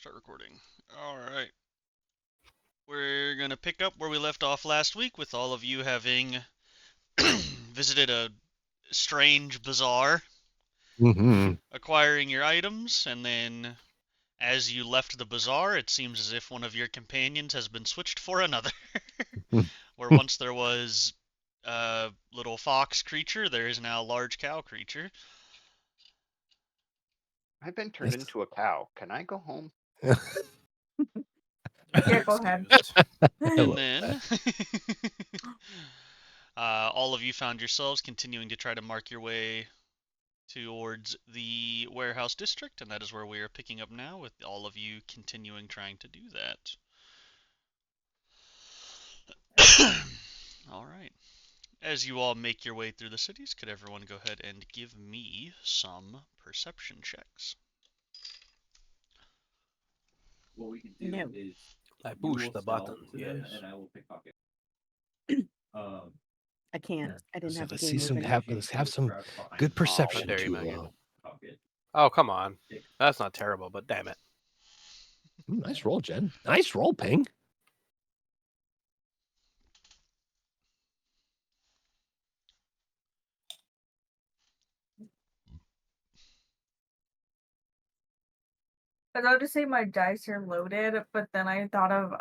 Start recording. All right. We're going to pick up where we left off last week with all of you having visited a strange bazaar, acquiring your items, and then as you left the bazaar, it seems as if one of your companions has been switched for another. Where once there was a little fox creature, there is now a large cow creature. I've been turned into a cow. Can I go home? Yeah, go ahead. And then all of you found yourselves continuing to try to mark your way towards the warehouse district, and that is where we are picking up now, with all of you continuing trying to do that. All right. As you all make your way through the cities, could everyone go ahead and give me some perception checks? What we can do No. is I you push will the sell button, to them, yes. and I will pickpocket. I can't. I didn't have the game Let's open. have some good perception How dare you, to. Megan. Oh, come on. That's not terrible, but damn it. Nice roll, Jen. Nice roll, Ping. I was about to say my dice are loaded, but then I thought of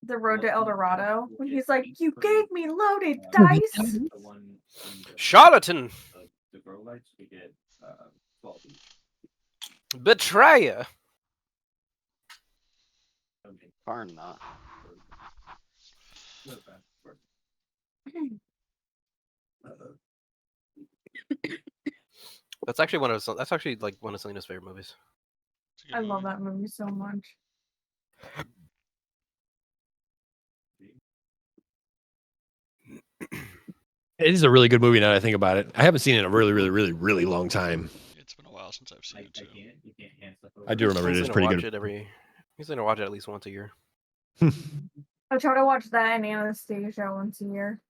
the Road to El Dorado when he's like, "You gave me loaded dice." Charlatan! The grow lights, we get 12 each. Betrayer! Barn not. That's actually one of Selena's favorite movies. I love that movie so much. It is a really good movie now that I think about it. I haven't seen it in a really long time. It's been a while since I've seen it too. I do remember it is pretty good. He's gonna watch it at least once a year. I try to watch that and Anastasia once a year.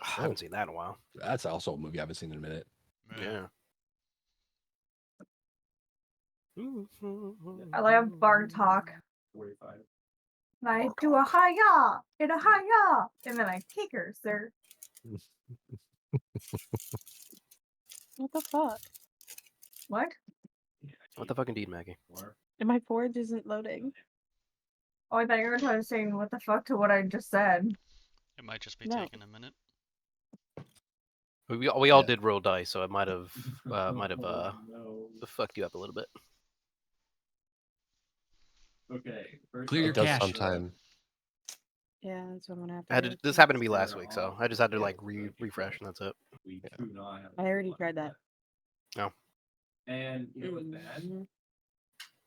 I haven't seen that in a while. That's also a movie I haven't seen in a minute. Yeah. I like Bartok. 45. And I do a hi-ya and a hi-ya, and then I take her, sir. What the fuck? What? What the fuck indeed, Maggie? And my forge isn't loading. Oh, I thought you were trying to say what the fuck to what I just said. It might just be No. taking a minute. We all did roll dice, so it might have fucked you up a little bit. Okay. Clear your It does cache. sometime. Yeah, that's what I'm gonna have to do. This happened to me last week, so I just had to refresh, and that's it. We do not have I already tried that. No. And you know what's bad? Mhm.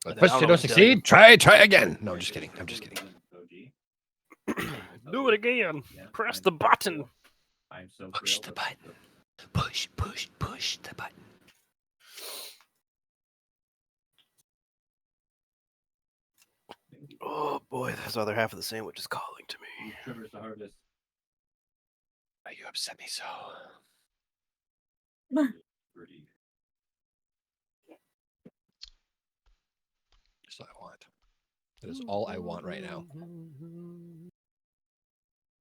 But I first don't you know don't what to tell you. succeed, try again. No, just kidding. I'm just kidding. Do it again. Press the button. I'm so Push thrilled the with button. Push the button. Oh boy, this other half of the sandwich is calling to me. Trimmers to harvest. You upset me so. Pretty. That's what I want. That is all I want right now.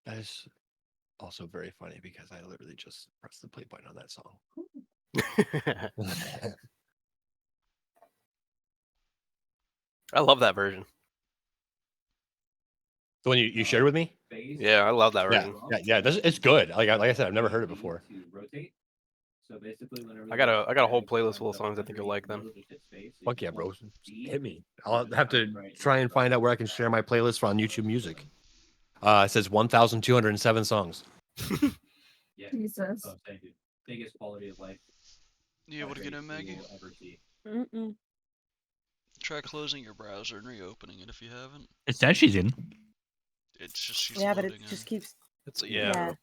That is also very funny because I literally just pressed the play button on that song. I love that version. The one you shared with me? Yeah, I love that version. Yeah. It's good. Like I said, I've never heard it before. So basically, whenever I got a whole playlist full of songs I think you'll like then. Fuck yeah, bro. Hit me. I'll have to try and find out where I can share my playlist on YouTube Music. It says 1,207 songs. Yeah. Jesus. Oh, thank you. Biggest quality of life. You able to get in, Maggie? you will ever see. Mm-mm. Try closing your browser and reopening it if you haven't. It says she's in. It's just she's Yeah, but it loading just in. keeps. It's Yeah.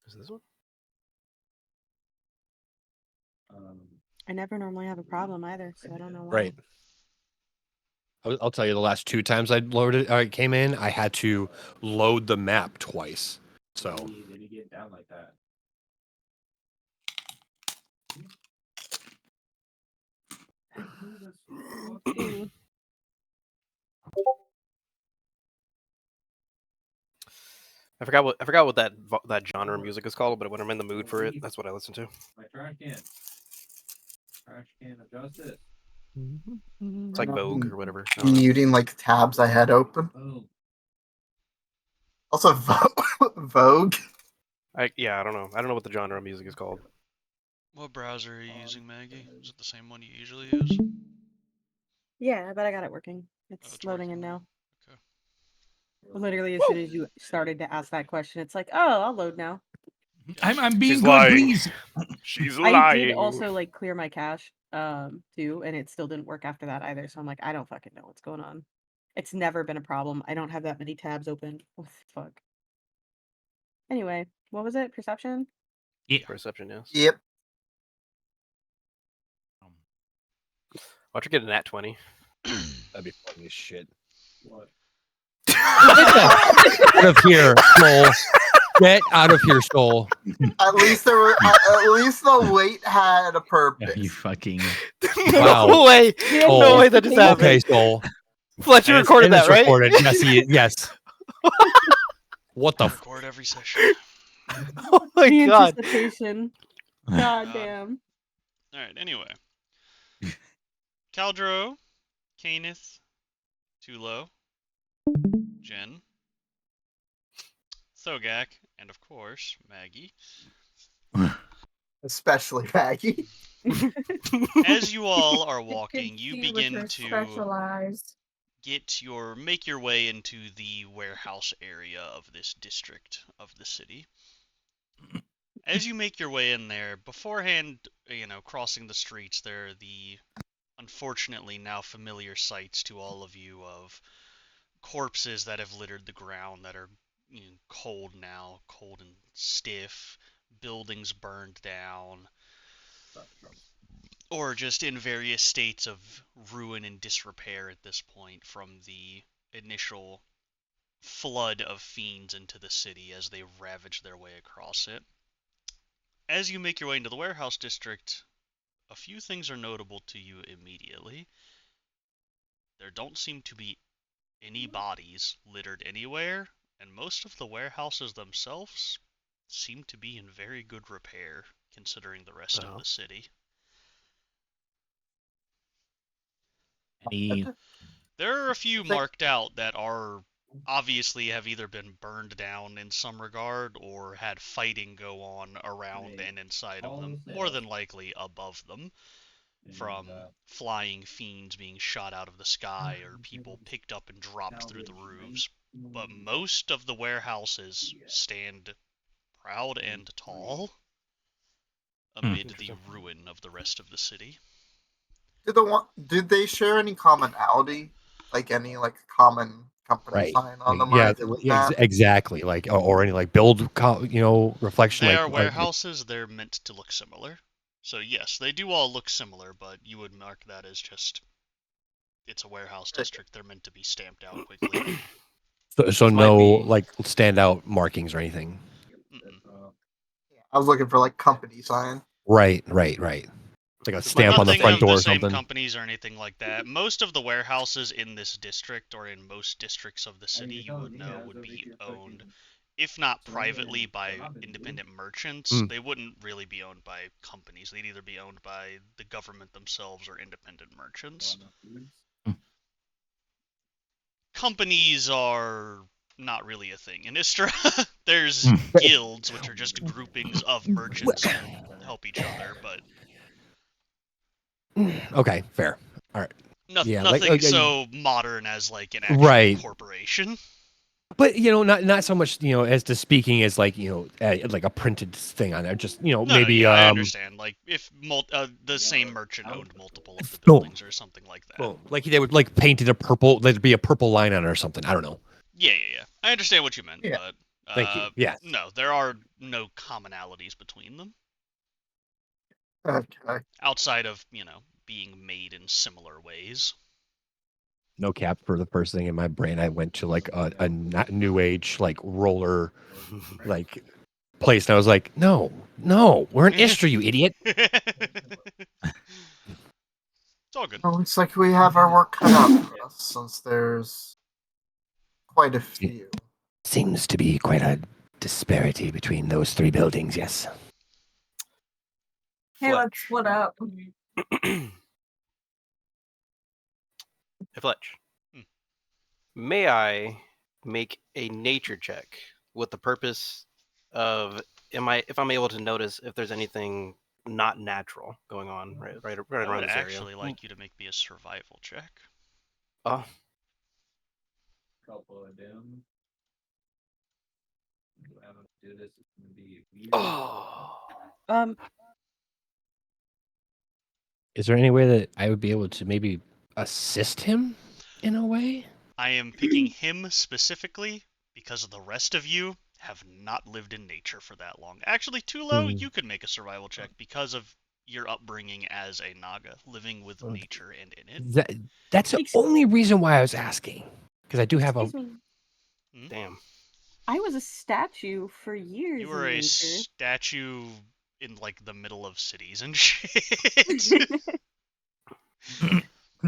Is this one? I never normally have a problem either, so I don't know why. Right. I'll tell you, the last 2 times I came in, I had to load the map twice. So They be getting down like that. I forgot what that genre of music is called, but when I'm in the mood for it, that's what I listen to. My trash can. Trash can of justice. It's like Vogue or whatever. I don't know. Muting like tabs I had open. Boom. Also, Vogue. I don't know. I don't know what the genre of music is called. What browser are you using, Maggie? Is it the same one you usually use? Yeah, but I got it working. It's it's loading working in now. now. Okay. Literally, as soon as you started to ask that question, it's like, oh, I'll load now. I'm being She's good, lying. please. She's I lying. did also like clear my cache, too, and it still didn't work after that either. So I'm like, I don't fucking know what's going on. It's never been a problem. I don't have that many tabs open. What the fuck? Anyway, what was it? Perception? Perception, yes. Yep. Watch her get a nat 20. that'd be funny as shit. What? Out of here, Soul. Get out of here, Soul. At least there were. At least the weight had a purpose. You fucking. Wow. No way. Oh, No way that just happened. Okay, Soul. Fletcher And it's- recorded and that, it's right? recorded. Yes. What the? Record every session. Oh my The god. anticipation. God damn. Alright, anyway. Caldro, Caneth, Tulo, Jen, Thogak, and of course, Maggie. Especially Maggie. As you all are walking, you Confused with begin her to specialized. make your way into the warehouse area of this district of the city. As you make your way in there, beforehand, crossing the streets, there are the unfortunately now familiar sights to all of you of corpses that have littered the ground that are cold now, cold and stiff, buildings burned down, or just in various states of ruin and disrepair at this point from the initial flood of fiends into the city as they ravage their way across it. As you make your way into the warehouse district, a few things are notable to you immediately. There don't seem to be any bodies littered anywhere, and most of the warehouses themselves seem to be in very good repair, considering the rest of the city. There are a few marked out that are obviously have either been burned down in some regard or had fighting go on around and inside of them, more than likely above them, from flying fiends being shot out of the sky or people picked up and dropped through the roofs. But most of the warehouses stand proud and tall amid the ruin of the rest of the city. Did they share any commonality? Like any common company sign on them? Exactly. Like or any build, reflection. They are warehouses. They're meant to look similar. So yes, they do all look similar, but you would mark that as just it's a warehouse district. They're meant to be stamped out quickly. So no standout markings or anything. I was looking for company sign. Right. Like a stamp on the front door or something. Same companies or anything like that. Most of the warehouses in this district or in most districts of the city, you would know, would be owned, if not privately, by independent merchants. They wouldn't really be owned by companies. They'd either be owned by the government themselves or independent merchants. Companies are not really a thing in Istra. There's guilds, which are just groupings of merchants who help each other, but okay, fair. All right. Nothing so modern as an actual corporation. But not so much as to speaking as like a printed thing on there. Just maybe. I understand. If the same merchant owned multiple of the buildings or something like that. Well, they would painted a purple. There'd be a purple line on it or something. I don't know. Yeah. I understand what you meant, but thank you. Yeah. No, there are no commonalities between them. Okay. Outside of being made in similar ways. no cap, for the first thing in my brain, I went to like a new age like roller like place, and I was like, no, we're in Istra, you idiot. It's all good. Well, looks like we have our work cut out for us, since there's quite a few. Seems to be quite a disparity between those three buildings. Yes. Hey, let's split up. Hey, Fletch. Hmm. May I make a nature check with the purpose of if I'm able to notice if there's anything not natural going on right I around would this actually area? like you to make me a survival check. Oh, Couple of them. I'm gonna do this. It's gonna be weird. oh. Is there any way that I would be able to maybe assist him in a way? I am picking him specifically because the rest of you have not lived in nature for that long. Actually, Tulo, Hmm. you could make a survival check because of your upbringing as a Naga, living with Okay. nature and in it. That's the only reason why I was asking, because I do have a. Excuse me. Damn. I was a statue for years. You were in a nature. statue in like the middle of cities and shit.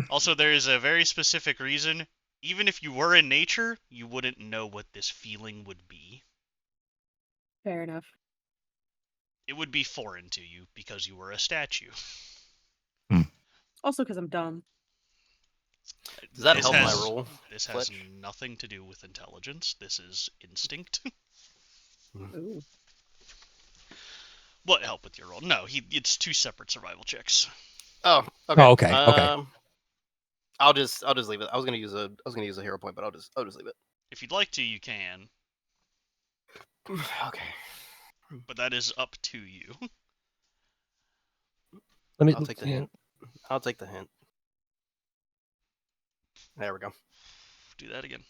Also, there is a very specific reason. Even if you were in nature, you wouldn't know what this feeling would be. Fair enough. It would be foreign to you because you were a statue. Also, because I'm dumb. Does that This help has- my roll? This has Fletch? nothing to do with intelligence. This is instinct. Ooh. What help with your roll? No, it's two separate survival checks. Oh, okay. Oh, okay, okay. I'll just leave it. I was gonna use a hero point, but I'll just leave it. If you'd like to, you can, Okay. but that is up to you. Let me I'll take the hint. I'll take the hint. There we go. Do that again.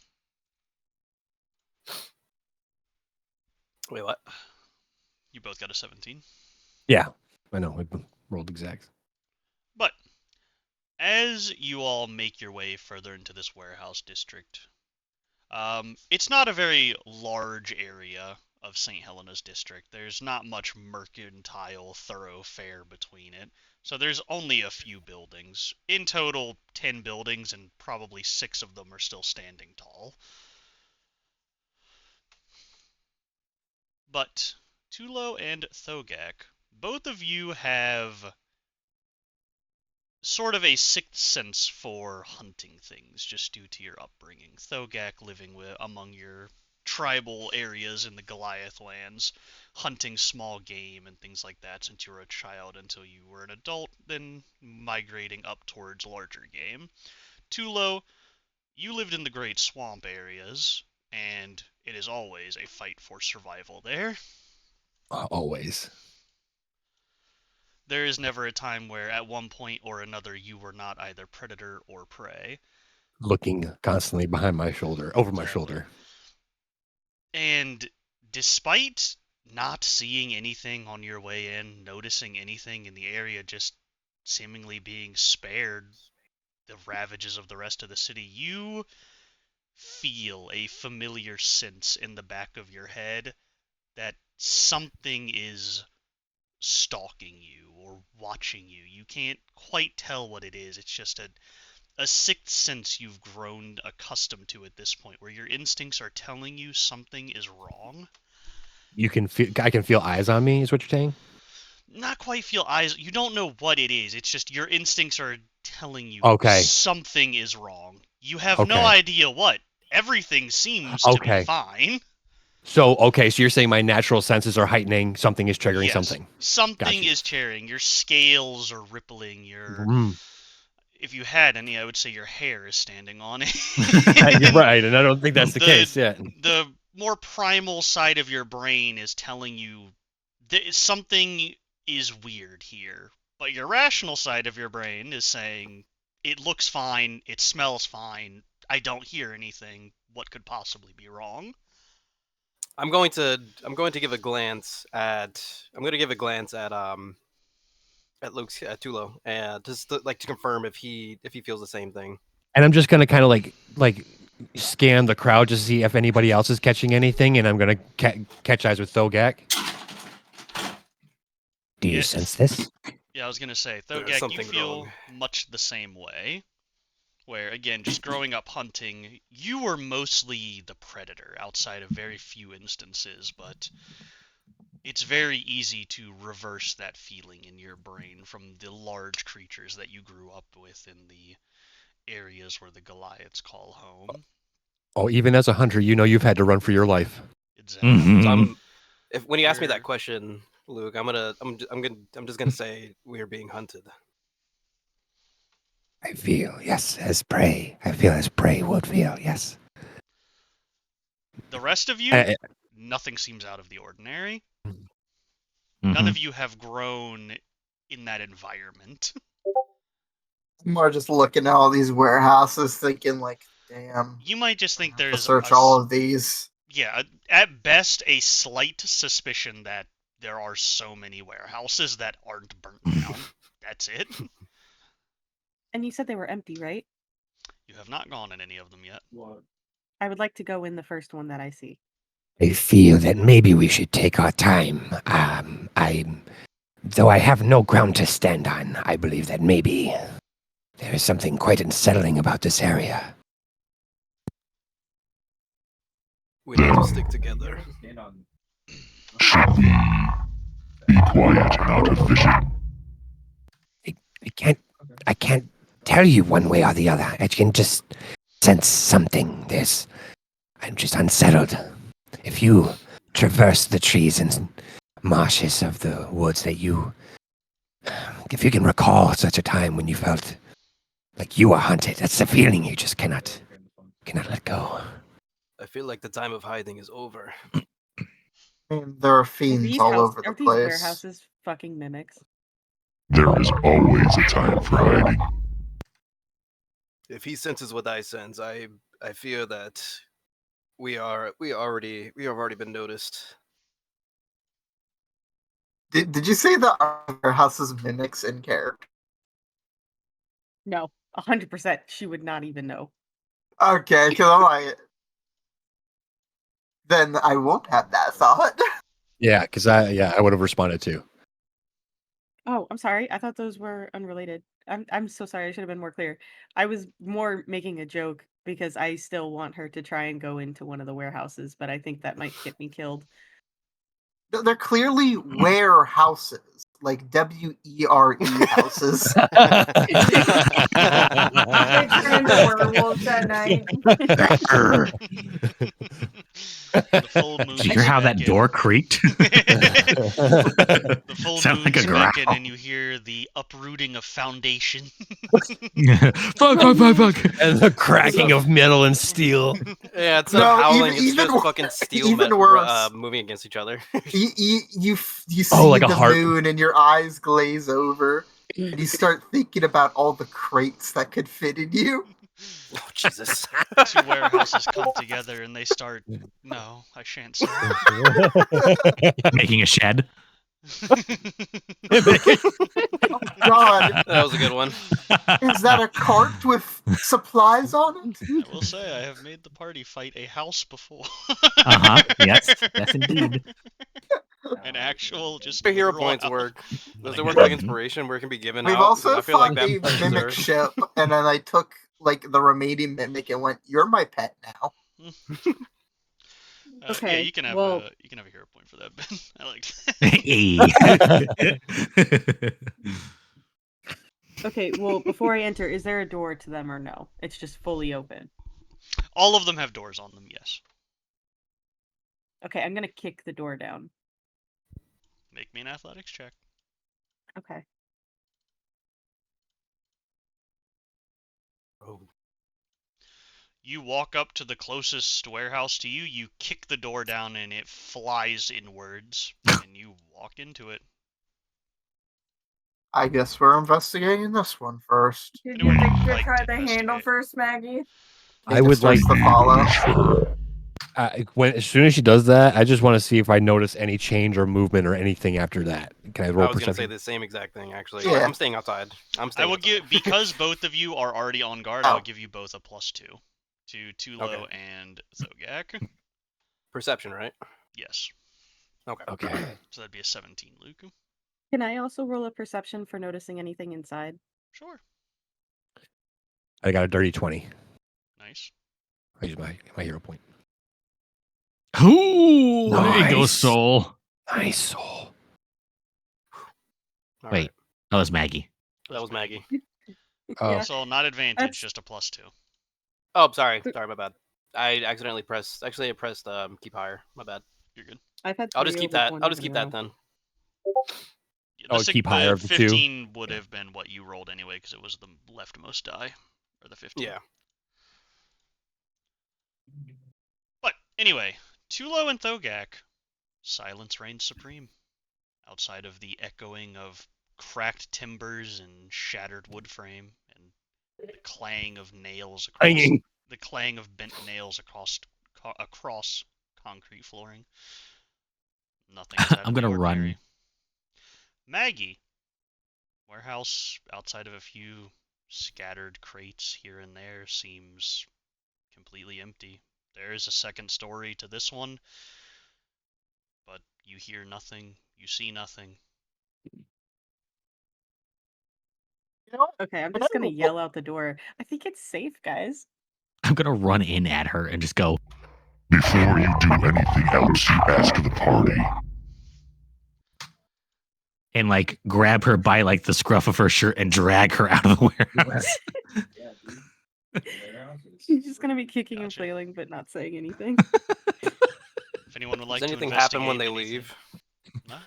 Wait, what? You both got a 17. Yeah, I know. We rolled exact. But as you all make your way further into this warehouse district, it's not a very large area of St. Helena's district. There's not much mercantile thoroughfare between it, so there's only a few buildings. In total, 10 buildings, and probably 6 of them are still standing tall. But Tulo and Thogak, both of you have sort of a sixth sense for hunting things, just due to your upbringing. Thogak living among your tribal areas in the Goliath lands, hunting small game and things like that since you were a child until you were an adult, then migrating up towards larger game. Tulo, you lived in the Great Swamp areas, and it is always a fight for survival there. Always. There is never a time where at one point or another you were not either predator or prey. Looking constantly behind my shoulder, over my shoulder. And despite not seeing anything on your way in, noticing anything in the area, just seemingly being spared the ravages of the rest of the city, you feel a familiar sense in the back of your head that something is stalking you or watching you. You can't quite tell what it is. It's just a sixth sense you've grown accustomed to at this point, where your instincts are telling you something is wrong. You can feel. I can feel eyes on me. Is what you're saying? Not quite feel eyes. You don't know what it is. It's just your instincts are telling you something is wrong. You have no Okay. idea what. Everything seems to be Okay. fine. So you're saying my natural senses are heightening. Something is triggering Yes. something. Something Gotcha. is tearing. Your scales are rippling. Your Mm. If you had any, I would say your hair is standing on it. You're right, and I don't think that's the case yet. The more primal side of your brain is telling you that something is weird here, but your rational side of your brain is saying it looks fine, it smells fine, I don't hear anything. What could possibly be wrong? I'm going to give a glance at Luke's Tulo, and just to confirm if he feels the same thing. And I'm just gonna kind of like scan the crowd to see if anybody else is catching anything, and I'm gonna catch eyes with Thogak. Do you Yeah. sense this? Yeah, I was gonna say, There's Thogak, you something feel wrong. much the same way. Where, again, just growing up hunting, you were mostly the predator outside of very few instances, but it's very easy to reverse that feeling in your brain from the large creatures that you grew up with in the areas where the Goliaths call home. Oh, even as a hunter, you know you've had to run for your life. Exactly. So Mhm. when you ask me You're- that question, Luke, I'm just gonna say we're being hunted. I feel, yes, as prey. I feel as prey would feel, yes. The rest of you, I- nothing seems out of the ordinary. Mhm. None of you have grown in that environment. I'm more just looking at all these warehouses, thinking like, damn. You might just think To there's search all of these. yeah, at best a slight suspicion that there are so many warehouses that aren't burnt down. That's it. And you said they were empty, right? You have not gone in any of them yet. I would like to go in the first one that I see. I feel that maybe we should take our time. Though I have no ground to stand on, I believe that maybe there is something quite unsettling about this area. We need to stick together. Should we be quiet and out of vision? I can't tell you one way or the other. I can just sense something. I'm just unsettled. If you traverse the trees and marshes of the woods if you can recall such a time when you felt like you were hunted, that's the feeling you just cannot let go. I feel like the time of hiding is over. I mean, there are Are fiends these, all over the are these place. warehouses fucking mimics? There is always a time for hiding. If he senses what I sense, I fear that we have already been noticed. Did you say that our warehouses mimics in character? No, 100%. She would not even know. Okay, because I'm like, then I won't have that thought. Yeah, because I would have responded too. Oh, I'm sorry. I thought those were unrelated. I'm so sorry. I should have been more clear. I was more making a joke because I still want her to try and go into one of the warehouses, but I think that might get me killed. They're clearly warehouses, like WERE houses. They turn into werewolves at night. The full moon. Did you hear how that door creaked? The full Sound like a moon's growl. making, and you hear the uprooting of foundation. Fuck. And the cracking of metal and steel. Yeah, it's No, not howling. even It's just wor- fucking steel even worse. moving against each other. You see like a the heart. moon and your eyes glaze over, and you start thinking about all the crates that could fit in you. Oh Jesus! Two warehouses come together, and they start. No, I shan't say. Making a shed. God, That was a good one. is that a cart with supplies on it? I will say I have made the party fight a house before. Yes, indeed. An actual just For hero literal points house. work. Does Like it work that. like inspiration where it can be given We've out? also I feel like found a that mimic deserves- ship, and then I took like the remaining mimic and went, "You're my pet now." Yeah, Okay, you can have well- a hero point for that, Ben. I like that. Okay, well, before I enter, is there a door to them or no? It's just fully open. All of them have doors on them. Yes. Okay, I'm gonna kick the door down. Make me an athletics check. Okay. Oh. You walk up to the closest warehouse to you, you kick the door down, and it flies inwards, and you walk into it. I guess we're investigating this one first. Did Anyone you think would to like try to the handle investigate? first, Maggie? I would like to follow. As soon as she does that, I just want to see if I notice any change or movement or anything after that. Can I roll I was gonna say perception? the same exact thing actually. Yeah. I'm staying outside. I'm I staying will outside. give because both of you are already on guard. I Oh. will give you both a +2 to Tulo and Thogak. Perception, right? Yes, Okay. Okay. so that'd be a 17, Luke. Can I also roll a perception for noticing anything inside? Sure, I got a dirty 20. nice. I use my hero point. Ooh, there you go, Nice. Soul. Nice soul. All Wait. right. That was Maggie. That was Maggie. Oh. Yeah. So not advantage, That's- just a +2. Oh, sorry. Sorry, my bad. I accidentally pressed. Actually, I pressed keep higher. My bad. You're good. I've had I'll just 3 keep over that. 20s I'll just in a keep that row. then. Yeah, Oh, keep higher of the two? 15 would have been what you rolled anyway, because it was the leftmost die, or the 15. Yeah. But anyway, Tulo and Thogak, silence reigns supreme. Outside of the echoing of cracked timbers and shattered wood frame, and the clang of nails across Hanging. the clang of bent nails across concrete flooring. Nothing is out I'm of the gonna run. ordinary. Maggie, warehouse outside of a few scattered crates here and there seems completely empty. There is a second story to this one, but you hear nothing, you see nothing. Okay, I'm just gonna yell out the door. I think it's safe, guys. I'm gonna run in at her and just go. Before you do anything else, you ask the party. And like grab her by like the scruff of her shirt and drag her out of the warehouse. She's just gonna be kicking and Gotcha. flailing, but not saying anything. If anyone would like Does to anything happen when investigate they anything- leave? No?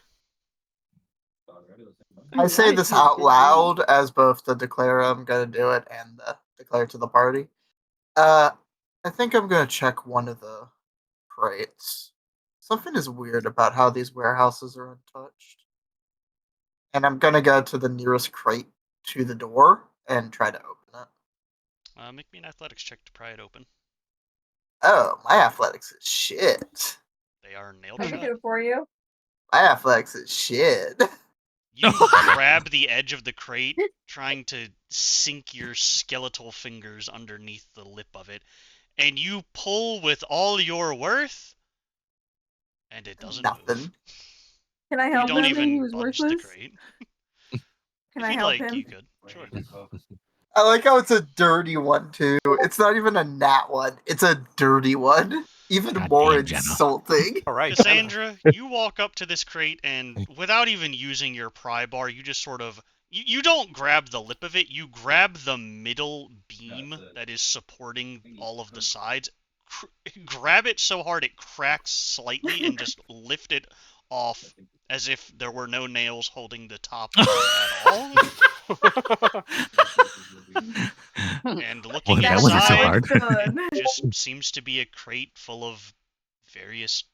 I say this out loud as both the declare I'm gonna do it and the declare to the party. I think I'm gonna check one of the crates. Something is weird about how these warehouses are untouched. And I'm gonna go to the nearest crate to the door and try to open it. Make me an athletics check to pry it open. Oh, my athletics is shit. They are nailed I can shut. do it for you. My athletics is shit. You grab the edge of the crate, trying to sink your skeletal fingers underneath the lip of it, and you pull with all your worth, and it doesn't Nothing. move. Can I You help don't him? He even was budge the worthless. crate. Can If I you'd help like, him? you could. Sure. I like how it's a dirty one too. It's not even a nat one. It's a dirty one. Even God more damn, Jenna. insulting. All right. Cassandra, you walk up to this crate, and without even using your pry bar, you just sort of... You don't grab the lip of it, you grab the middle beam that is supporting all of the sides, grab it so hard it cracks slightly, and just lift it off as if there were no nails holding the top at all. And looking Well, that wasn't so inside, hard. Done. just seems to be a crate full of various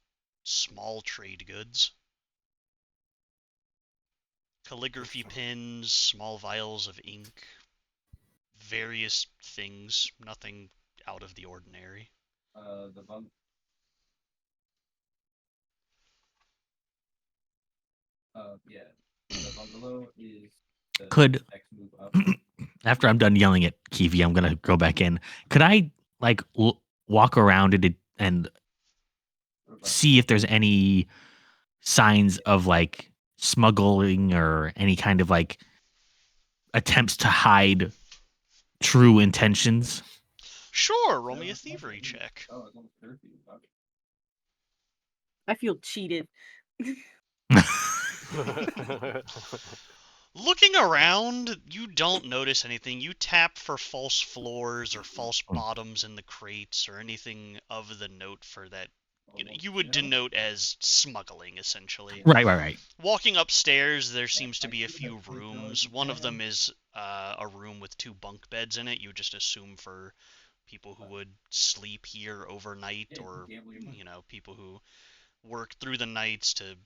small trade goods. Calligraphy pins, small vials of ink, various things, nothing out of the ordinary. The bungalow is the Could- next move up. After I'm done yelling at Kiwi, I'm gonna go back in. Could I like walk around it and see if there's any signs of like smuggling or any kind of like attempts to hide true intentions? Sure, roll me a thievery check. Oh, it's almost curfew. Okay. I feel cheated. Looking around, you don't notice anything. You tap for false floors or false bottoms in the crates or anything of the note for that. You would denote as smuggling, essentially. Right. Walking upstairs, there seems to be a few rooms. One of them is a room with 2 bunk beds in it. You would just assume for people who would sleep here overnight, or people who work through the nights to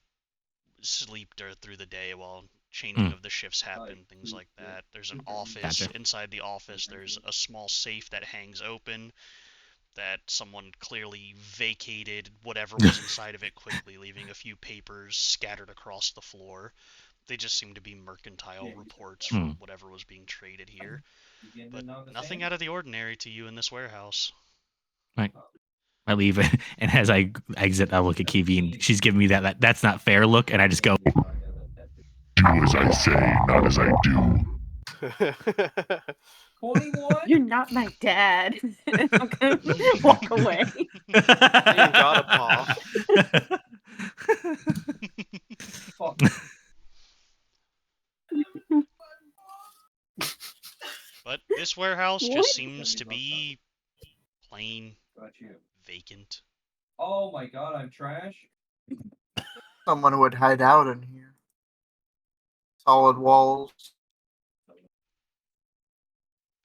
sleep through the day while changing of the shifts happen, things like that. There's an office. Gotcha. Inside the office, there's a small safe that hangs open. that someone clearly vacated whatever was inside of it quickly, leaving a few papers scattered across the floor. They just seem to be mercantile reports from whatever was being traded here. But nothing out of the ordinary to you in this warehouse. Right. I leave it, and as I exit, I look at Kiwi, and she's giving me that's not fair look, and I just go, Do as I say, not as I do. 21? You're not my dad. I'm gonna walk away. You got a paw. Fuck. But this warehouse What? just seems to be plain Got you. vacant. Oh my god, I'm trash. Someone would hide out in here. Solid walls.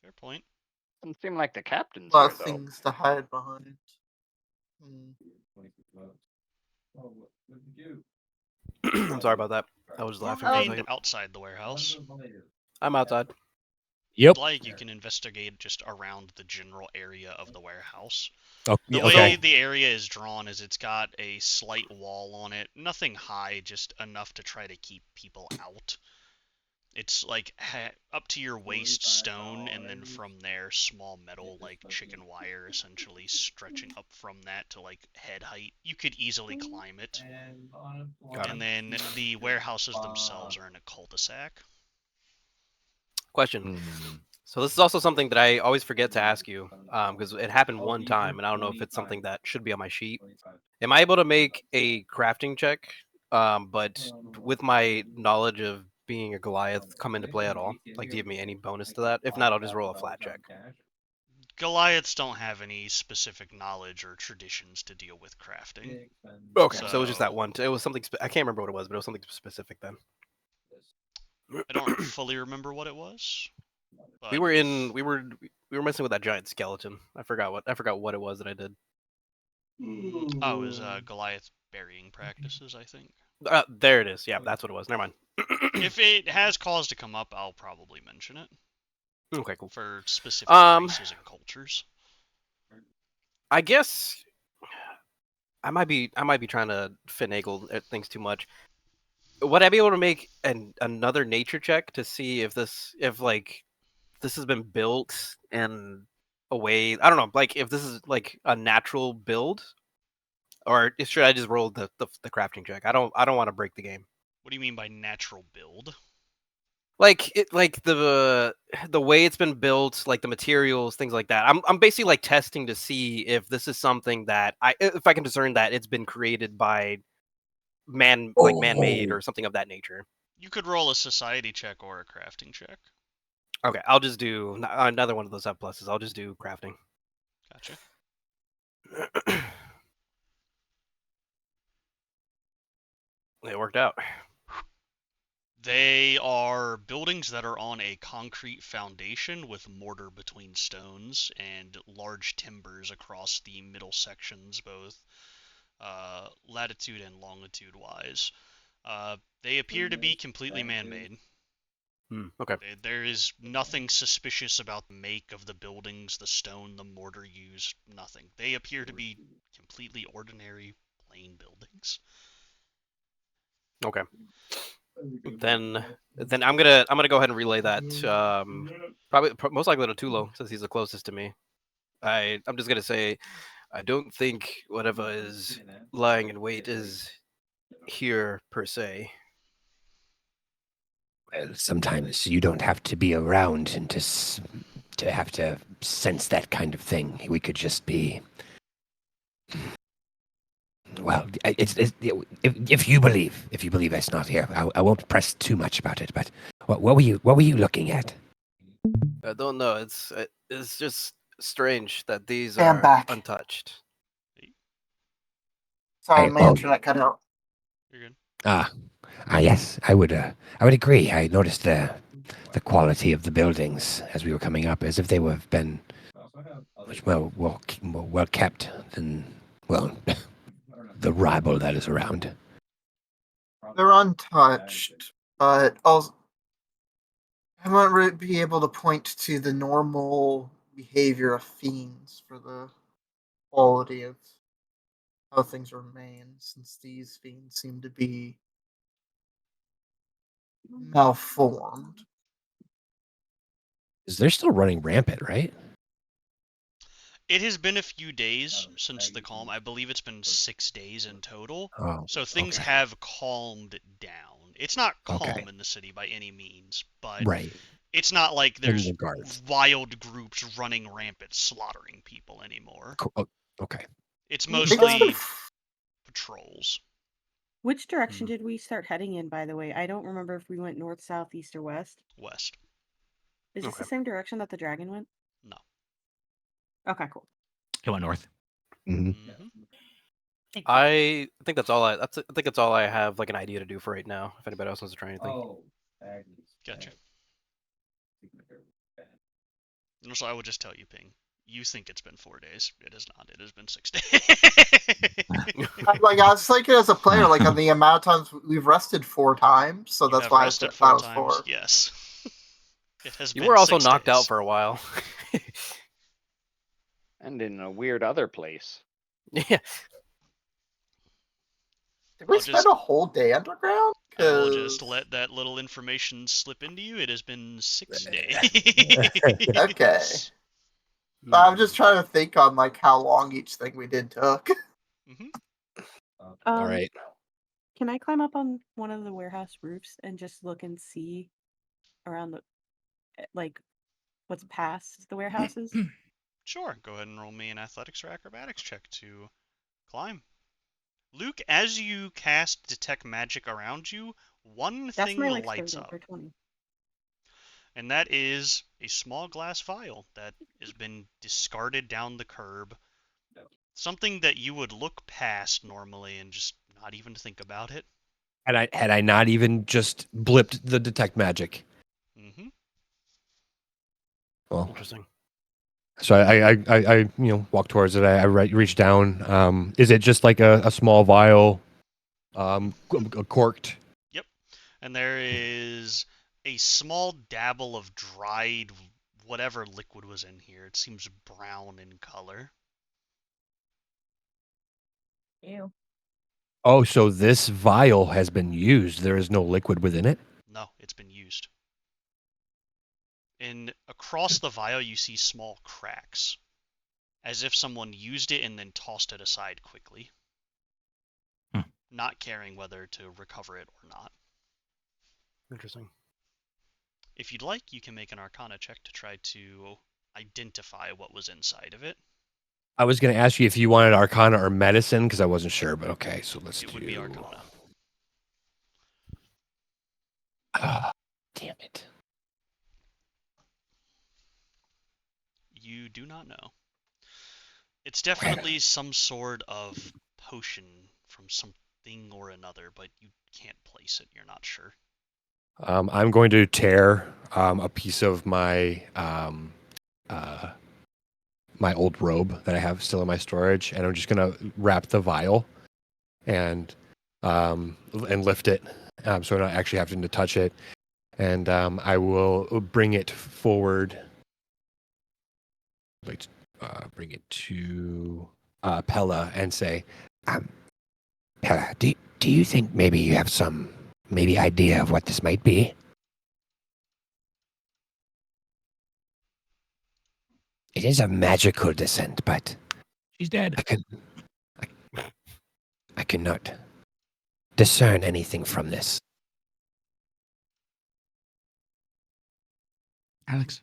Fair point. Doesn't seem like the captain's A lot here, of though. things to hide behind. Hmm. Oh, what did you I'm sorry about that. I was laughing for a Remained second. outside the warehouse. do? I'm outside. Yep. Like you can investigate just around the general area of the warehouse. Oh, The yeah, way okay. the area is drawn is it's got a slight wall on it. Nothing high, just enough to try to keep people out. It's like up to your waist stone, and then from there, small metal, like chicken wire, essentially stretching up from that to like head height. You could easily climb it. Got it. And then the warehouses themselves are in a cul-de-sac. Question. Hmm. So this is also something that I always forget to ask you, because it happened one time, and I don't know if it's something that should be on my sheet. Am I able to make a crafting check, but with my knowledge of being a Goliath come into play at all? Like, do you give me any bonus to that? If not, I'll just roll a flat check. Goliaths don't have any specific knowledge or traditions to deal with crafting. Okay, so it was just that So- one. It was something. I can't remember what it was, but it was something specific then. I don't fully remember what it was. We but were messing with that giant skeleton. I forgot what it was that I did. Oh, it was Goliath burying practices, I think. There it is. Yeah, that's what it was. Never mind. If it has cause to come up, I'll probably mention it Okay, cool. for specific races and cultures. I guess I might be trying to finagle things too much. Would I be able to make another nature check to see if this has been built in a way, I don't know, like if this is like a natural build, or should I just roll the crafting check? I don't want to break the game. What do you mean by natural build? Like the way it's been built, like the materials, things like that. I'm basically like testing to see if this is something that if I can discern that it's been created by man-made or something of that nature. You could roll a society check or a crafting check. Okay, I'll just do another one of those have pluses. I'll just do crafting. Gotcha. It worked out. They are buildings that are on a concrete foundation with mortar between stones and large timbers across the middle sections, both latitude and longitude wise. They appear to be completely man-made. Okay. There is nothing suspicious about the make of the buildings, the stone, the mortar used, nothing. They appear to be completely ordinary, plain buildings. Okay. Then I'm gonna go ahead and relay that. Most likely to Tulo, since he's the closest to me. I'm just gonna say, I don't think whatever is lying in wait is here per se. Well, sometimes you don't have to be around and to have to sense that kind of thing. We could just be. Well, if you believe it's not here, I won't press too much about it. But what were you looking at? I don't know. It's just strange that these Stand are back. untouched. Sorry, Hey, my Paul. internet cut out. You're good. Yes, I would agree. I noticed the quality of the buildings as we were coming up, as if they would have been much more well kept than the rabble that is around. They're untouched, but also I won't really be able to point to the normal behavior of fiends for the quality of how things remain, since these fiends seem to be malformed. Is they're still running rampant, right? It has been a few days since the calm. I believe it's been 6 days in total. Oh, So things okay. have calmed down. It's not calm Okay. in the city by any means, but Right. it's not like In there's regards. wild groups running rampant slaughtering people anymore. Okay. It's I think it's been mostly patrols. Which direction Hmm. did we start heading in, by the way? I don't remember if we went north, south, east, or west. West. Is this Okay. the same direction that the dragon went? No. Okay, cool. It went north. Mm-hmm. I think that's all I think that's all I have like an idea to do for right now. If anybody else wants to try anything. Oh, Agnes. Gotcha. Bad. And so I would just tell you, Ping. You think it's been 4 days. It is not. It has been 6 days. Like I was thinking as a player, like on the amount of times we've rested 4 times, so You that's have why I rested thought it 4 was times. 4. Yes. It has You been were also 6 knocked days. out for a while. And in a weird other place. Yeah. Did we I'll spend just- a whole day underground? I will just 'Cause- let that little information slip into you. It has been 6 days. Okay. Hmm. I'm just trying to think on like how long each thing we did took. hmm All right. Can I climb up on one of the warehouse roofs and just look and see around the, like, what's past the warehouses? Sure. Go ahead and roll me an athletics or acrobatics check to climb. Luke, as you cast detect magic around you, one That's thing my like lights 30 up, or 20. and that is a small glass vial that has been discarded down the curb. Something that you would look past normally and just not even think about it. Had I not even just blipped the detect magic. hmm Well, Interesting. so I walk towards it. I reach down. Is it just like a small vial, corked? And there is a small dabble of dried whatever liquid was in here. It seems brown in color. Ew. Oh, so this vial has been used. There is no liquid within it. No, it's been used. And across the vial, you see small cracks, as if someone used it and then tossed it aside quickly, not caring whether to recover it or not. Interesting. If you'd like, you can make an Arcana check to try to identify what was inside of it. I was going to ask you if you wanted Arcana or Medicine because I wasn't sure, but okay. So let's It do. would be Arcana. Ah, damn it. You do not know. It's definitely some sort of potion from something or another, but you can't place it. You're not sure. I'm going to tear a piece of my my old robe that I have still in my storage, and I'm just gonna wrap the vial and lift it, so I'm not actually having to touch it. And I will bring it forward. Like, bring it to Pella and say, Pella, do you think maybe you have some idea of what this might be? It is of magical descent, but She's dead. I cannot discern anything from this. Alex.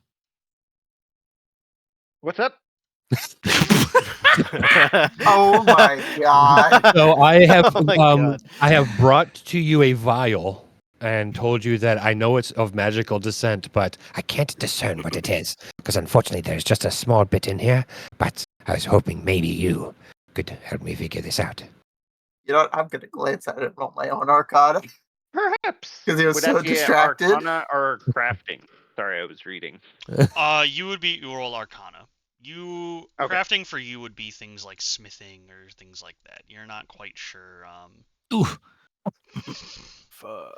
What's up? Oh my god. So I have Oh my God. I have brought to you a vial and told you that I know it's of magical descent, but I can't discern what it is, because unfortunately there's just a small bit in here, but I was hoping maybe you could help me figure this out. You know what? I'm gonna glance at it and roll my own Arcana. Perhaps. 'Cause he was Would so that be distracted. Arcana or crafting? Sorry, I was reading. You roll Arcana. Okay. Crafting for you would be things like smithing or things like that. You're not quite sure. Ooh. Fuck.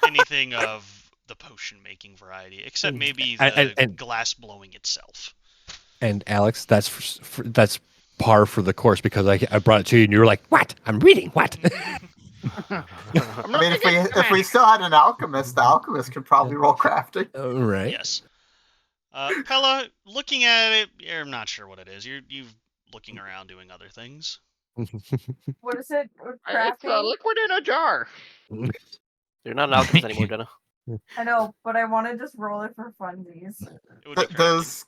Anything of the potion making variety, except maybe the And- glass blowing itself. and Alex, that's par for the course because I brought it to you and you were like, "What? I'm reading what?" I mean, if we still had an alchemist, the alchemist could probably roll crafting. Right. Yes. Pella, looking at it, you're not sure what it is. You're looking around doing other things. What is it? It's a Crafting? liquid in a jar. You're not an alchemist anymore, Jenna. I know, but I want to just roll it for funsies. It would be crafting.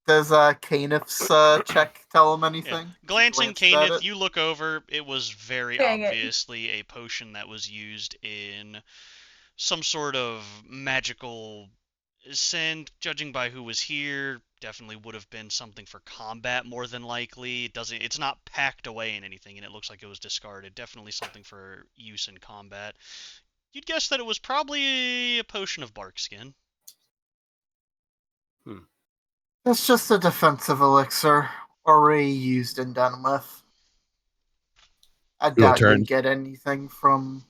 Does Canif's check tell him anything? Yeah. Glancing Glanced at Canif, it? you look over. It was very Dang it. obviously a potion that was used in some sort of magical send. Judging by who was here, definitely would have been something for combat more than likely. It's not packed away in anything, and it looks like it was discarded. Definitely something for use in combat. You'd guess that it was probably a potion of bark skin. It's just a defensive elixir, already used and done with. I doubt turn. you'd get anything from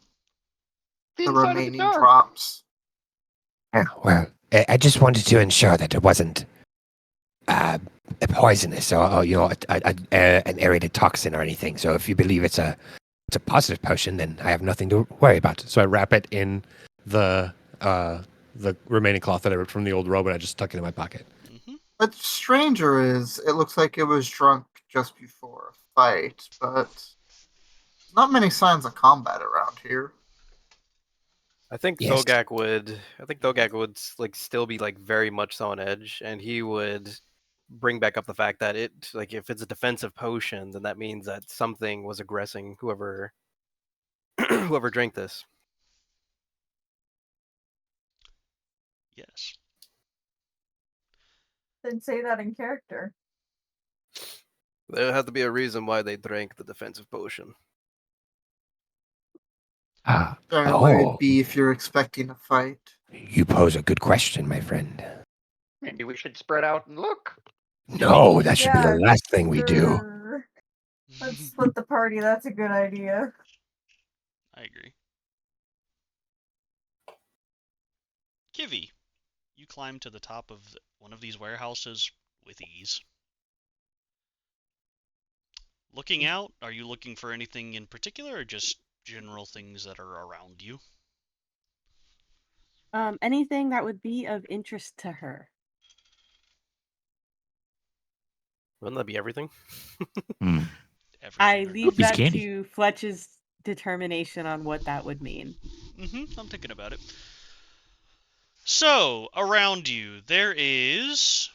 the Inside of the remaining jar. drops. Yeah, well, I just wanted to ensure that it wasn't poisonous or an aerated toxin or anything. So if you believe it's a positive potion, then I have nothing to worry about. So I wrap it in the remaining cloth that I ripped from the old robe and I just stuck it in my pocket. What's stranger is, it looks like it was drunk just before a fight, but not many signs of combat around here. I think Yes. Thogak would. I think Thogak would like still be like very much so on edge, and he would bring back up the fact that if it's a defensive potion, then that means that something was aggressing whoever whoever drank this. Yes. Then say that in character. There had to be a reason why they drank the defensive potion. Generally, it'd be if you're expecting a fight. You pose a good question, my friend. Maybe we should spread out and look. No, that should be Yeah, the last thing we do. sure. Let's split the party. That's a good idea. I agree. Kivy, you climb to the top of one of these warehouses with ease. Looking out, are you looking for anything in particular or just general things that are around you? Anything that would be of interest to her. Wouldn't that be everything? I leave Piece of that candy. to Fletch's determination on what that would mean. I'm thinking about it. So, around you, there is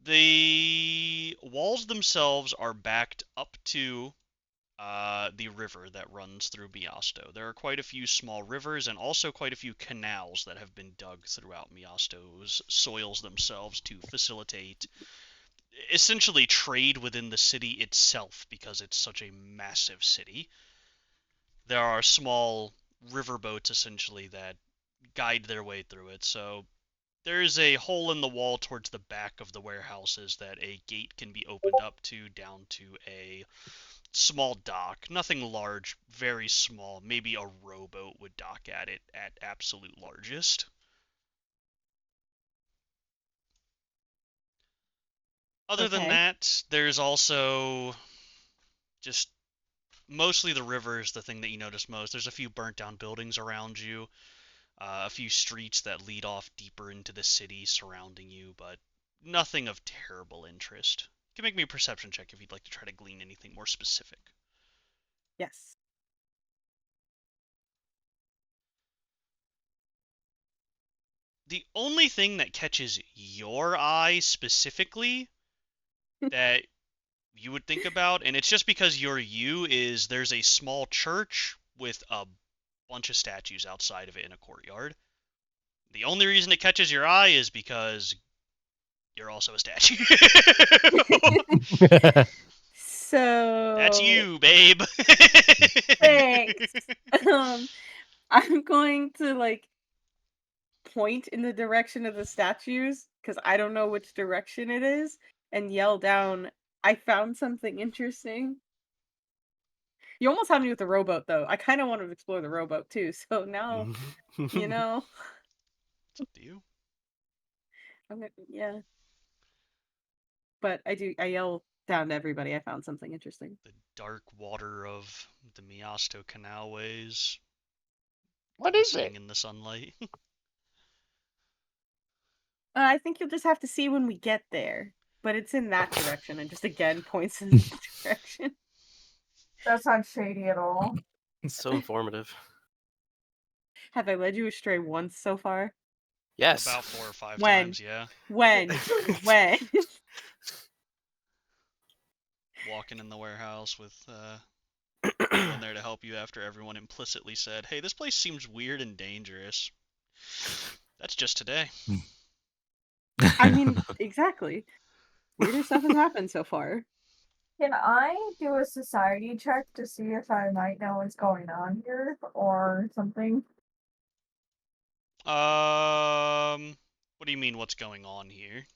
the walls themselves are backed up to the river that runs through Miasto. There are quite a few small rivers and also quite a few canals that have been dug throughout Miasto's soils themselves to facilitate essentially trade within the city itself because it's such a massive city. There are small riverboats essentially that guide their way through it. So there is a hole in the wall towards the back of the warehouses that a gate can be opened up to down to a small dock. Nothing large, very small. Maybe a rowboat would dock at it at absolute largest. Other than that, there's also just mostly the river is the thing that you notice most. There's a few burnt down buildings around you, a few streets that lead off deeper into the city surrounding you, but nothing of terrible interest. You can make me a perception check if you'd like to try to glean anything more specific. Yes. The only thing that catches your eye specifically that you would think about, and it's just because you're you, is there's a small church with a bunch of statues outside of it in a courtyard. The only reason it catches your eye is because you're also a statue. So That's you, babe. Thanks. I'm going to point in the direction of the statues because I don't know which direction it is and yell down, I found something interesting. You almost had me with the rowboat though. I kind of want to explore the rowboat too. So now, It's up to you. I'm gonna, yeah. but I yell down to everybody. I found something interesting. The dark water of the Miasto Canalways. What is glistening it? in the sunlight. I think you'll just have to see when we get there. But it's in that direction, and just again points in that direction. That's not shady at all. It's so informative. Have I led you astray once so far? Yes. About 4 or 5 When? times, yeah. When? When? Walking in the warehouse with everyone there to help you after everyone implicitly said, "Hey, this place seems weird and dangerous." That's just today. I mean, exactly. Weirder stuff has happened so far. Can I do a society check to see if I might know what's going on here or something? What do you mean what's going on here?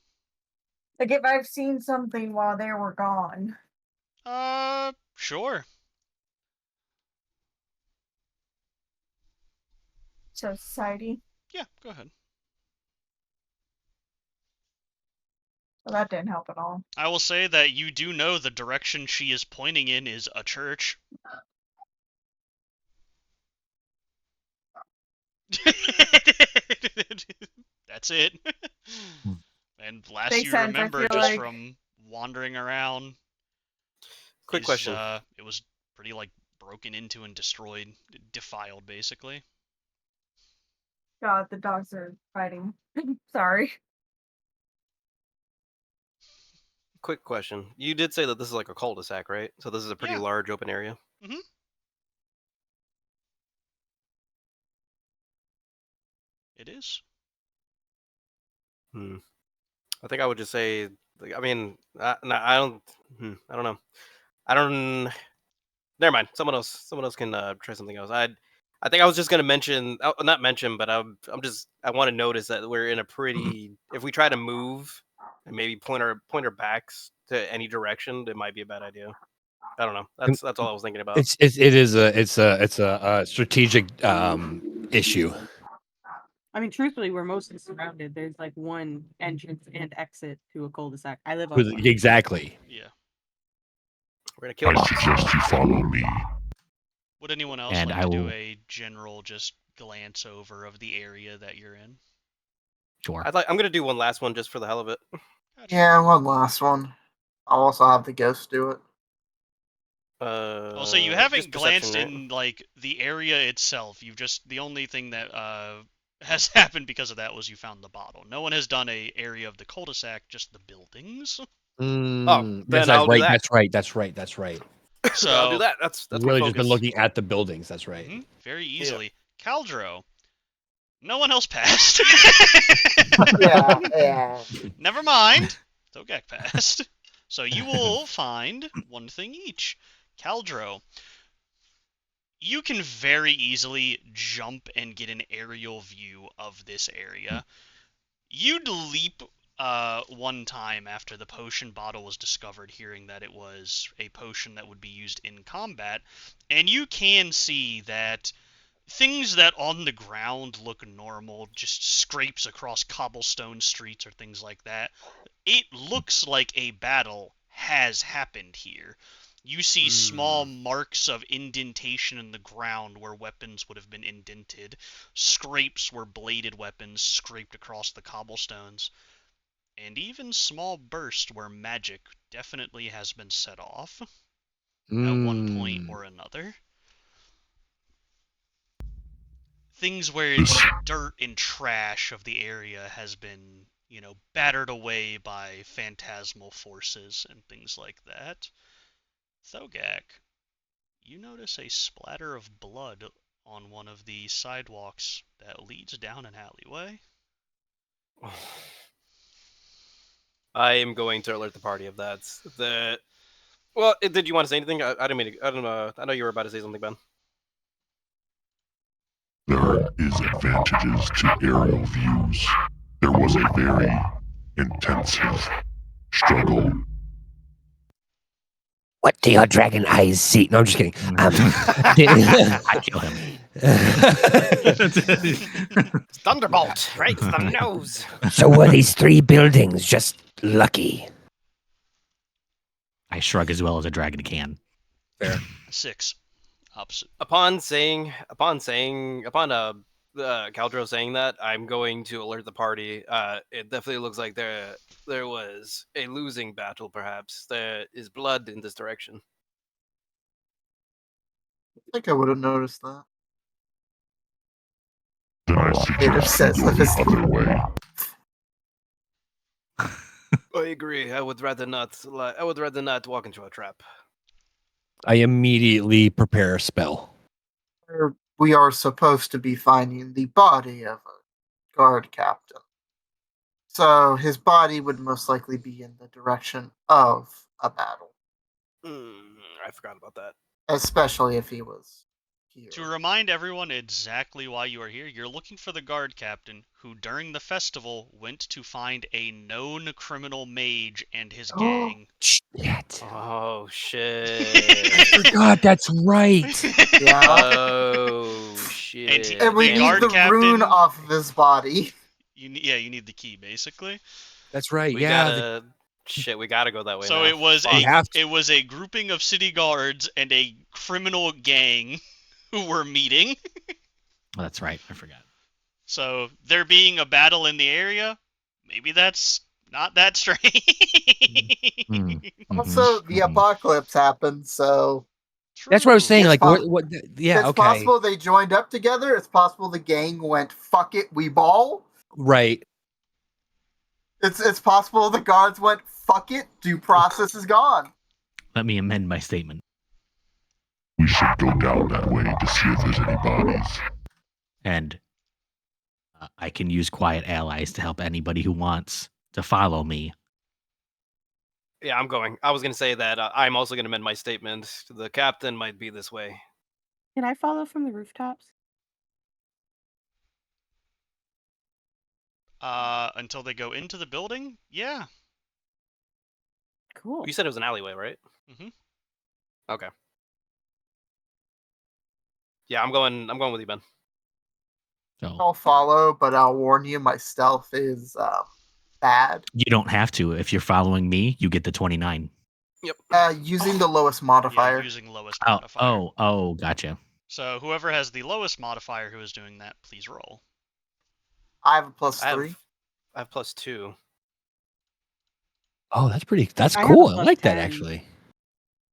Like if I've seen something while they were gone. Sure. So society? Yeah, go ahead. Well, that didn't help at all. I will say that you do know the direction she is pointing in is a church. That's it. And last Makes you sense, I remember feel just like- from wandering around. Quick is, question. It was pretty like broken into and destroyed, defiled basically. God, the dogs are fighting. Sorry. Quick question. You did say that this is like a cul-de-sac, right? So this is a pretty Yeah. large open area. It is. I think I would just say, like, I mean, no, I don't. I don't know. I don't. Never mind. Someone else can try something else. I think I was just gonna mention, not mention, but I want to notice that we're in a pretty. If we try to move and maybe point our backs to any direction, it might be a bad idea. I don't know. That's all I was thinking about. It's a strategic issue. I mean, truthfully, we're mostly surrounded. There's like one entrance and exit to a cul-de-sac. I live on one. Exactly. Yeah. We're gonna kill I suggest you follow me. Would anyone else And like I to do will- a general just glance over of the area that you're in? Sure. I'm gonna do one last one just for the hell of it. Yeah, one last one. I'll also have the ghost do it. Also, you Just haven't perception, glanced right? in like the area itself. You've just the only thing that has happened because of that was you found the bottle. No one has done a area of the cul-de-sac, just the buildings. then That's I'll do right. that. That's right. So I'll do that. That's We've my really just been focus. looking at the buildings. That's right. very easily. Caldro. No one else passed. Yeah. Never mind. Thogak passed. So you will find one thing each. Caldro. You can very easily jump and get an aerial view of this area. You'd leap one time after the potion bottle was discovered, hearing that it was a potion that would be used in combat, and you can see that things that on the ground look normal, just scrapes across cobblestone streets or things like that, it looks like a battle has happened here. You see small marks of indentation in the ground where weapons would have been indented, scrapes where bladed weapons scraped across the cobblestones, and even small bursts where magic definitely has been set off at one point or another. Things where it's dirt and trash of the area has been, battered away by phantasmal forces and things like that. Thogak, you notice a splatter of blood on one of the sidewalks that leads down an alleyway. I am going to alert the party of that. Well, did you want to say anything? I didn't mean to. I don't know. I know you were about to say something, Ben. There is advantages to aerial views. There was a very intensive struggle. What do your dragon eyes see? No, I'm just kidding. I kill him. Thunderbolt, right to the nose. So were these 3 buildings just lucky? I shrug as well as a dragon can. Fair. 6. Opposite. Upon Caldro saying that, I'm going to alert the party. It definitely looks like there was a losing battle. Perhaps there is blood in this direction. I think I would have noticed that. Then I suggest you go the other way. I agree. I would rather not walk into a trap. I immediately prepare a spell. We are supposed to be finding the body of a guard captain. So his body would most likely be in the direction of a battle. I forgot about that. Especially if he was here. To remind everyone exactly why you are here, you're looking for the guard captain who, during the festival, went to find a known criminal mage and his gang. Shit. Oh shit! God, that's right. Yeah. Oh shit! And we The need guard the captain- rune off of his body. You need the key, basically. That's right. We Yeah. gotta go that way. So now. it was Fuck. it was a grouping of city guards and a criminal gang who were meeting. Oh, that's right. I forgot. So there being a battle in the area, maybe that's not that strange. Also, the apocalypse happened, so That's what I was saying. It's Like, pos- yeah, it's okay. possible they joined up together. It's possible the gang went, fuck it, we ball. Right. It's possible the guards went, fuck it, due process is gone. Let me amend my statement. We should go down that way to see if there's any bodies. And I can use quiet allies to help anybody who wants to follow me. Yeah, I'm going. I was gonna say that I'm also gonna amend my statement. The captain might be this way. Can I follow from the rooftops? Until they go into the building? Yeah. Cool. You said it was an alleyway, right? Mhm. Okay. Yeah, I'm going with you, Ben. So I'll follow, but I'll warn you, my stealth is bad. you don't have to. If you're following me, you get the 29. Yep. Using the lowest modifier. Yeah, using lowest Oh, modifier. oh, gotcha. So whoever has the lowest modifier who is doing that, please roll. I have a plus I 3. have +2. Oh, that's pretty. That's I have cool. a I plus like that 10. actually.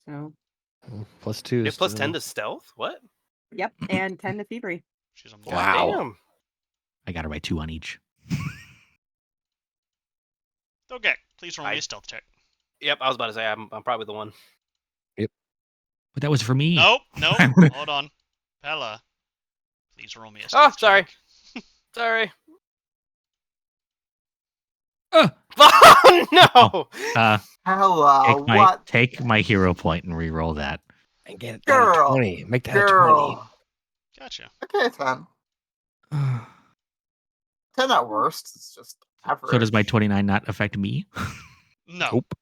So, +2. You is have plus still- 10 to stealth? What? yep, and 10 to thievery. She's a Wow. Damn. I got to write 2 on each. Okay, please roll me a stealth check. Yep, I was about to say I'm probably the one. But that was for me. Nope, hold on. Pella, please roll me a Oh, stealth sorry. check. Sorry. Uh. Oh no! Hello, what? Take my hero point and re-roll that. And get that a Girl. 20. Make that a Girl. Gotcha. Okay, 10. 10 at worst. It's just average. So does my 29 not affect me? No, Nope.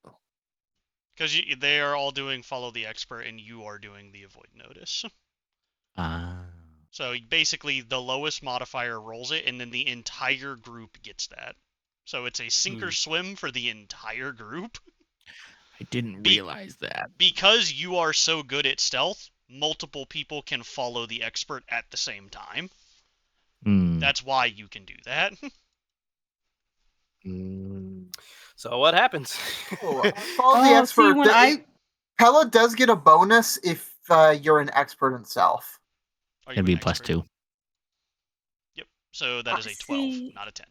because they are all doing follow the expert and you are doing the avoid notice. So basically, the lowest modifier rolls it, and then the entire group gets that. So it's a sink or swim for the entire group. I didn't realize that. Because you are so good at stealth, multiple people can follow the expert at the same time. That's why you can do that. So what happens? Follow the Oh, expert. see, when Pella does get a bonus if you're an expert in stealth. Are you It'd be an plus expert? 2. Yep. So that is a 12, See- not a 10.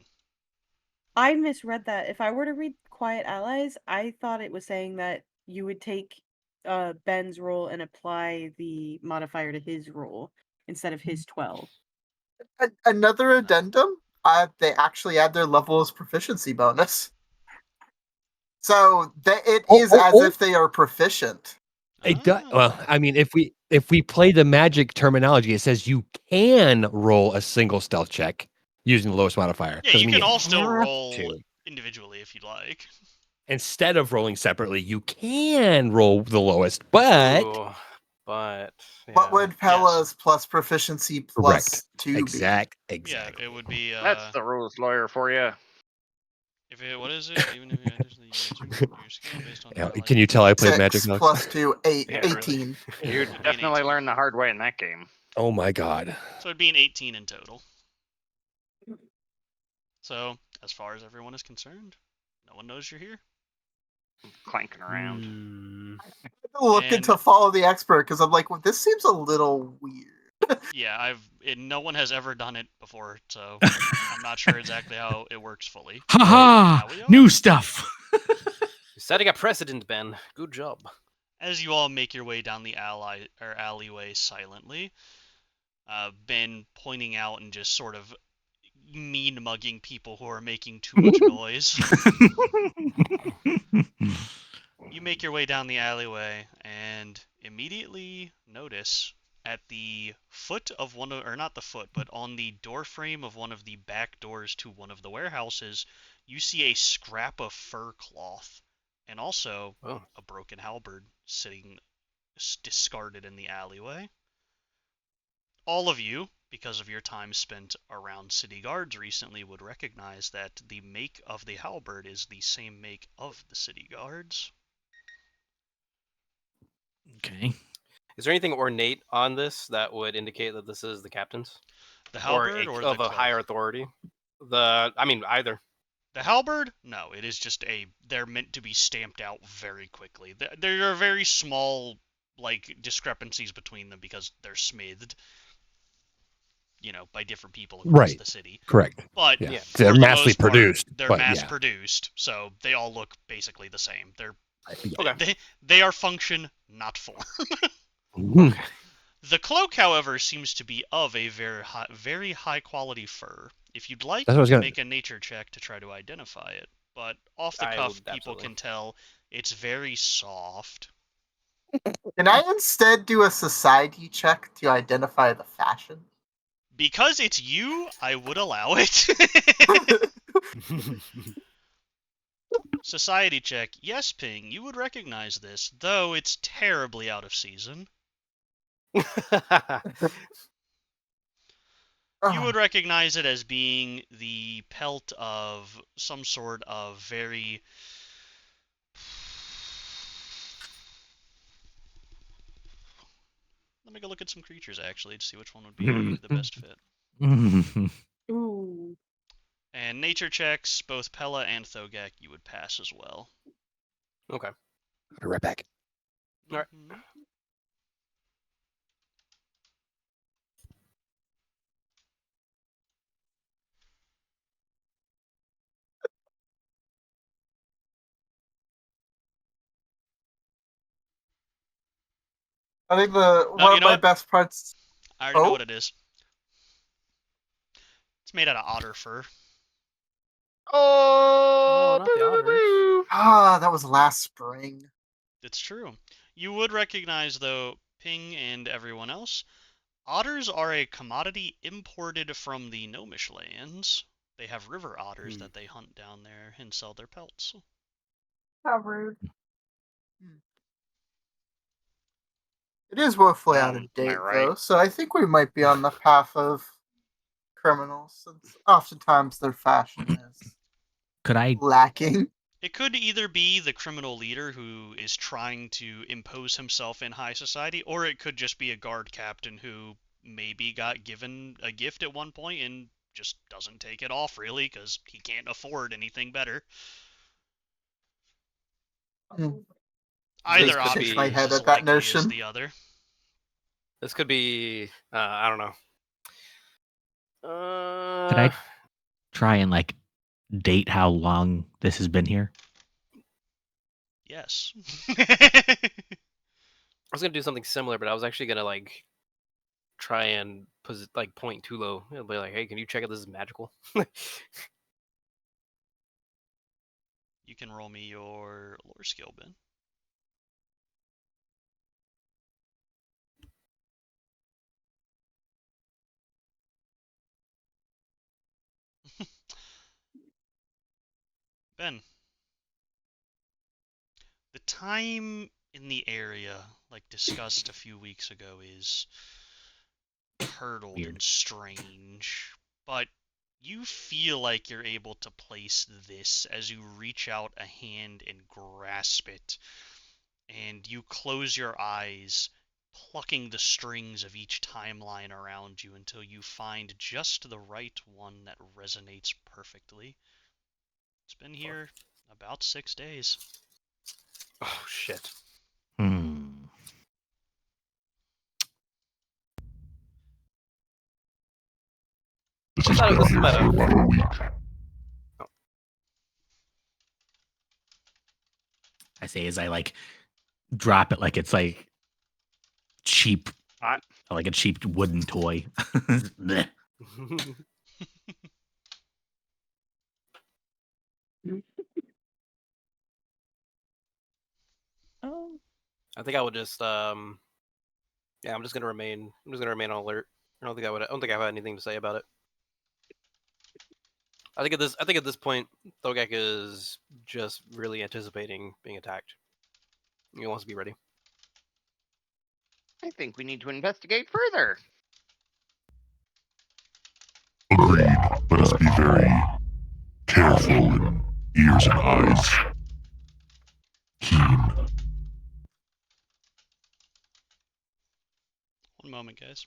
I misread that. If I were to read Quiet Allies, I thought it was saying that you would take Ben's roll and apply the modifier to his roll instead of his 12. Another addendum, they actually add their level's proficiency bonus. So it is as if they are proficient. It does. Well, I mean, if we play the magic terminology, it says you can roll a single stealth check using the lowest modifier. Yeah, Doesn't you mean can all still have roll to. individually if you'd like. Instead of rolling separately, you can roll the lowest, but Ooh, but What would Pella's plus proficiency plus Correct. 2 be? exactly. Yeah, it would be. That's the rules lawyer for you. If it, what is it? Even if you Your skill based on Yeah, allied can you tell I played 6 Magic? Alex? plus 2, 8, Yeah, really. 18. You It'd be an definitely 18. learned the hard way in that game. Oh my god. So it'd be an 18 in total. So, as far as everyone is concerned, no one knows you're here. Clanking around. I'm looking And- to follow the expert because I'm like, well, this seems a little weird. Yeah, no one has ever done it before, so I'm not sure exactly how it works fully. Haha! Now we are. New stuff. Setting a precedent, Ben. Good job. As you all make your way down the alleyway silently, Ben pointing out and just sort of mean mugging people who are making too much noise. You make your way down the alleyway and immediately notice at the foot of one of, or not the foot, but on the door frame of one of the back doors to one of the warehouses, you see a scrap of fur cloth and also a broken halberd sitting discarded in the alleyway. All of you, because of your time spent around city guards recently, would recognize that the make of the halberd is the same make of the city guards. Okay. Is there anything ornate on this that would indicate that this is the captain's? The halberd or of the a higher authority? Either. The halberd? No, it is just they're meant to be stamped out very quickly. There are very small, discrepancies between them because they're smithed, by different people across the city. Correct. But yeah. for They're the massively most part, produced. They're but mass yeah. produced, so they all look basically the same. Okay. They are function, not form. Mhm. The cloak, however, seems to be of a very high quality fur. If you'd like, That's what I you was can gonna- make a nature check to try to identify it. But off the I cuff, would people absolutely. can tell it's very soft. Can I instead do a society check to identify the fashion? Because it's you, I would allow it. Society check. Yes, Ping, you would recognize this, though it's terribly out of season. You would recognize it as being the pelt of some sort of very... Let me go look at some creatures, actually, to see which one would be the best fit. Ooh. And nature checks, both Pella and Thogek, you would pass as well. Okay. I'll be right back. All right. Mhm. I think No, one you of know my what? best parts. I already know Oh? what it is. It's made out of otter fur. Oh, not the otters. Ah, that was last spring. It's true. You would recognize, though, Ping and everyone else, otters are a commodity imported from the Gnomish lands. They have river otters that they hunt down there and sell their pelts. How rude. It is woefully out Am of I date, right? though, so I think we might be on the path of criminals, since oftentimes their fashion is Could I? lacking. It could either be the criminal leader who is trying to impose himself in high society, or it could just be a guard captain who maybe got given a gift at one point and just doesn't take it off, really, because he can't afford anything better. Either could option be- is my head as at that likely as notion. the other. This could be. I don't know. Could I try and date how long this has been here? Yes. I was gonna do something similar, but I was actually gonna try and point Tulo. It'll be like, hey, can you check if this is magical? You can roll me your lore skill, Ben. Ben, the time in the area, like discussed a few weeks ago, is curdled Weird. and strange, but you feel like you're able to place this as you reach out a hand and grasp it, and you close your eyes, plucking the strings of each timeline around you until you find just the right one that resonates perfectly. It's been here about 6 days. Oh shit. This has thought been this here might for have- about a week. I say as I like drop it like it's like cheap, like a cheap wooden toy. Blech. Oh. I think I would just yeah, I'm just gonna remain on alert. I don't think I have anything to say about it. I think at this point, Thogak is just really anticipating being attacked. He wants to be ready. I think we need to investigate further. Agreed. Let us be very careful in ears and eyes. Keen. One moment, guys.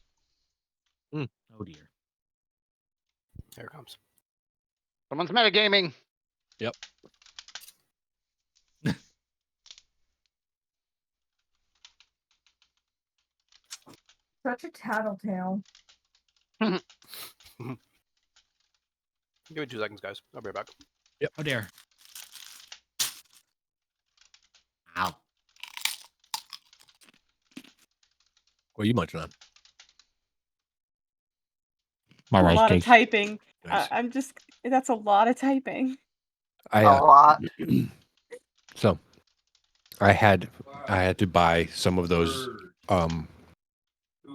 Oh dear. Here it comes. Someone's metagaming. Yep. Such a tattletale. Give me 2 seconds, guys. I'll be right back. Yep. Oh dear. Ow. What are you munching on? My A rice lot of cake. typing. Nice. I'm just. That's a lot of typing. A lot. So, I had to buy some of those Too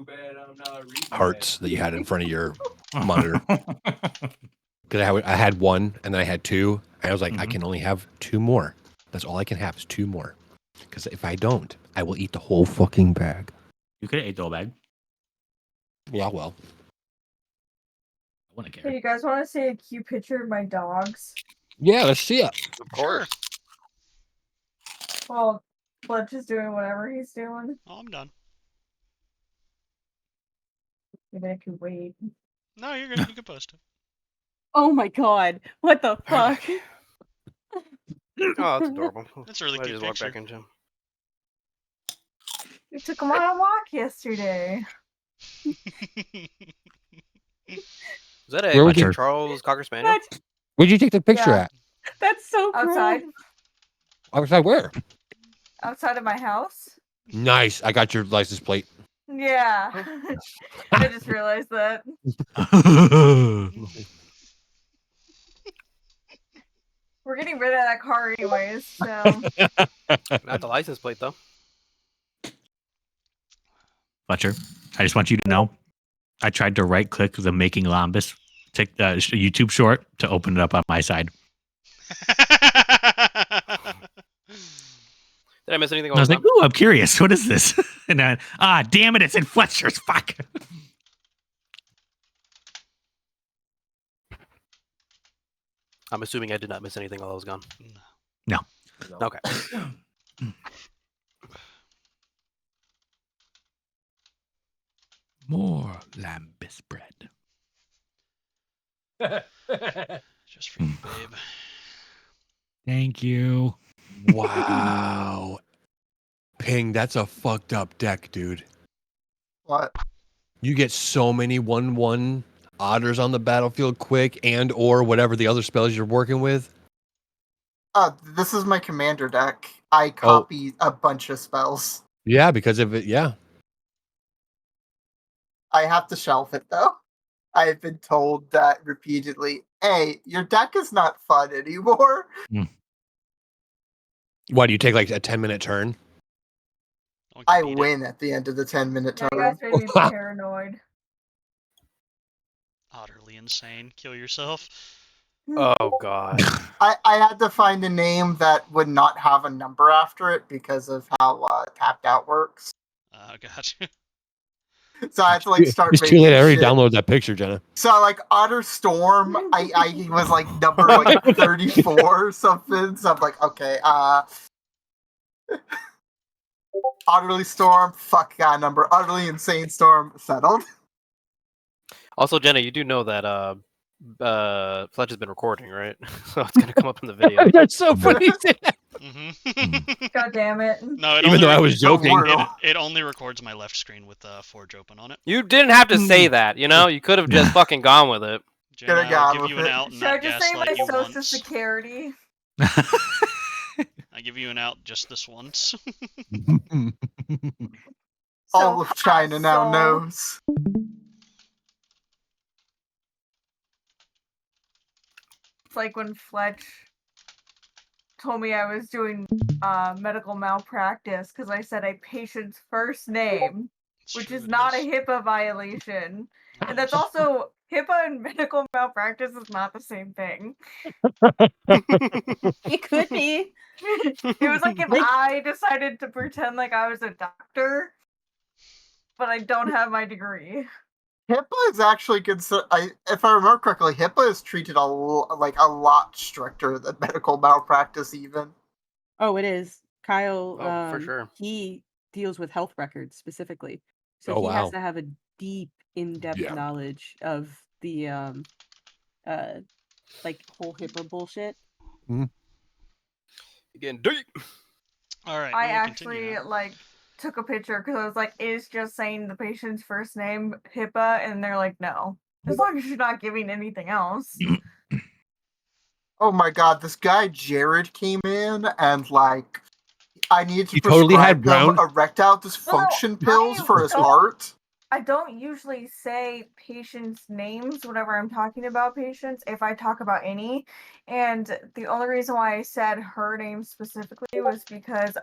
bad I'm not reading hearts that you had in front of your monitor. Because I had one and then I had two, and I was like, I can only have 2 more. That's all I can have is 2 more. Because if I don't, I will eat the whole fucking bag. You could have ate the whole bag. Yeah, well. I wouldn't care. Hey, you guys want to see a cute picture of my dogs? Yeah, let's see it. Of course. Well, Fletch is doing whatever he's doing. Oh, I'm done. Maybe I could wait. No, you're good. You can post it. Oh my god! What the fuck? Oh, that's adorable. That's a really I cute just walked picture. back into him. We took him on a walk yesterday. Is that Where a would you- King Charles Cocker Spaniel? What? Where'd you take the picture Yeah. at? That's so Outside. gross. Outside where? Outside of my house. Nice. I got your license plate. Yeah. I just realized that. We're getting rid of that car anyways, so. Not the license plate though. Fletcher, I just want you to know, I tried to right click the Making Lambus YouTube short to open it up on my side. Did I miss anything? And I was like, ooh, I'm curious. What is this? And then, damn it, it's in Fletcher's. Fuck. I'm assuming I did not miss anything while I was gone. No. Okay. More Lambus bread. Just for you, babe. Thank you. Wow. Ping, that's a fucked up deck, dude. What? You get so many 1/1 otters on the battlefield quick, and or whatever the other spells you're working with. This is my commander deck. I copy a bunch of spells. Yeah, because of it. Yeah. I have to shelf it though. I've been told that repeatedly. Hey, your deck is not fun anymore. Why do you take like a 10-minute turn? I win at the end of the 10-minute Yeah, turn. you guys made me paranoid. Utterly insane. Kill yourself. Oh god. I had to find a name that would not have a number after it because of how tapped out works. Oh, gotcha. So I had to like start. It's too late. I already shit. downloaded that picture, Jenna. So Otter Storm, I was like number like 34 or something. So I'm like, okay, Utterly Storm, fuck guy number. Utterly Insane Storm, settled. Also, Jenna, you do know that Fletch has been recording, right? So it's gonna come up in the video. That's so funny. God damn it. No, it Even only though I was joking. It only records my left screen with Forge open on it. You didn't have to say that, you know? You could have just fucking gone with it. Jenna, I'll give you an out and Should I not just say my gaslight you social once. security? I give you an out just this once. All of China now knows. It's like when Fletch told me I was doing medical malpractice because I said a patient's first name, which is not a HIPAA violation. And that's also, HIPAA and medical malpractice is not the same thing. It could be. It was like if I decided to pretend like I was a doctor, but I don't have my degree. HIPAA is actually considered. If I remember correctly, HIPAA is treated a lot stricter than medical malpractice, even. Oh, it is. Kyle, for sure. he deals with health records specifically. So Oh, he wow. has to have a deep, in-depth Yeah. knowledge of the like whole HIPAA bullshit. Again, deep. All right. I we will actually continue now. like took a picture because I was like, "Is just saying the patient's first name HIPAA?" And they're like, "No, as long as you're not giving anything else." Oh my god, this guy Jared came in and like I needed to You totally had prescribe him brown- erectile dysfunction pills for his heart. I don't usually say patients' names whenever I'm talking about patients, if I talk about any. And the only reason why I said her name specifically was because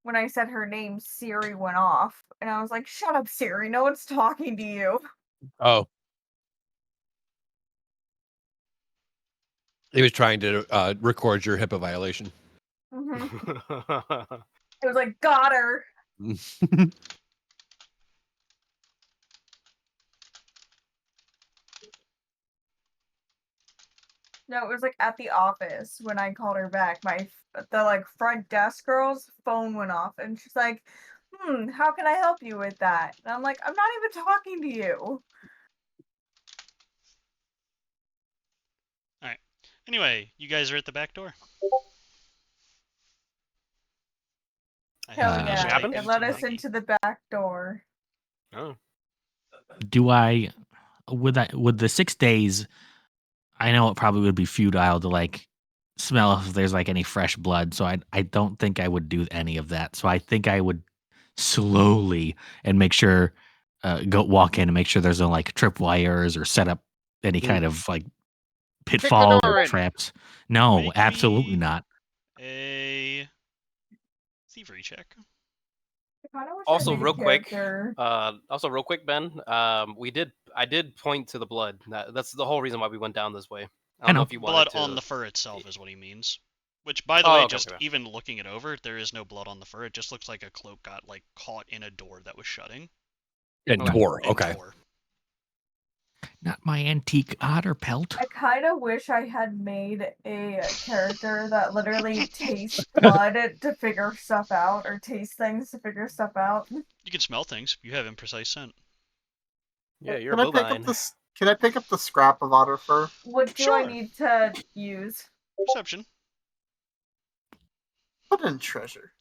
when I said her name, Siri went off. And I was like, shut up, Siri, no one's talking to you. Oh. He was trying to record your HIPAA violation. Mhm. It was like, got her. No, it was like at the office when I called her back. The like front desk girl's phone went off, and she's like, how can I help you with that?" And I'm like, "I'm not even talking to you." All right. Anyway, you guys are at the back door. Hell Uh, yeah! happened? It led us into the back door. Oh. Do I with the 6 days? I know it probably would be futile to like smell if there's like any fresh blood, so I don't think I would do any of that. So I think I would slowly and make sure walk in and make sure there's no like tripwires or set up any kind of like pitfall door or in. traps. No, Make absolutely me- not. A thievery check. I kinda wish I Also, made a real quick, character. Ben. I did point to the blood. That's the whole reason why we went down this way. I I don't know know. if you wanted Blood to. on the fur itself is what he means. Which, by the Oh, way, okay, just okay. even looking it over, there is no blood on the fur. It just looks like a cloak got like caught in a door that was shutting. And Okay. tore. and Okay. tore. Not my antique otter pelt. I kind of wish I had made a character that literally tastes blood to figure stuff out, or taste things to figure stuff out. You can smell things. You have imprecise scent. Yeah, you're Can I pick up this? Can I pick up the scrap of otter fur? What do I Sure. need to use? Perception. Put in treasure.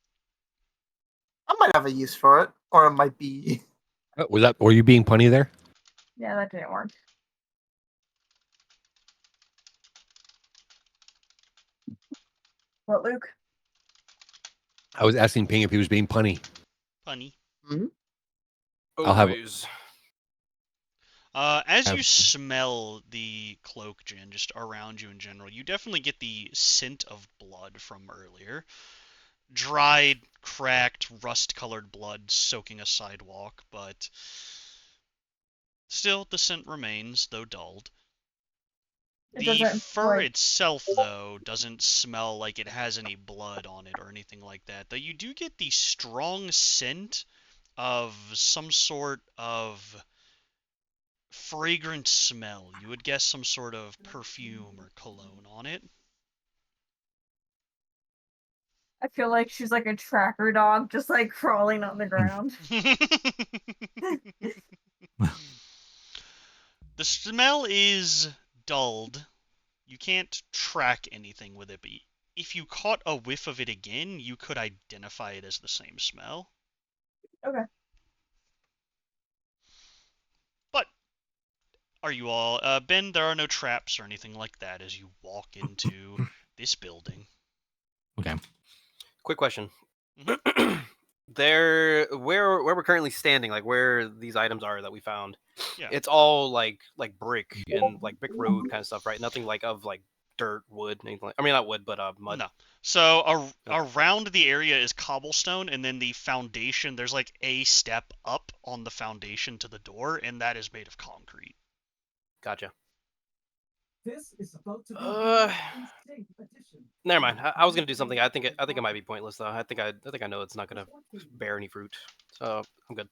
I might have a use for it, or it might be. Were you being punny there? Yeah, that didn't work. What, Luke? I was asking Ping if he was being punny. Funny. I'll have- Always. As you Have- smell the cloak, Jin, just around you in general, you definitely get the scent of blood from earlier. Dried, cracked, rust-colored blood soaking a sidewalk, but still the scent remains, though dulled. It The doesn't, fur like- itself, though, doesn't smell like it has any blood on it or anything like that. Though you do get the strong scent of some sort of fragrant smell. You would guess some sort of perfume or cologne on it. I feel like she's like a tracker dog, just like crawling on the ground. The smell is dulled. You can't track anything with it, but if you caught a whiff of it again, you could identify it as the same smell. Okay. But are you all Ben, there are no traps or anything like that as you walk into this building. Okay. Quick question. Mhm. There, where we're currently standing, like where these items are that we found, Yeah. it's all like brick and like brick road kind of stuff, right? Nothing like of like dirt, wood, anything like. I mean, not wood, but mud. No. So Okay. around the area is cobblestone, and then the foundation, there's like a step up on the foundation to the door, and that is made of concrete. Gotcha. This is about to be insane edition. Never mind. I was gonna do something. I think it might be pointless though. I think I know it's not gonna bear any fruit, so I'm good.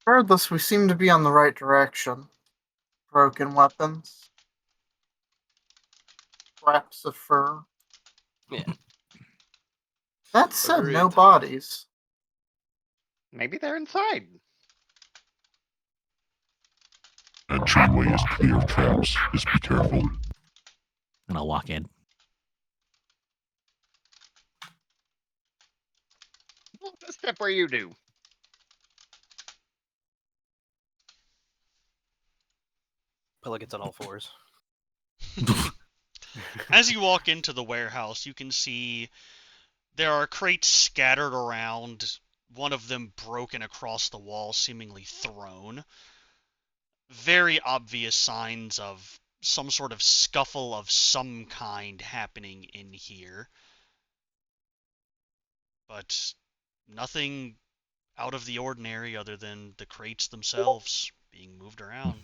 Regardless, we seem to be on the right direction. Broken weapons. Scraps of fur. Yeah. That said, no Agreed. bodies. Maybe they're inside. Entryway is clear of traps. Just be careful. And I'll walk in. Step where you do. Pilla gets on all fours. As you walk into the warehouse, you can see there are crates scattered around, one of them broken across the wall, seemingly thrown. Very obvious signs of some sort of scuffle of some kind happening in here. But nothing out of the ordinary other than the crates themselves being moved around.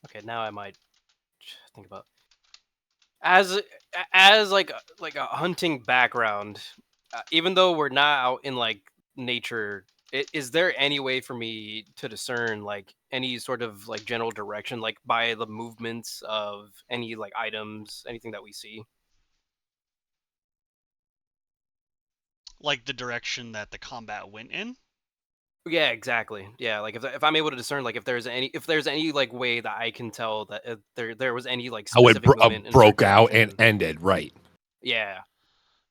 Okay, now I might think about as like a hunting background. Even though we're not out in like nature, is there any way for me to discern like any sort of like general direction, like by the movements of any like items, anything that we see? Like the direction that the combat went in? Yeah, exactly. Yeah, like if I'm able to discern, like if there's any like way that I can tell that there was any like How it specific movement in a broke certain out and direction. ended, right? Yeah.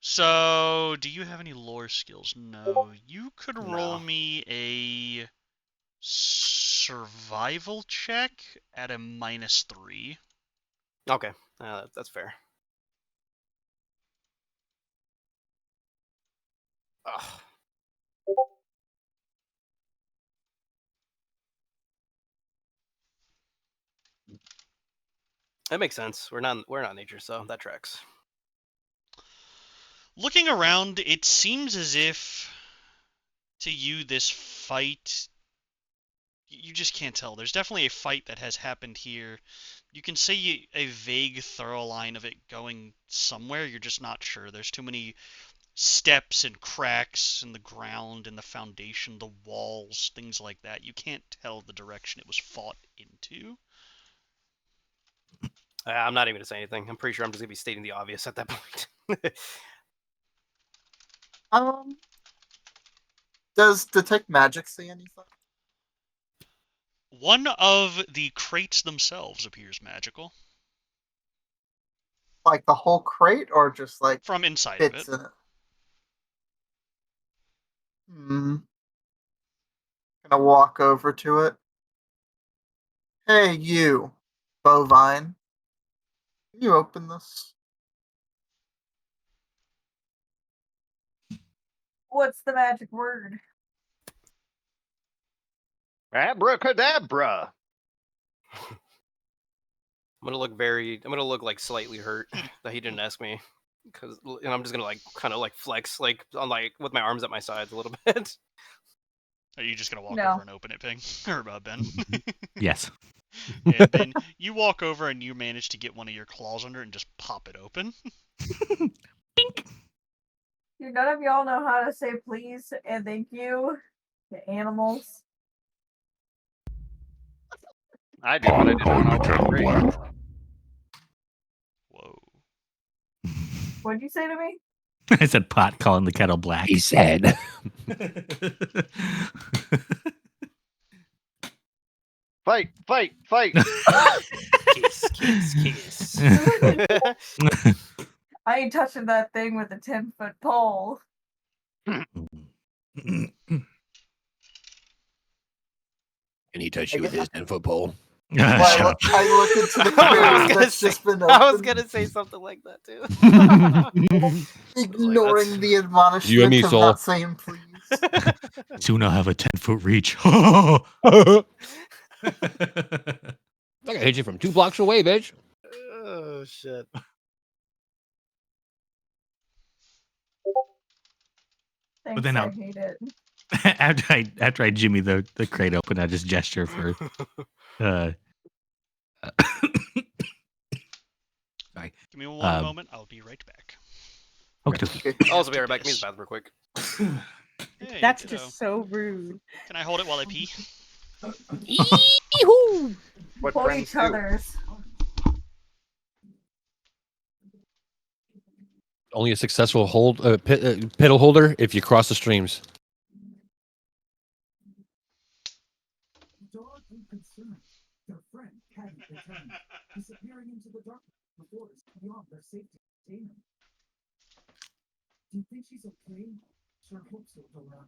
So, do you have any lore skills? No. You could roll No. me a survival check at a -3. Okay, that's fair. Ugh. That makes sense. We're not nature, so that tracks. Looking around, it seems as if to you this fight, you just can't tell. There's definitely a fight that has happened here. You can see a vague thorough line of it going somewhere, you're just not sure. There's too many steps and cracks in the ground, in the foundation, the walls, things like that. You can't tell the direction it was fought into. I'm not even gonna say anything. I'm pretty sure I'm just gonna be stating the obvious at that point. Does Detect Magic see anything? One of the crates themselves appears magical. Like the whole crate, or just like From inside bits of it. in it? Gonna walk over to it. Hey, you, bovine. Can you open this? What's the magic word? Abracadabra. I'm gonna look like slightly hurt that he didn't ask me. because I'm just gonna like kind of like flex like on like with my arms at my sides a little bit. Are you just gonna walk No. over and open it, Ping? Or Ben? Yes. And Ben, you walk over and you manage to get one of your claws under it and just pop it open. Bink. Do none of y'all know how to say please and thank you to animals? I do, but I didn't Calling know the how kettle to break. black. Whoa. What'd you say to me? I said pot calling the kettle black. He said. Fight, fight, fight! Kiss. I ain't touching that thing with a 10-foot pole. And he touched you with his 10-foot pole. Well, Shut up. I look into the I was crate gonna that's say- just been I was opened, gonna say something like that too. ignoring the admonishment You and me, of Soul. not saying please. Soon I'll have a 10-foot reach. I can hit you from 2 blocks away, bitch. Oh shit. Thanks, then I I'll- hate it. after I jimmy the crate open, I just gesture for sorry. Give me one Um, moment. I'll be right back. Okay. I'll also be right back. Me the bathroom real quick. Hey, That's kiddo. just so rude. Can I hold it while I pee? What Hold friends each do. other's. Only a successful piddle holder if you cross the streams. Dog in concern. Their friend hadn't returned, disappearing into the darkness of the forest beyond their safety containment. Do you think she's okay? Sure hope so, Dora.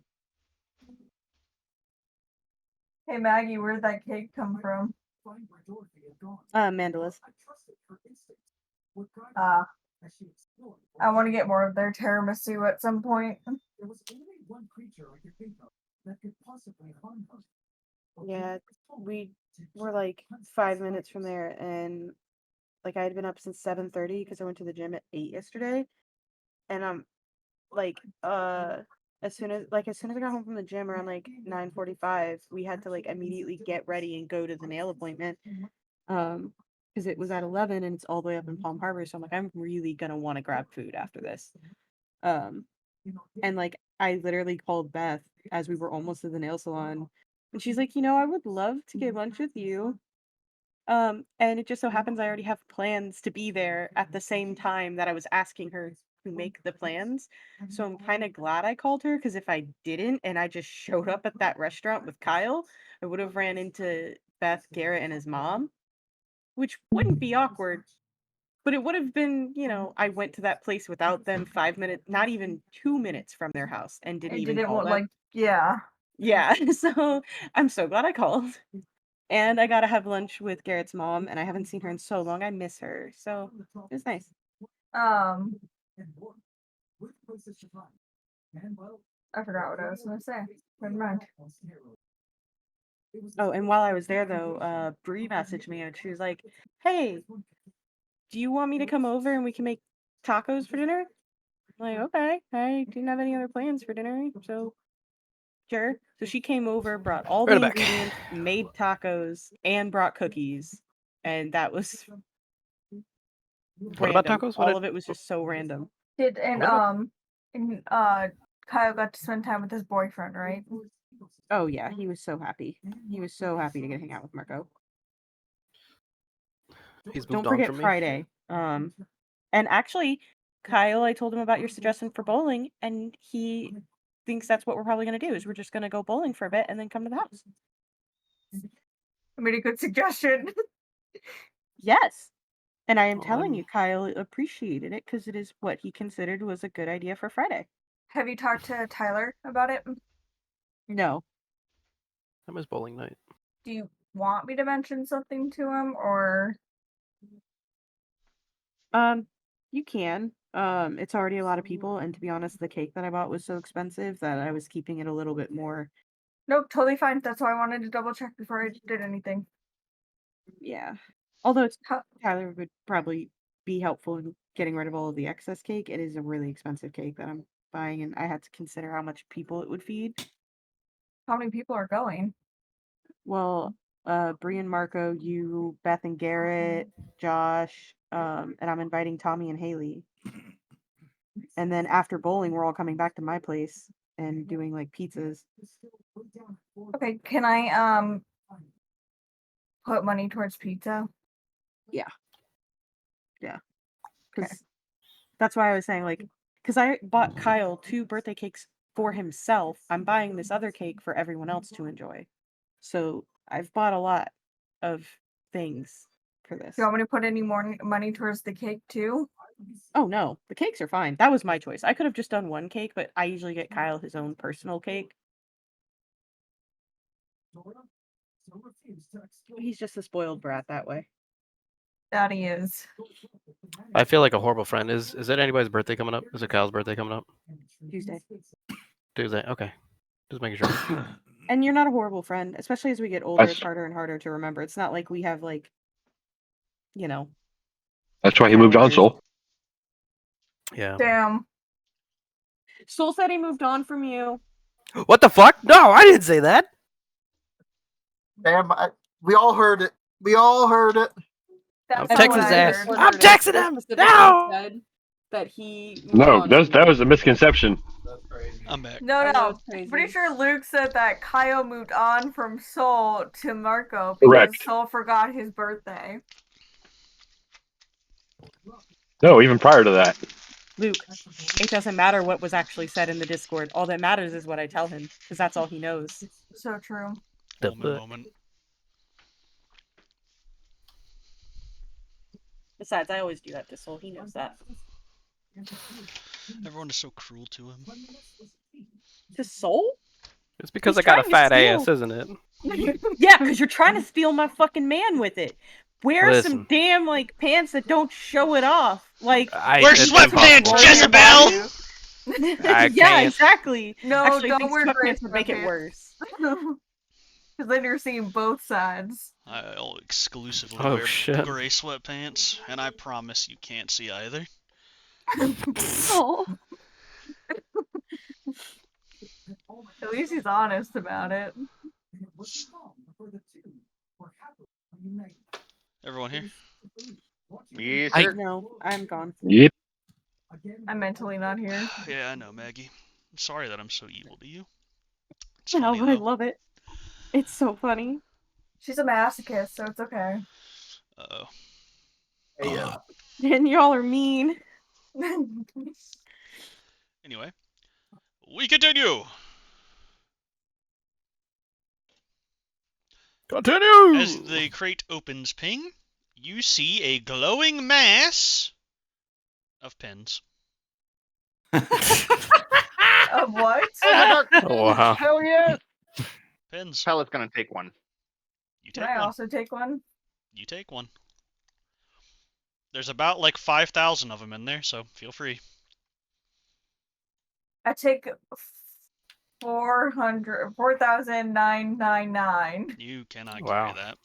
Hey Maggie, where'd that cake come from? Find where Dorothy had gone. Mandalas. I trusted her instincts. What guided Ah, her as she explored. I want to get more of their tiramisu at some point. There was only one creature I could think of that could possibly harm her. Yeah, we're like 5 minutes from there, and like I had been up since 7:30 because I went to the gym at 8 yesterday, and I'm like as soon as I got home from the gym around like 9:45, we had to like immediately get ready and go to the nail appointment because it was at 11 and it's all the way up in Palm Harbor, so I'm like, I'm really gonna want to grab food after this. And like I literally called Beth as we were almost at the nail salon, and she's like, I would love to get lunch with you. And it just so happens I already have plans to be there at the same time that I was asking her to make the plans. So I'm kind of glad I called her, because if I didn't and I just showed up at that restaurant with Kyle, I would have ran into Beth, Garrett, and his mom, which wouldn't be awkward. But it would have been, I went to that place without them 5 minutes, not even 2 minutes from their house, and didn't It even didn't call want them. like, yeah. Yeah, so I'm so glad I called. And I got to have lunch with Garrett's mom, and I haven't seen her in so long. I miss her. So it was nice. Um, And more. With places to find. And well, I forgot what I was gonna say. Never mind. Oh, and while I was there, though, Bree messaged me, and she was like, "Hey, do you want me to come over and we can make tacos for dinner?" I'm like, okay. I didn't have any other plans for dinner, so sure. So she came over, brought all the Right back. ingredients, made tacos, and brought cookies, and that was What about random. tacos? What All did- of it was just so random. and What about- Kyle got to spend time with his boyfriend, right? Oh yeah, he was so happy. He was so happy to get to hang out with Marco. He's Don't moved on forget from me. Friday. And actually, Kyle, I told him about your suggestion for bowling, and he thinks that's what we're probably gonna do. Is we're just gonna go bowling for a bit and then come to the house. I made a good suggestion. Yes. And I am Oh, telling I'm- you, Kyle appreciated it because it is what he considered was a good idea for Friday. Have you talked to Tyler about it? No. I miss bowling night. Do you want me to mention something to him, or You can. It's already a lot of people, and to be honest, the cake that I bought was so expensive that I was keeping it a little bit more. nope, totally fine. That's why I wanted to double check before I did anything. Yeah. Although it's How- Tyler would probably be helpful in getting rid of all of the excess cake. It is a really expensive cake that I'm buying, and I had to consider how much people it would feed. How many people are going? Well, Bree and Marco, you, Beth and Garrett, Josh, and I'm inviting Tommy and Haley. And then after bowling, we're all coming back to my place and doing like pizzas. Okay, can I put money towards pizza? Yeah. Because that's why I was saying, like, because I bought Kyle 2 birthday cakes for himself. I'm buying this other cake for everyone else to enjoy. So I've bought a lot of things for this. Do you want me to put any more money towards the cake too? Oh no, the cakes are fine. That was my choice. I could have just done one cake, but I usually get Kyle his own personal cake. He's just a spoiled brat that way. That he is. I feel like a horrible friend. Is it anybody's birthday coming up? Is it Kyle's birthday coming up? Tuesday. Tuesday. Okay. Just making sure. And you're not a horrible friend, especially as we get older. That's- It's harder and harder to remember. It's not like we have like, you know. That's why he moved on, Soul. Yeah. Damn. Soul said he moved on from you. What the fuck? No, I didn't say that. Damn, we all heard it. We all heard it. I'm That's texting what his I ass. heard. I'm texting him. No. That he moved No, on that from was a misconception. I'm back. No, I know, no. it's crazy. Pretty sure Luke said that Kyle moved on from Soul to Marco because Correct. Soul forgot his birthday. No, even prior to that. Luke, it doesn't matter what was actually said in the Discord. All that matters is what I tell him, because that's all he knows. So true. Moment. Besides, I always do that to Soul. He knows that. Everyone is so cruel to him. To Soul? It's because He's I got a trying to fat ass, steal. isn't it? Yeah, because you're trying to steal my fucking man with it. Wear some Listen. damn like pants that don't show it off. Like Wear it's sweatpants, impossible. Jezebel! I yeah, can't. exactly. No, Actually, I don't think wear gray sweatpants would make it sweatpants. worse. Because then you're seeing both sides. I'll exclusively Oh, wear shit. gray sweatpants, and I promise you can't see either. Oh. At least he's honest about it. Everyone here? Yes, I- sir. No, I'm gone. Yep. I'm mentally not here. Yeah, I know, Maggie. I'm sorry that I'm so evil to you. It's No, funny, but I though. love it. It's so funny. She's a masochist, so it's okay. Uh-oh. Yeah. And y'all are mean. Anyway, we continue! Continue. As the crate opens ping, you see a glowing mass of pins. Of what? Oh Wow. Hell yes! Pins. Pella's gonna take one. You Can take I one. also take one? You take one. There's about like 5,000 of them in there, so feel free. I take 4,999. You cannot Wow. carry that.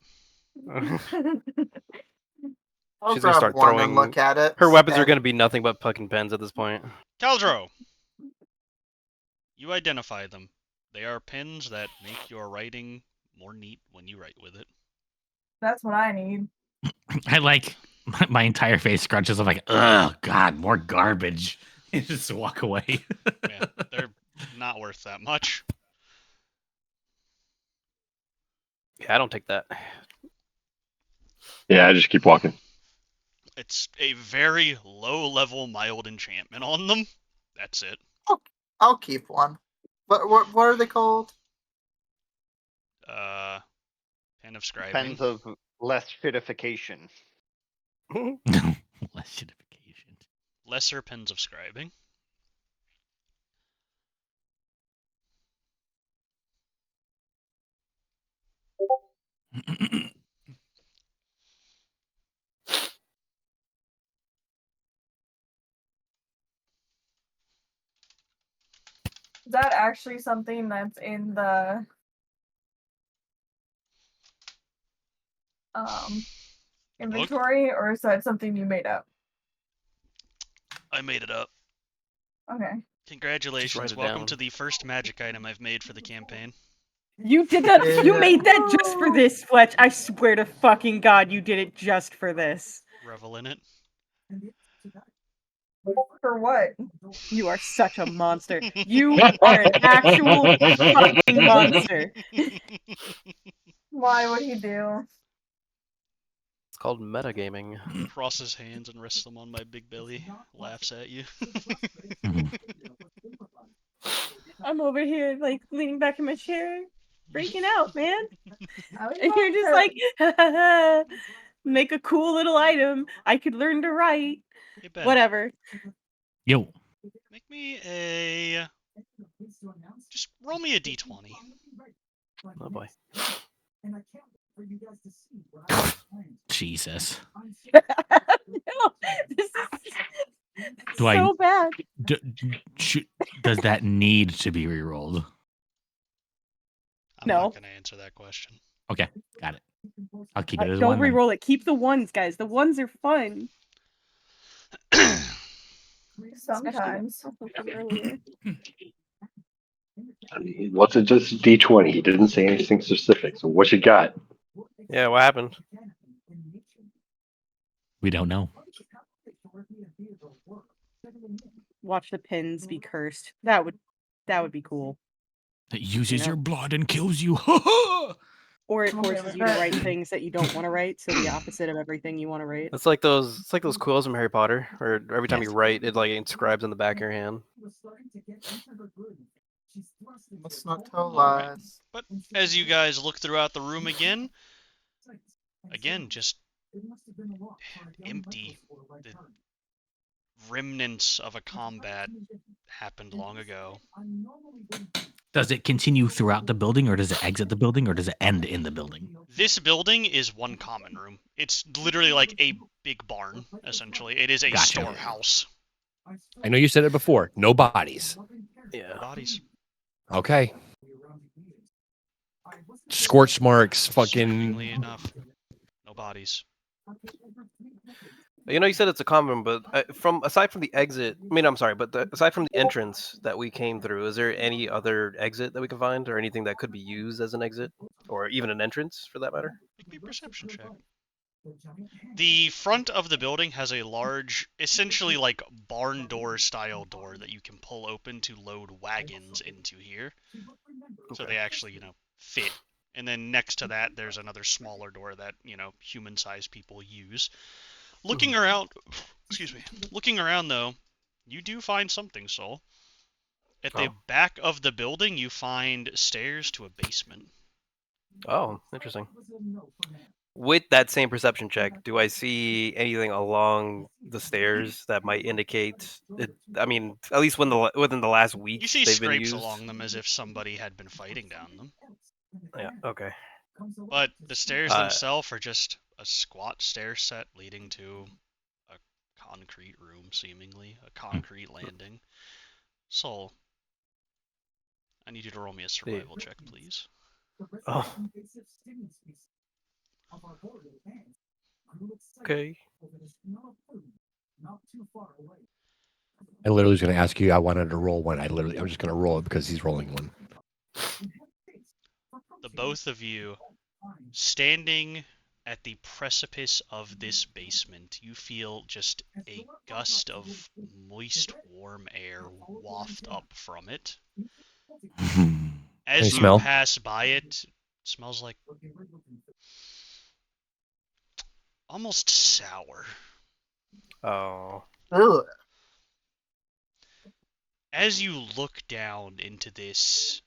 I'll She's gonna grab start one throwing. and look at it. Her weapons are and- gonna be nothing but fucking pens at this point. Caldro! You identify them. They are pins that make your writing more neat when you write with it. That's what I need. I like my entire face scrunches. I'm like, oh god, more garbage. And just walk away. Yeah, they're not worth that much. Yeah, I don't take that. Yeah, I just keep walking. It's a very low-level mild enchantment on them. That's it. I'll keep one. What are they called? Pen of scribing. Pens of less shitification. Less shitification. Lesser pens of scribing. Is that actually something that's in the inventory, or is that something you made up? I made it up. Okay. Congratulations. it Welcome down. to the first magic item I've made for the campaign. You did that. You Yeah. made that just for this, Fletch. I swear to fucking God, you did it just for this. Revel in it. For what? You are such a monster. You are an actual fucking monster. Why would he do? It's called metagaming. Cross his hands and rests them on my big belly. Laughs at you. I'm over here, like, leaning back in my chair, freaking out, man. I was And you're just like, make a cool little item. I could learn to write. Hey, Ben. Whatever. Yo. Make me a... Just roll me a d20. Oh boy. Jesus. No, this is Do so I- bad. Does that need to be rerolled? I'm No. not going to answer that question. Okay, got it. I'll keep it as Don't one. then. re-roll it. Keep the ones, guys. The ones are fun. Sometimes. Earlier. I mean, it wasn't just D20. He didn't say anything specific. So what you got? Yeah, what happened? We don't know. Watch the pins be cursed. That would be cool. It uses know. your blood and kills you. Or it Okay, forces with you to that- write things that you don't want to write, so the opposite of everything you want to write. It's like those quills from Harry Potter, where every time Yes. you write, it like inscribes on the back of your hand. Let's not tell lies. But as you guys look throughout the room again, just empty. The remnants of a combat happened long ago. Does it continue throughout the building, or does it exit the building, or does it end in the building? This building is one common room. It's literally like a big barn, essentially. It is a Gotcha. storehouse. I know you said it before. No bodies. Yeah. Bodies. Okay. Scorch marks, Shockingly fucking. enough, no bodies. You know, you said it's a common, but aside from the exit, aside from the entrance that we came through, is there any other exit that we can find, or anything that could be used as an exit, or even an entrance for that matter? Make me a perception check. The front of the building has a large, essentially like barn door style door that you can pull open to load wagons into here. So they actually, fit. And then next to that, there's another smaller door that, human-sized people use. Looking around though, you do find something, Soul. At the back of the building, you find stairs to a basement. Oh, interesting. With that same perception check, do I see anything along the stairs that might indicate it? I mean, at least within the last week, You see they've been scrapes used. along them as if somebody had been fighting down them. Yeah. Okay. But the stairs Uh, themselves are just a squat stair set leading to a concrete room, seemingly. A concrete landing. Soul, I need you to roll me a survival check, please. Oh. Okay. I literally was going to ask you. I wanted to roll one. I'm just going to roll it because he's rolling one. The both of you, standing at the precipice of this basement, you feel just a gust of moist, warm air waft up from it. As Any you smell? pass by it, it smells like almost sour. Oh. Ugh. As you look down into this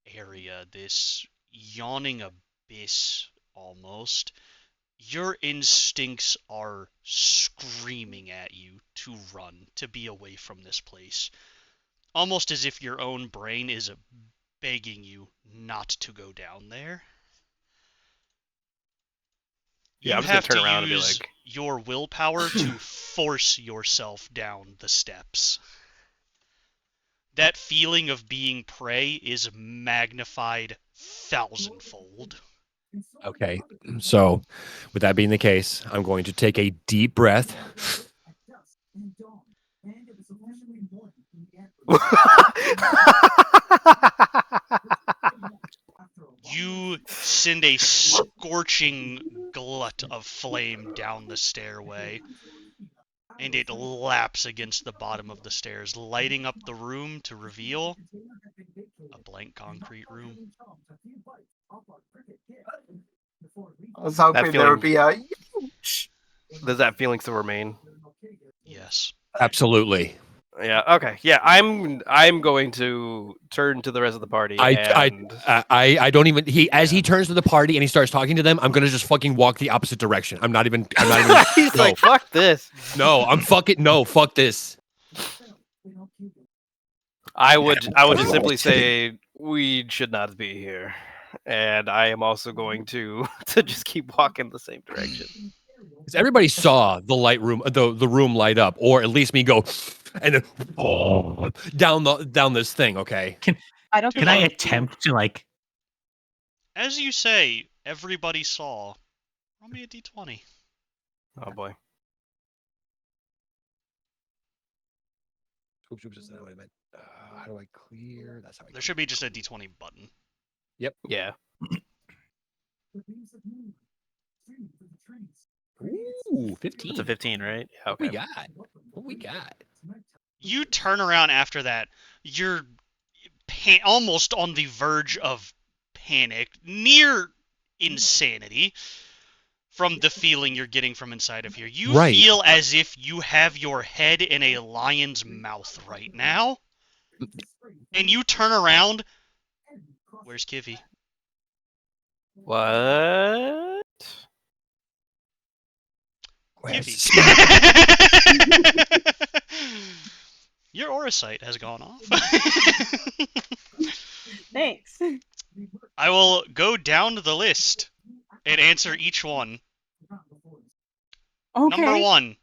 area, this yawning abyss almost, your instincts are screaming at you to run, to be away from this place. Almost as if your own brain is begging you not to go down there. Yeah, You I'm just gonna have turn to around and be use like- your willpower to force yourself down the steps. That feeling of being prey is magnified thousandfold. Okay. So, with that being the case, I'm going to take a deep breath. send a scorching glut of flame down the stairway, and it laps against the bottom of the stairs, lighting up the room to reveal a blank concrete room. I was hoping there would be a. Does that feeling still remain? Yes. Absolutely. Yeah. Okay. Yeah. I'm going to turn to the rest of the party. I don't even. As he turns to the party and he starts talking to them, I'm gonna just fucking walk the opposite direction. I'm not even. He's no. like, fuck this. No, I'm fucking. No, fuck this. I would just simply say we should not be here, and I am also going to just keep walking the same direction. Because everybody saw the the room light up, or at least me go, and then down this thing. Okay. Can I attempt to like? As you say, everybody saw. Roll me a d20. Oh boy. Oops, that's not what I meant. How do I clear? That's how I. There should be just a d20 button. Yep. Yeah. Ooh, 15. It's a 15, right? Yeah, okay. What we got? You turn around after that. You're almost on the verge of panic, near insanity, from the feeling you're getting from inside of here. You feel as if you have your head in a lion's mouth right now. And you turn around. Where's Kivy? What? Kivy. Your aura sight has gone off. Thanks. I will go down the list and answer each one. Okay. Number 1,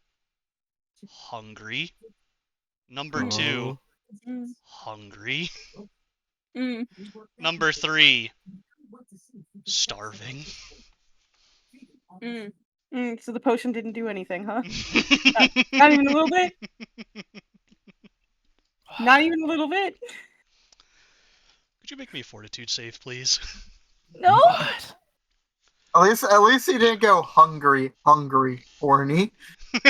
hungry. Number 2, hungry. Number 3, starving. So the potion didn't do anything, huh? Not even a little bit? Not even a little bit? Could you make me a fortitude save, please? No! At least he didn't go hungry, horny. No!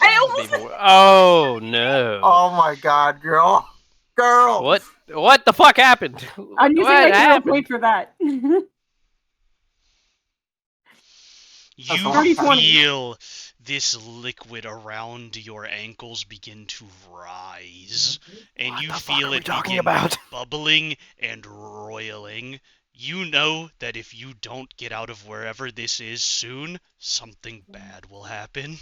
I almost... Oh no! Oh my god, girl! What the fuck happened? I'm using my hero point for that. You feel this liquid around your ankles begin to rise, and you feel it begin bubbling and roiling. You know that if you don't get out of wherever this is soon, something bad will happen.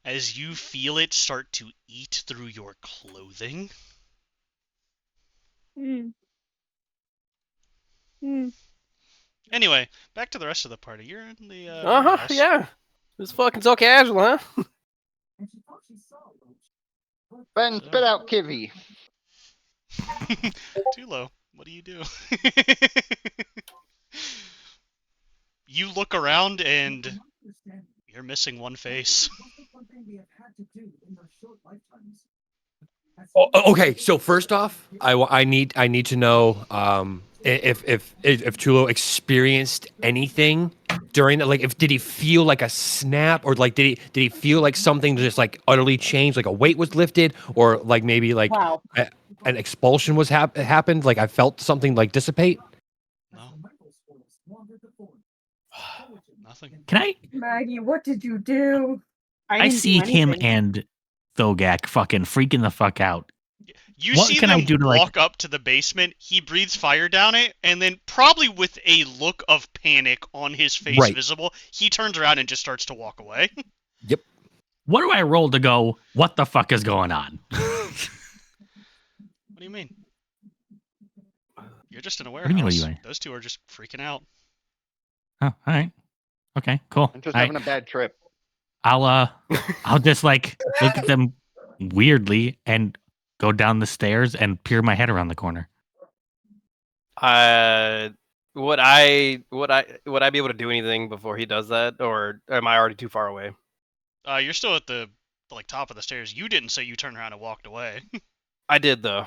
As you feel it start to eat through your clothing. Anyway, back to the rest of the party. You're in the house. Yeah. It's fucking so casual, huh? Ben, spit out Kivy. Tulo, what do you do? You look around and you're missing one face. Okay, so first off, I need to know if Tulo experienced anything during that. Like, did he feel like a snap, or like did he feel like something just like utterly changed, like a weight was lifted, or like maybe like an expulsion was happened? Like I felt something like dissipate. No. Nothing. Can I? Maggie, what did you do? I see him and Thogak fucking freaking the fuck out. You what see can them I do to walk up to the basement, he breathes fire down it, and then probably with a look of panic on his face visible, he turns around and just starts to walk away. Yep. What do I roll to go, what the fuck is going on? What do you mean? You're just in a warehouse. What do you mean, what do you mean? Those two are just freaking out. Oh, all right. Okay, cool. I'm just having a bad trip. I'll just like look at them weirdly and go down the stairs and peer my head around the corner. Would I be able to do anything before he does that, or am I already too far away? You're still at the top of the stairs. You didn't say you turned around and walked away. I did though.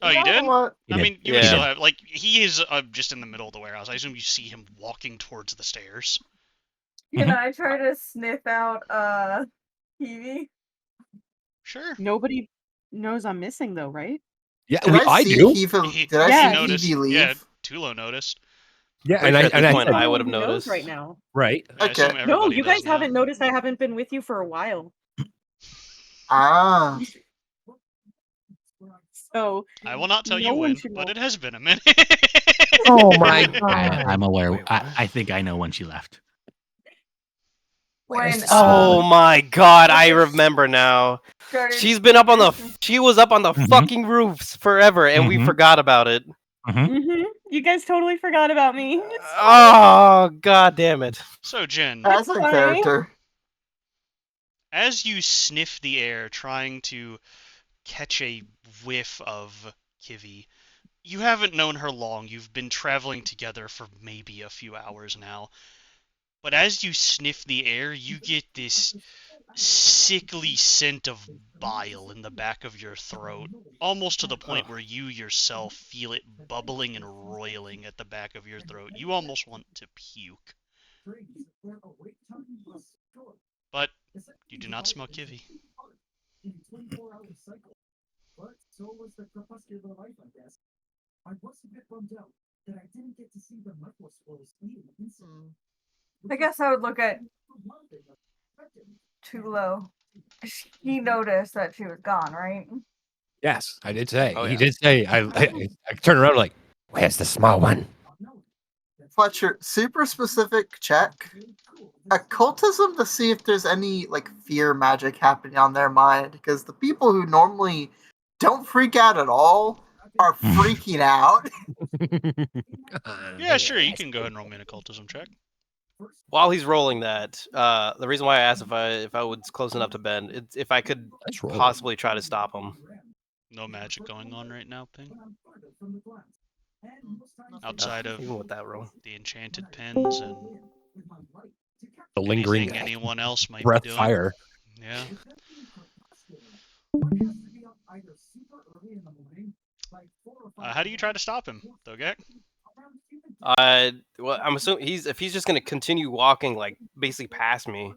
Oh, you did? What? You I did. mean, you would Yeah. still have, like, he is just in the middle of the warehouse. I assume you see him walking towards the stairs. Can Mhm. I try to sniff out Kiwi? Sure. Nobody knows I'm missing though, right? Yeah, Did I see do. Kiva? He- Did I Yeah. see noticed. Kiwi leave? Yeah, Tulo noticed. Yeah, Pretty and sure I at this and I point said, I would have Who knows noticed. right now. right. I assume Okay. No, everybody you does guys now. haven't noticed I haven't been with you for a while. Ah. So I will not tell no you one when, should but know. it has been a minute. Oh my god. I'm aware. Wait, what? I think I know when she left. Where's When the Oh my god, I Okay. remember now. started She's been up on the speaking- she was up on the Mhm. fucking roofs forever and we Mhm. forgot about it. You guys totally forgot about me. It's Oh god damn it. So, Jen, As a funny. character. as you sniff the air trying to catch a whiff of Kivi, you haven't known her long. You've been traveling together for maybe a few hours now. But as you sniff the air, you get this sickly scent of bile in the back of your throat, almost to the point where you yourself feel it bubbling and roiling at the back of your throat. You almost want to puke. But you do not smell Kivi. In a 24-hour cycle. But so was the crepuscular life, I guess. I was a bit bummed out that I didn't get to see the microspores eating insect. I guess I would look at Tulo. He noticed that she was gone, right? Yes, I did say. Oh, He yeah. did say. I turned around like, Where's the small one? Fletcher, super specific check. Occultism to see if there's any like fear magic happening on their mind, because the people who normally don't freak out at all are freaking out. Yeah, sure, you can go ahead and roll me an occultism check. While he's rolling that, the reason why I asked if I was close enough to Ben, it's if I could Let's roll. possibly try to stop him. No magic going on right now, Ping. Outside of Even with that roll. the enchanted pens and The lingering anything anyone else might breath be doing. fire. Yeah. How do you try to stop him, Thogek? Well, I'm assuming if he's just gonna continue walking, like basically past me,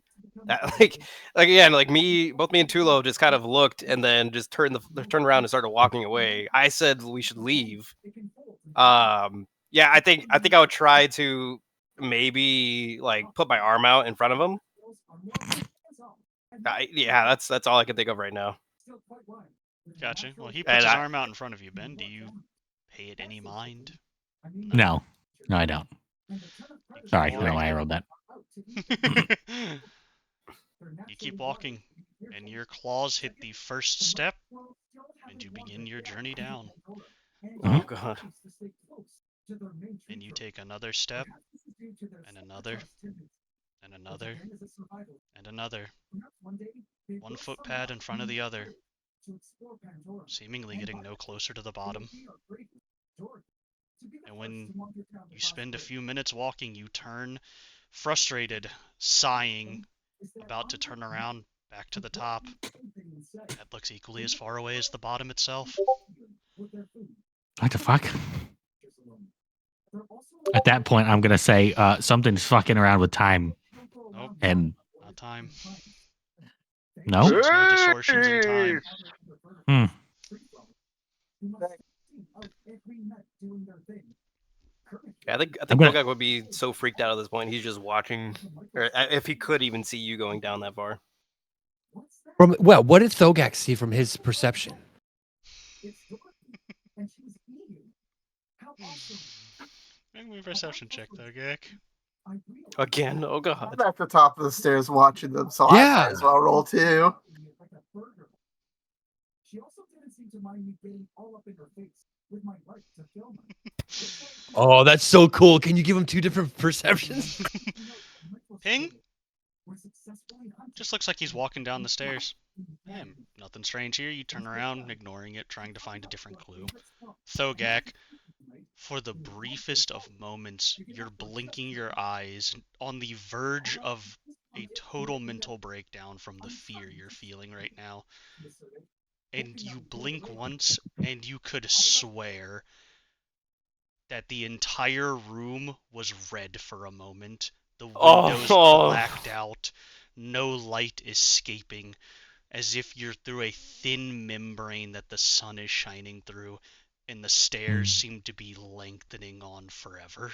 that, like again, like both me and Tulo just kind of looked and then just turned around and started walking away. I said we should leave. Yeah, I think I would try to maybe like put my arm out in front of him. Yeah, that's all I can think of right now. Gotcha. Well, he And puts his I- arm out in front of you, Ben. Do you pay it any mind? No, I don't. Sorry, I don't know why I rolled that. You keep walking, and your claws hit the first step, and you begin your journey down. Oh god. And you take another step, and another, and another, and another. One footpad in front of the other, seemingly getting no closer to the bottom. And when you spend a few minutes walking, you turn, frustrated, sighing, about to turn around back to the top. That looks equally as far away as the bottom itself. What the fuck? At that point, I'm gonna say something's fucking around with time. Nope, And not time. no, There's no distortions in time. Yeah, I think I'm gonna- Bogak would be so freaked out at this point. He's just watching, or if he could even see you going down that far. Well, what did Thogak see from his perception? Make me a perception check, though, Gek. Again, oh god. I'm at the top of the stairs watching them, so Yeah. I might as well roll too. She also didn't seem to mind me getting all up in her face with my right to film her. Oh, that's so cool. Can you give him two different perceptions? Ping? Just looks like he's walking down the stairs. Yeah, nothing strange here. You turn around, ignoring it, trying to find a different clue. Thogak, for the briefest of moments, you're blinking your eyes on the verge of a total mental breakdown from the fear you're feeling right now. and you blink once, and you could swear that the entire room was red for a moment. The windows blacked out, no light escaping, as if you're through a thin membrane that the sun is shining through, and the stairs seem to be lengthening on forever.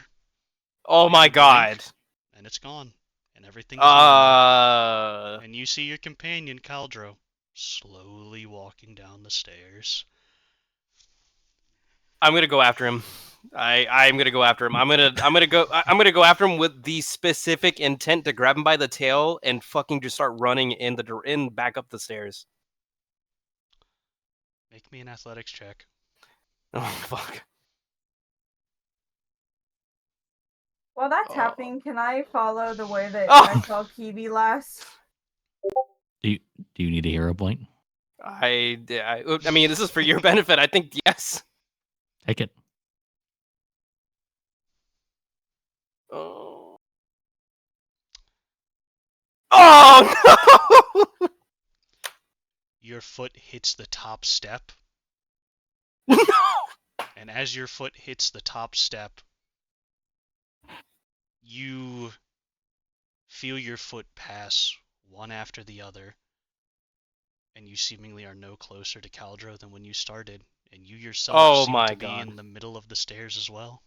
Oh my god. And it's gone, and everything is normal. And you see your companion, Caldro, slowly walking down the stairs. I'm gonna go after him. I'm gonna go after him. I'm gonna go after him with the specific intent to grab him by the tail and fucking just start running in back up the stairs. Make me an athletics check. Oh fuck. While that's happening, can I follow the way that I saw Kiwi last? Do you need a hero point? I mean, this is for your benefit. I think yes. Take it. Oh. Oh no! Your foot hits the top step. No! And as your foot hits the top step, you feel your foot pass one after the other, and you seemingly are no closer to Caldro than when you started, and you yourself seem to be in the middle of the stairs as well.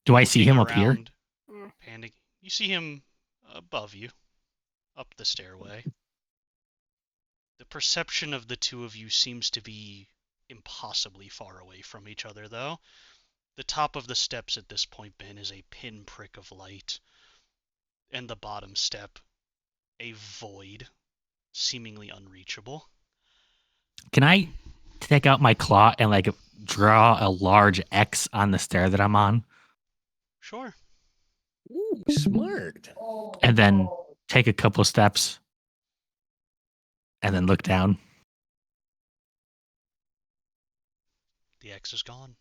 Do I see him up here? Panicking. You see him above you, up the stairway. The perception of the two of you seems to be impossibly far away from each other, though. The top of the steps at this point, Ben, is a pinprick of light, and the bottom step, a void, seemingly unreachable. Can I take out my claw and like draw a large X on the stair that I'm on? Sure. Ooh, smart. And then take a couple steps and then look down. The X is gone.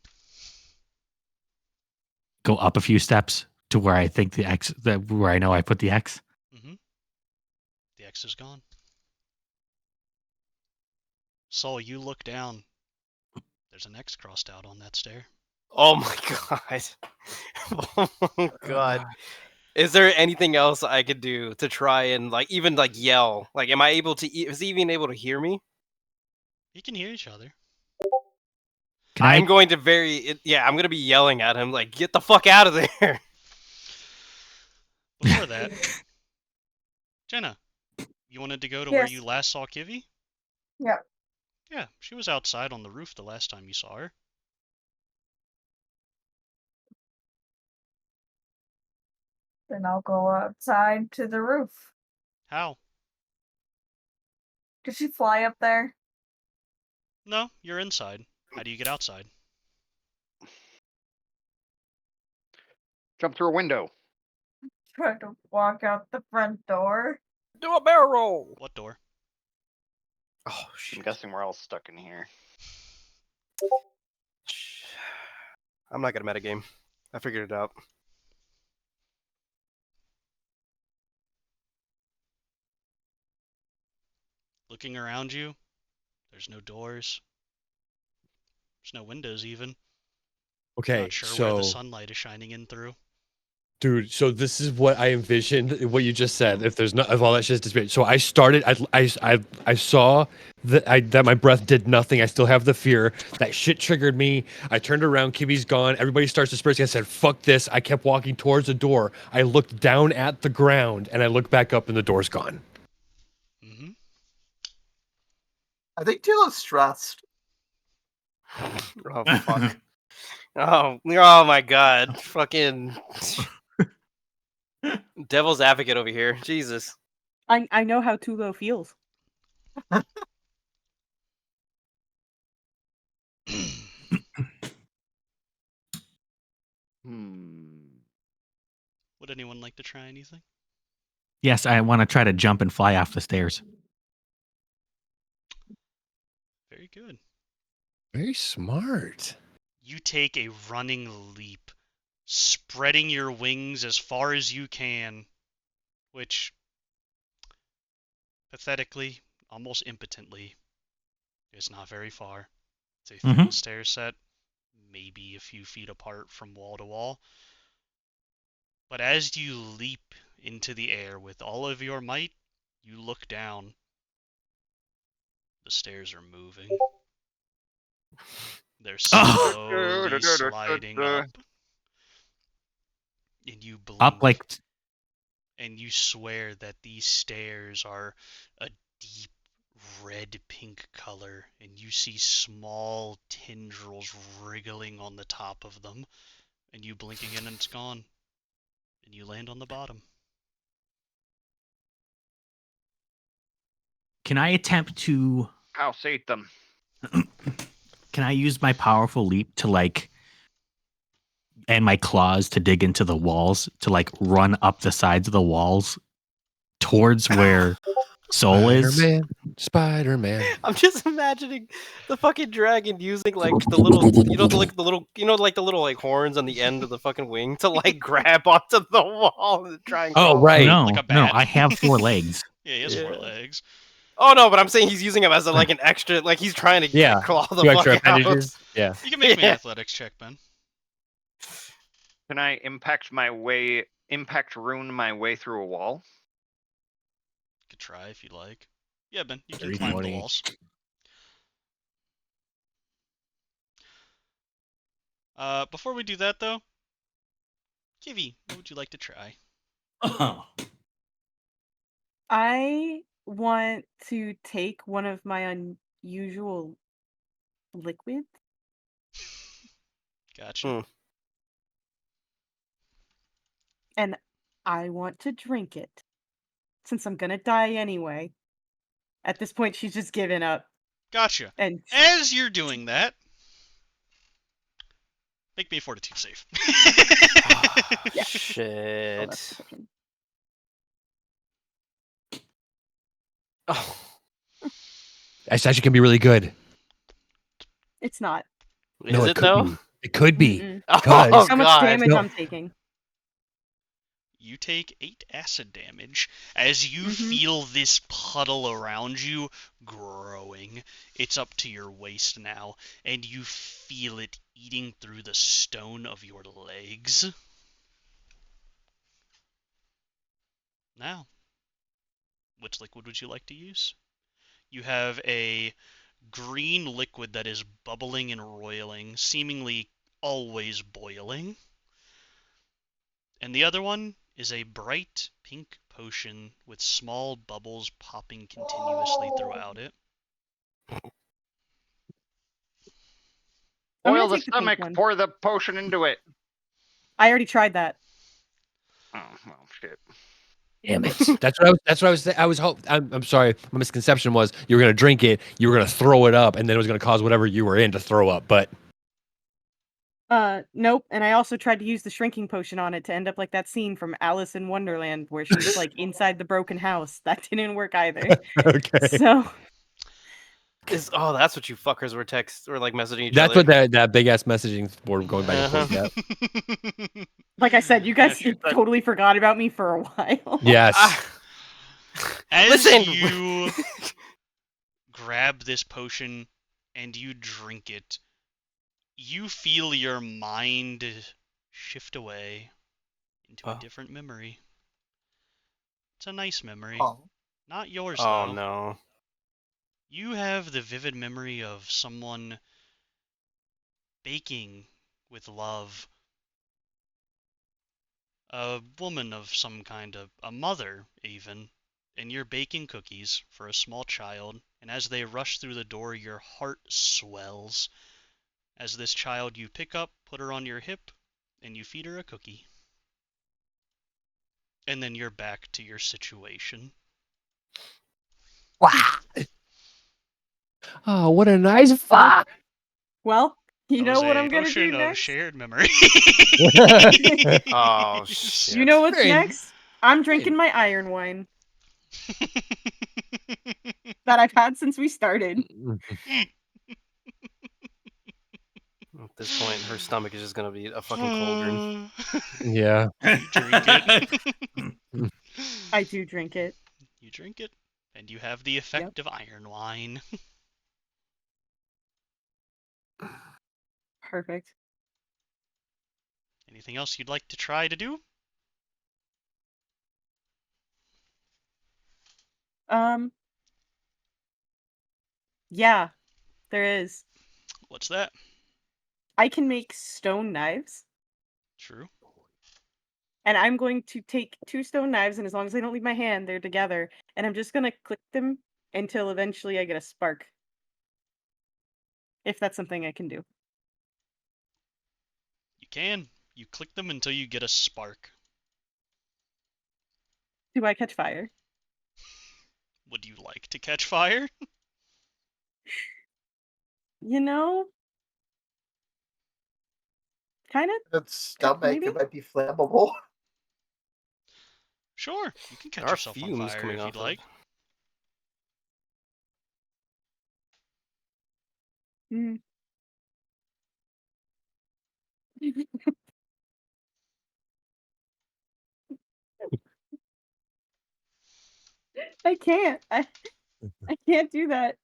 Go up a few steps to where I think the X, where I know I put the X. Mm-hmm. The X is gone. Saul, you look down. There's an X crossed out on that stair. Oh my god. Oh my god. Is there anything else I could do to try and even yell? Like, am I able to? Is he even able to hear me? You can hear each other. I'm going to I'm going to be yelling at him like, get the fuck out of there. Before that, Jenna, you wanted to go to where you last saw Kivy? Yep. Yeah, she was outside on the roof the last time you saw her. Then I'll go outside to the roof. How? Did she fly up there? No, you're inside. How do you get outside? Jump through a window. Try to walk out the front door. Do a barrel roll. What door? Oh shit. I'm guessing we're all stuck in here. I'm not gonna metagame. I figured it out. Looking around you, there's no doors. There's no windows even. Okay, Not sure so where the sunlight is shining in through. dude, so this is what I envisioned. What you just said. If all that shit is disappeared. So I started. I saw that my breath did nothing. I still have the fear. That shit triggered me. I turned around. Kiwi's gone. Everybody starts dispersing. I said, "Fuck this!" I kept walking towards the door. I looked down at the ground, and I looked back up, and the door's gone. Mm-hmm. I think Tila's stressed. Oh fuck. Oh my god. Fucking devil's advocate over here. Jesus. I know how Tulo feels. Would anyone like to try anything? Yes, I want to try to jump and fly off the stairs. Very good. Very smart. You take a running leap, spreading your wings as far as you can, which, pathetically, almost impotently. It's not very far. It's a thin stair set, maybe a few feet apart from wall to wall. But as you leap into the air with all of your might, you look down. The stairs are moving. They're slowly sliding up. And you blink. Up like And you swear that these stairs are a deep red-pink color, and you see small tendrils wriggling on the top of them, and you blink again and it's gone. And you land on the bottom. Can I attempt to Pulsate them. can I use my powerful leap to like and my claws to dig into the walls to like run up the sides of the walls towards where Soul is? Spider-Man. I'm just imagining the fucking dragon using like the little, the little like horns on the end of the fucking wing to like grab onto the wall and try and. Oh, crawl. right. No, Like a no, bat. I have 4 legs. Yeah, he has 4 legs. Oh no, but I'm saying he's using them as like an extra, like he's trying to claw the 2 extra fuck out. appendages. Yeah. You can make me an athletics check, Ben. Can I impact rune my way through a wall? Could try if you like. Yeah, Ben, you can 30, climb the 20. walls. Before we do that, though, Kivy, what would you like to try? I want to take one of my unusual liquids. Gotcha. And I want to drink it. Since I'm gonna die anyway. At this point, she's just given up. Gotcha. And as you're doing that, make me a fortitude save. Yeah. Shit. Oh. This actually can be really good. It's not. No, Is it could though? be. It could be. Mm-mm. Because How much damage No. I'm taking? You take 8 acid damage as you feel this puddle around you growing. It's up to your waist now, and you feel it eating through the stone of your legs. Now, which liquid would you like to use? You have a green liquid that is bubbling and roiling, seemingly always boiling. And the other one is a bright pink potion with small bubbles popping continuously throughout it. I'm gonna Boil the take the pink stomach, one. pour the potion into it. I already tried that. Oh, well, shit. Damn it. That's what I was. I was hope. I'm sorry. My misconception was you were gonna drink it, you were gonna throw it up, and then it was gonna cause whatever you were in to throw up. But Nope. And I also tried to use the shrinking potion on it to end up like that scene from Alice in Wonderland where she's like inside the broken house. That didn't work either. okay. So That's what you fuckers were like messaging each That's other. what that big ass messaging board going back and forth. Yeah. like I said, you guys Yeah, totally forgot about me for a while. Yes. As Listen. you grab this potion and you drink it, you feel your mind shift away into a different memory. It's a nice memory. Oh. Not yours, Oh though. no. You have the vivid memory of someone baking with love. A woman of some kind, a mother even, and you're baking cookies for a small child, and as they rush through the door, your heart swells. As this child you pick up, put her on your hip, and you feed her a cookie. And then you're back to your situation. Wow. Oh, what a nice fuck. Well, you That know was what a I'm gonna potion do of next? shared memory. Oh shit. You know what's Very- next? I'm drinking my iron wine that I've had since we started. At this point, her stomach is just gonna be a fucking cauldron. Yeah. You drink it. I do drink it. You drink it. And you have the effect of iron wine. Perfect. Anything else you'd like to try to do? Yeah, there is. What's that? I can make stone knives, True. and I'm going to take 2 stone knives, and as long as I don't leave my hand, they're together, and I'm just gonna click them until eventually I get a spark. If that's something I can do. You can. You click them until you get a spark. Do I catch fire? Would you like to catch fire? You know? Kinda? Its stomach, maybe? it might be flammable. Sure, you can catch There are yourself on fumes fire coming if off you'd of- like. Mm. I can't. I can't do that.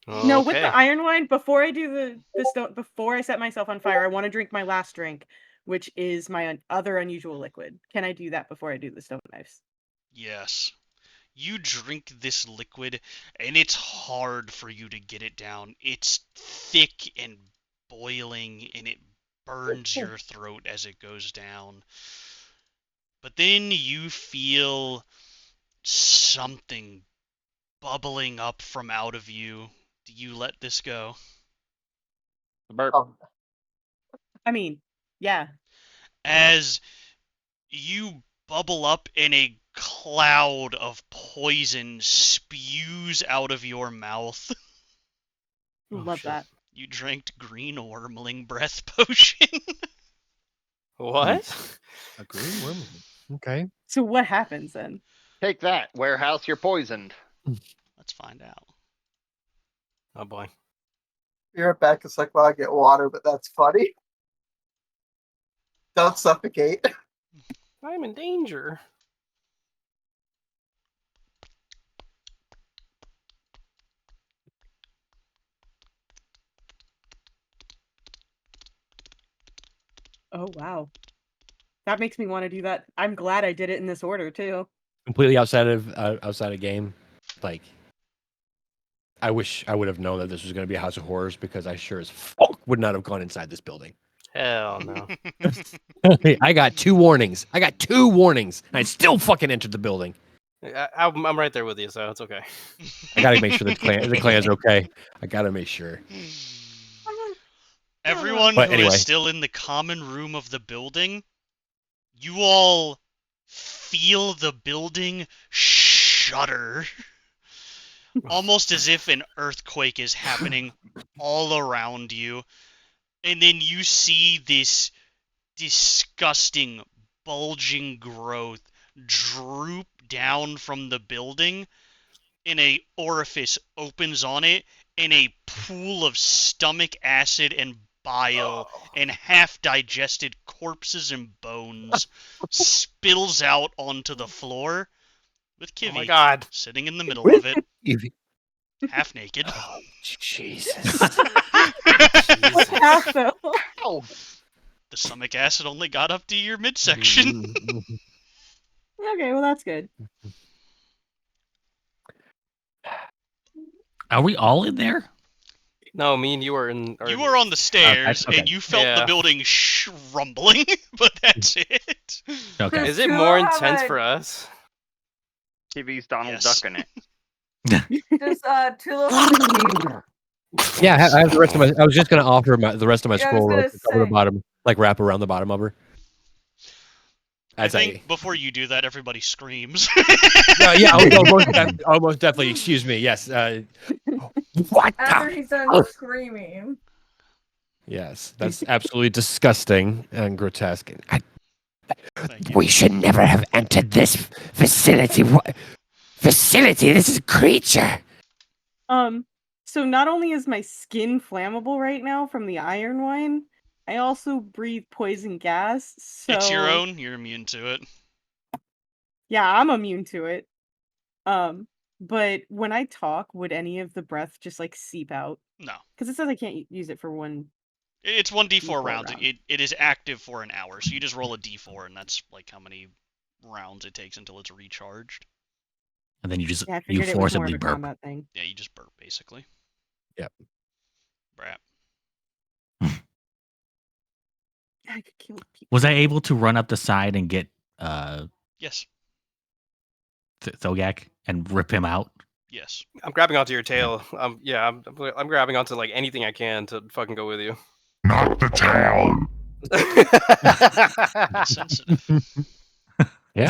No, with Okay. the iron wine, before I do the stone, before I set myself on fire, I want to drink my last drink, which is my other unusual liquid. Can I do that before I do the stone knives? Yes. You drink this liquid, and it's hard for you to get it down. It's thick and boiling, and it burns your throat as it goes down. But then you feel something bubbling up from out of you. Do you let this go? Burp. I mean, yeah. As you bubble up and a cloud of poison spews out of your mouth. Love that. You drank green wormling breath potion. What? A green worm. Okay. So what happens then? Take that, warehouse. You're poisoned. Let's find out. Oh boy. You're back. It's like, well, I get water, but that's funny. Don't suffocate. I'm in danger. Oh wow. That makes me want to do that. I'm glad I did it in this order too. Completely outside of game. Like, I wish I would have known that this was going to be a House of Horrors because I sure as fuck would not have gone inside this building. Hell no. I got 2 warnings. I I still fucking entered the building. I'm right there with you, so it's okay. I gotta make sure the clan's okay. I gotta make sure. Everyone But who anyway. is still in the common room of the building, you all feel the building shudder. Almost as if an earthquake is happening all around you. And then you see this disgusting, bulging growth droop down from the building, and a orifice opens on it, and a pool of stomach acid and bile and half-digested corpses and bones spills out onto the floor, with Oh my Kivy god. sitting in the middle of it, half naked. Jesus. What half though? Oh, The stomach acid only got up to your midsection. Okay, well that's good. Are we all in there? No, me and you are in. You were on the stairs, okay. and you felt Yeah. the building rumbling, but that's it. Okay. Is it Two more have intense a- for us? TV's Donald Yes. Duck in it. Does Tula have a cape? Yeah, I have the rest of my. I was just gonna offer the rest of my Yeah, I was scroll gonna rope to cover the say. bottom, like wrap around the bottom of her. I As think before you do that, everybody screams. yeah, almost definitely. Excuse me. Yes. What? After the- he's done screaming. Yes, that's absolutely disgusting and grotesque. Thank you. We should never have entered this facility. What facility? This is a creature. So not only is my skin flammable right now from the iron wine, I also breathe poison gas. So It's your own. You're immune to it. Yeah, I'm immune to it. But when I talk, would any of the breath just like seep out? No. Because it says I can't use it for one. It's 1d4 D4 rounds. round. It is active for an hour, so you just roll a d4, and that's like how many rounds it takes until it's recharged. And then you just Yeah, I you figured it was more of forcibly a burp. combat thing. Yeah, you just burp basically. Yep. Brat. I could kill people. Was I able to run up the side and get Yes. Thogak and rip him out? Yes. I'm grabbing onto your tail. Yeah, I'm grabbing onto like anything I can to fucking go with you. Not the tail. Sensitive. Yeah.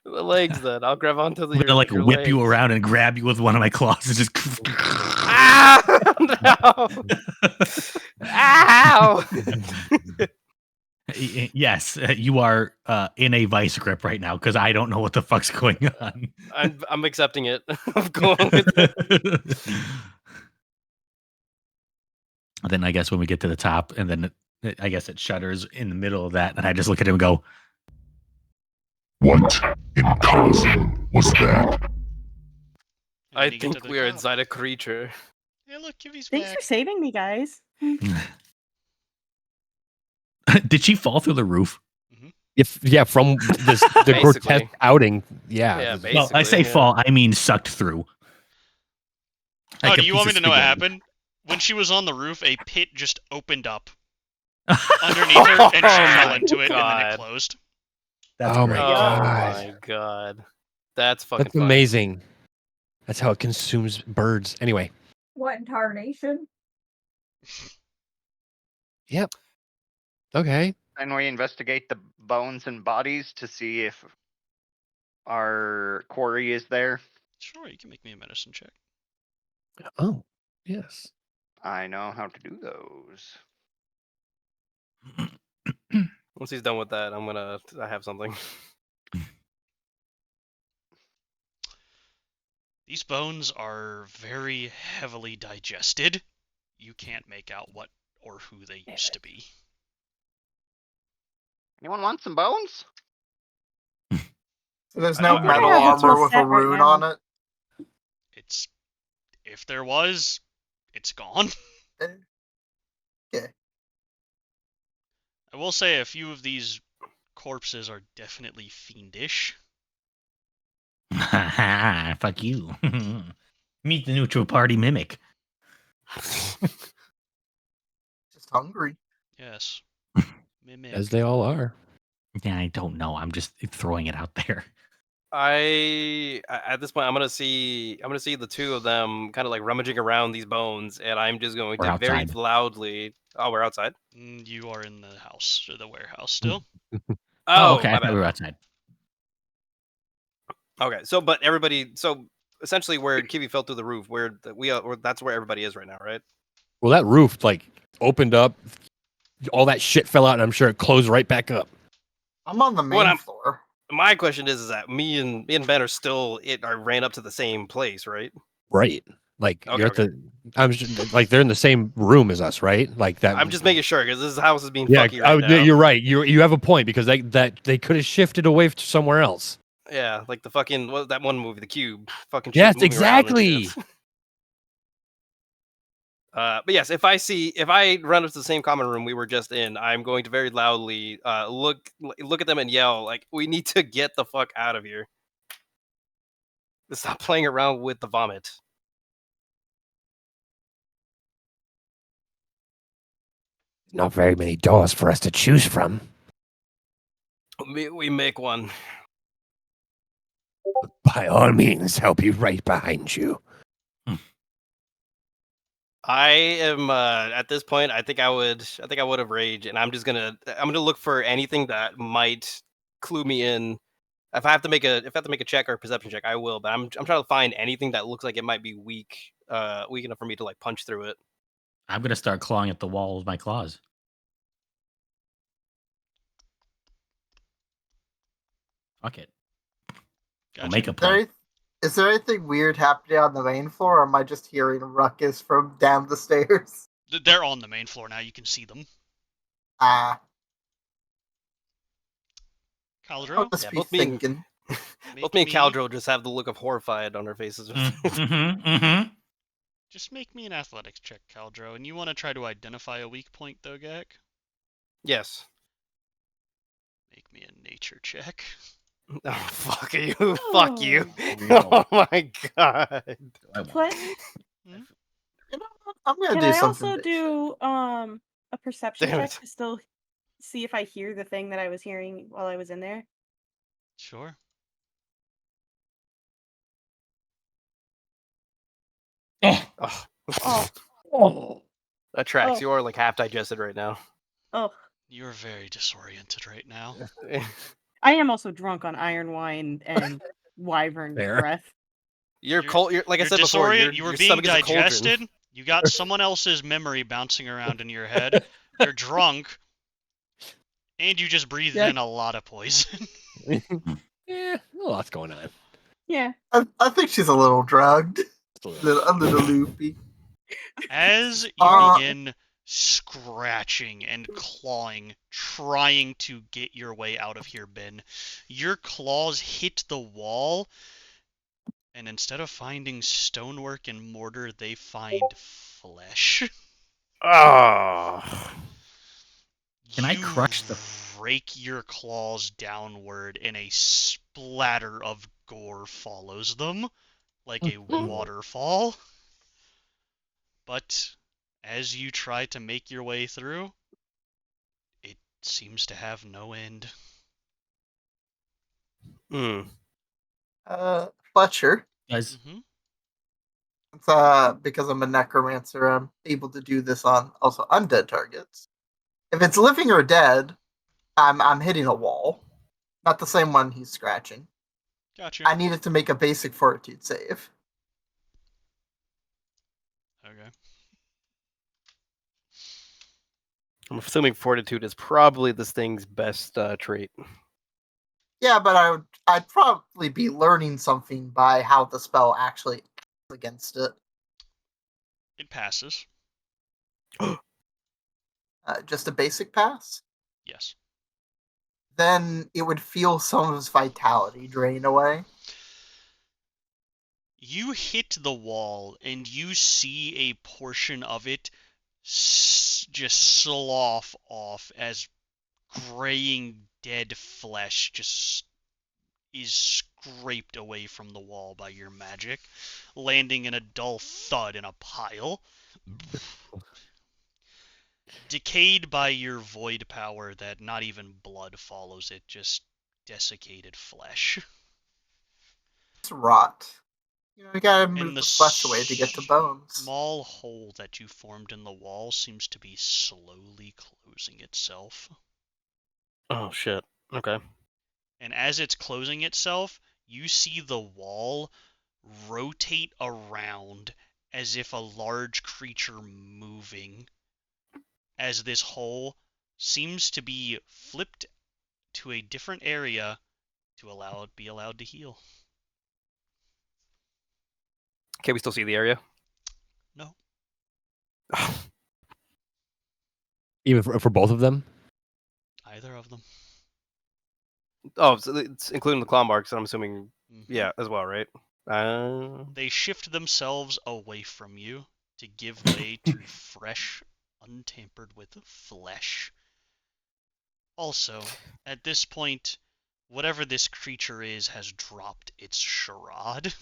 The legs, then I'll grab onto I'm gonna like your whip legs. you around and grab you with one of my claws and just. Ah! No! Ow! Yes, you are in a vice grip right now because I don't know what the fuck's going on. I'm accepting it. I'm going with it. Then I guess when we get to the top, and then I guess it shudders in the middle of that, and I just look at him and go, What in Cosm was that? And I then you get to think the we are top. inside a creature. Hey, look, Kiwi's Thanks back. for saving me, guys. "Did she fall through the roof?" If from this the grotesque Basically. outing, yeah. Yeah, this- Well, I say yeah. fall, I mean sucked through. Oh, Like a do you piece want me of to know what spaghetti. happened? When she was on the roof, a pit just opened up underneath her, and she fell my into it, and then God. it closed. That's Oh great. my Oh god. my god. That's fucking That's fun. amazing. That's how it consumes birds. Anyway. What in tarnation? Yep. Okay. And we investigate the bones and bodies to see if our quarry is there. Sure, you can make me a medicine check. Oh, yes. I know how to do those. Once he's done with that, I have something. These bones are very heavily digested. You can't make out what or who they used to be. Anyone want some bones? So there's I no don't think I metal have what's armor all with a set right rune now. on it. It's if there was, it's gone. Okay. I will say a few of these corpses are definitely fiendish. Fuck you. Meet the neutral party mimic. Just hungry. Yes. Mimic. As they all are. Yeah, I don't know. I'm just throwing it out there. At this point I'm gonna see the two of them kind of like rummaging around these bones, and I'm just going We're to very outside. loudly. Oh, we're outside. You are in the house or the warehouse still. Oh, okay. my I thought bad. we were outside. Okay, so but everybody, so essentially where Kiwi fell through the roof, that's where everybody is right now, right? Well, that roof like opened up, all that shit fell out, and I'm sure it closed right back up. I'm on the main floor. My question is that me and Ben are still ran up to the same place, right? Right. Like Okay, you're at the I'm just, like they're in the same room as us, right? Like that. I'm just making sure because this house is being Yeah, fucky right now. you're right. You have a point because they could have shifted away to somewhere else. Yeah, like the fucking that one movie, The Cube. Fucking shit Yes, moving around and exactly. shit. But yes, if I run up to the same common room we were just in, I'm going to very loudly look at them and yell like, "We need to get the fuck out of here! Stop playing around with the vomit." Not very many doors for us to choose from. We make one. By all means, I'll be right behind you. I am at this point. I think I would have rage, and I'm gonna look for anything that might clue me in. If I have to make a check or a perception check, I will. But I'm trying to find anything that looks like it might be weak enough for me to like punch through it. I'm gonna start clawing at the wall with my claws. Fuck it. I'll make a play. Is there anything weird happening on the main floor, or am I just hearing a ruckus from down the stairs? They're on the main floor now. You can see them. Ah. Caldro, Let's Yeah, be both me and thinking. both me and Caldro just have the look of horrified on our faces. Just make me an athletics check, Caldro. And you want to try to identify a weak point, though, Gak? Yes. Make me a nature check. Oh, fuck you. Fuck you. No. Oh my god. Play. You know what? I'm gonna Can do I something. also do a perception Damn check it. to still see if I hear the thing that I was hearing while I was in there? Sure. Oh, Oh, that tracks. Oh. You are like half digested right now. oh. You're very disoriented right now. I am also drunk on iron wine and wyvern Fair. breath. You're cold. You're like I You're said before. you were your being stomach is a cauldron. digested. You got someone else's memory bouncing around in your head. You're drunk. And you just breathed Yeah. in a lot of poison. Yeah, a lot's going on. Yeah. I think she's a little drugged. Just a A little. little loopy. As you Uh, begin scratching and clawing, trying to get your way out of here, Ben, your claws hit the wall, and instead of finding stonework and mortar, they find flesh. Oh. Can I You crush the- rake your claws downward, and a splatter of gore follows them, like a waterfall. But as you try to make your way through, it seems to have no end. Hmm. Fletcher. Guys, Hmm. It's, because I'm a necromancer, I'm able to do this on also undead targets. If it's living or dead, I'm hitting a wall. Not the same one he's scratching. Gotcha. I needed to make a basic fortitude save. Okay. I'm assuming fortitude is probably this thing's best trait. Yeah, but I'd probably be learning something by how the spell actually acts against it. It passes. Just a basic pass. Yes. Then it would feel some of his vitality drain away. You hit the wall, and you see a portion of it just slough off as graying dead flesh just is scraped away from the wall by your magic, landing in a dull thud in a pile. Decayed by your void power that not even blood follows it, just desiccated flesh. It's rot. You gotta move And the flesh away to get to bones. small hole that you formed in the wall seems to be slowly closing itself. Oh shit. Okay. And as it's closing itself, you see the wall rotate around as if a large creature moving, as this hole seems to be flipped to a different area to be allowed to heal. Can we still see the area? No. Even for both of them? Either of them. Oh, so it's including the claw marks, and I'm assuming, Mhm. yeah, as well, right? They shift themselves away from you to give way to fresh, untampered with flesh. Also, at this point, whatever this creature is has dropped its charade.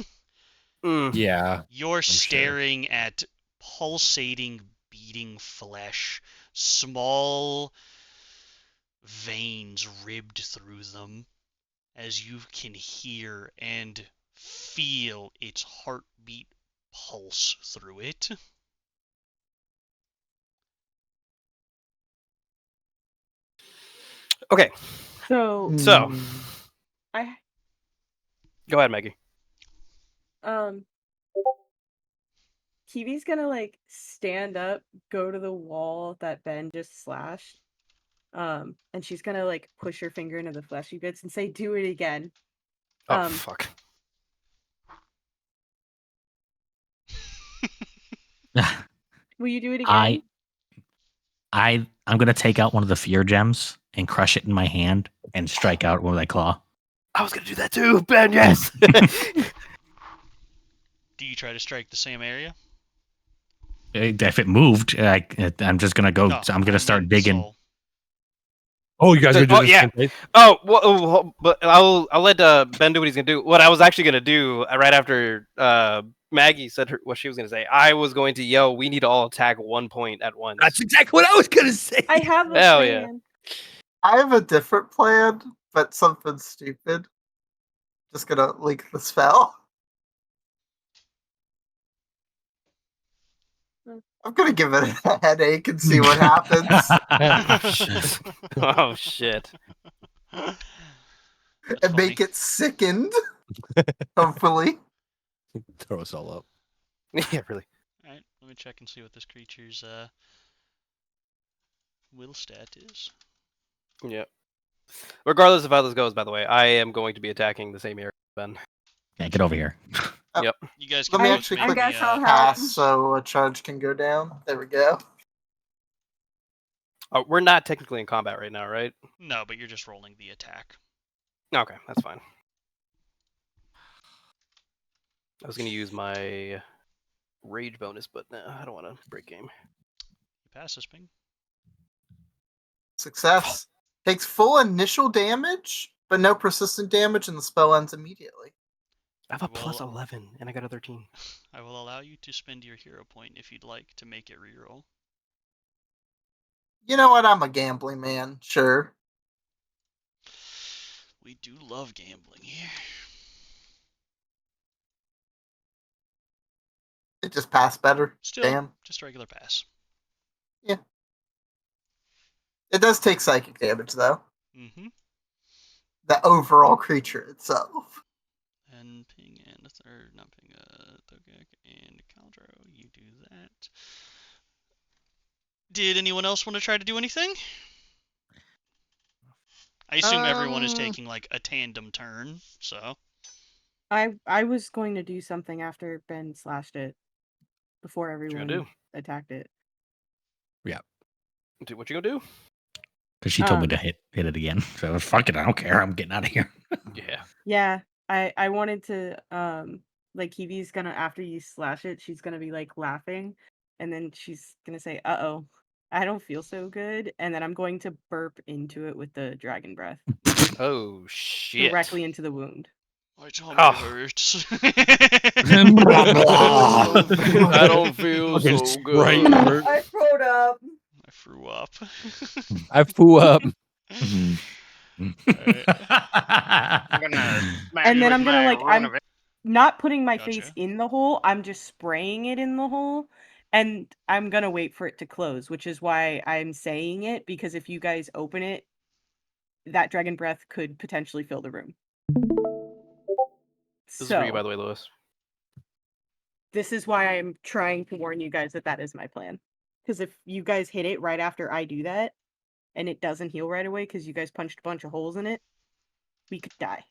Yeah. You're sure. staring at pulsating, beating flesh, small veins ribbed through them, as you can hear and feel its heartbeat pulse through it. Okay. So So, I go ahead, Maggie. Kiwi's gonna like stand up, go to the wall that Ben just slashed. And she's gonna like push her finger into the fleshy bits and say, "Do it again." Oh fuck. Will you do it again? I'm gonna take out one of the fear gems and crush it in my hand and strike out with my claw. I was gonna do that too, Ben. Yes. Do you try to strike the same area? If it moved, I'm just gonna go. No, I'm gonna I start meant digging. soul. Oh, you guys are doing Oh, this yeah. same place? But I'll let Ben do what he's gonna do. What I was actually gonna do right after Maggie said what she was gonna say, I was going to yell, "We need to all attack 1 point at once." That's exactly what I was gonna say. I have a Hell plan. I have a different plan, but something stupid. Just gonna leak the spell. I'm gonna give it a headache and see what happens. Oh shit! And make it sickened. Hopefully. Throw us all up. Yeah, really. Alright, let me check and see what this creature's will stat is. Yeah. Regardless of how this goes, by the way, I am going to be attacking the same area, Ben. Yeah, get over here. Yep. You guys Let can me both actually make quick me, guess I'll help. pass so a charge can go down. There we go. Oh, we're not technically in combat right now, right? No, but you're just rolling the attack. Okay, that's fine. I was gonna use my rage bonus, but nah, I don't want to break game. You pass this ping. Success. Takes full initial damage, but no persistent damage, and the spell ends immediately. I have a Well- plus 11, and I got a 13. I will allow you to spend your hero point if you'd like to make it reroll. You know what? I'm a gambling man. Sure. We do love gambling here. It just passed better. Still, Damn. just a regular pass. It does take psychic damage, though. Mm-hmm. The overall creature itself. And ping and the third, not ping, Thogek and Caldro, you do that. Did anyone else want to try to do anything? I assume everyone is taking like a tandem turn, so. I was going to do something after Ben slashed it before you gonna everyone do? attacked it. What you gonna do? Because she told me to hit it again. So fuck it, I don't care. I'm getting out of here. Yeah. Yeah, I wanted to like Kiwi's gonna, after you slash it, she's gonna be like laughing, and then she's gonna say, "Uh-oh, I don't feel so good," and then I'm going to burp into it with the dragon breath Oh shit! directly into the wound. My tummy Oh. hurts. I don't feel Fucking so Sprite good. hurt. I throwed up. I threw up. I flew up. I'm gonna smack And you then with I'm gonna my like, rune I'm of it. not putting my Gotcha. face in the hole, I'm just spraying it in the hole, and I'm gonna wait for it to close, which is why I'm saying it, because if you guys open it, that dragon breath could potentially fill the room. This is for you, by So, the way, Lewis. this is why I'm trying to warn you guys that that is my plan. Because if you guys hit it right after I do that, and it doesn't heal right away because you guys punched a bunch of holes in it, we could die.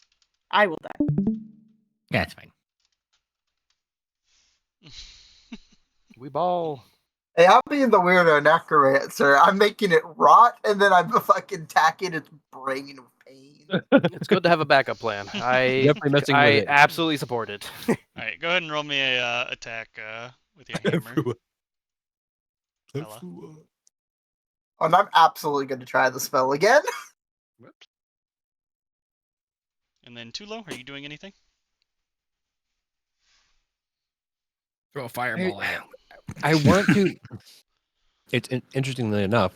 I will die. Yeah, it's fine. We ball. Hey, I'm being the weirdo necromancer. I'm making it rot, and then I'm fucking tacking its brain with pain. It's good to have a backup plan. Definitely messing with I it. absolutely support it. Alright, go ahead and roll me a attack with your hammer. Fella. And I'm absolutely going to try the spell again. Whoops. And then Tulo, are you doing anything? Throw a fireball at it. I want to. It's interestingly enough,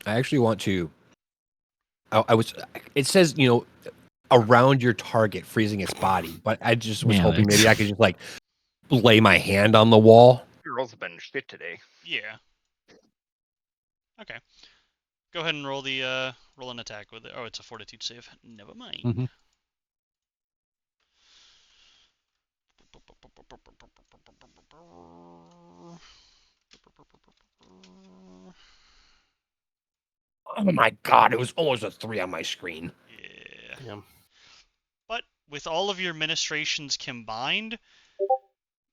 I actually want to. I was. It says around your target, freezing its body, but I just was Yeah, hoping that's- maybe I could just like lay my hand on the wall. Your rolls have been shit today. Yeah. Okay. Go ahead and roll the roll an attack with it. Oh, it's a fortitude save. Never mind. Mhm. Oh my god! It was almost a 3 on my screen. Yeah. Yeah. But with all of your ministrations combined,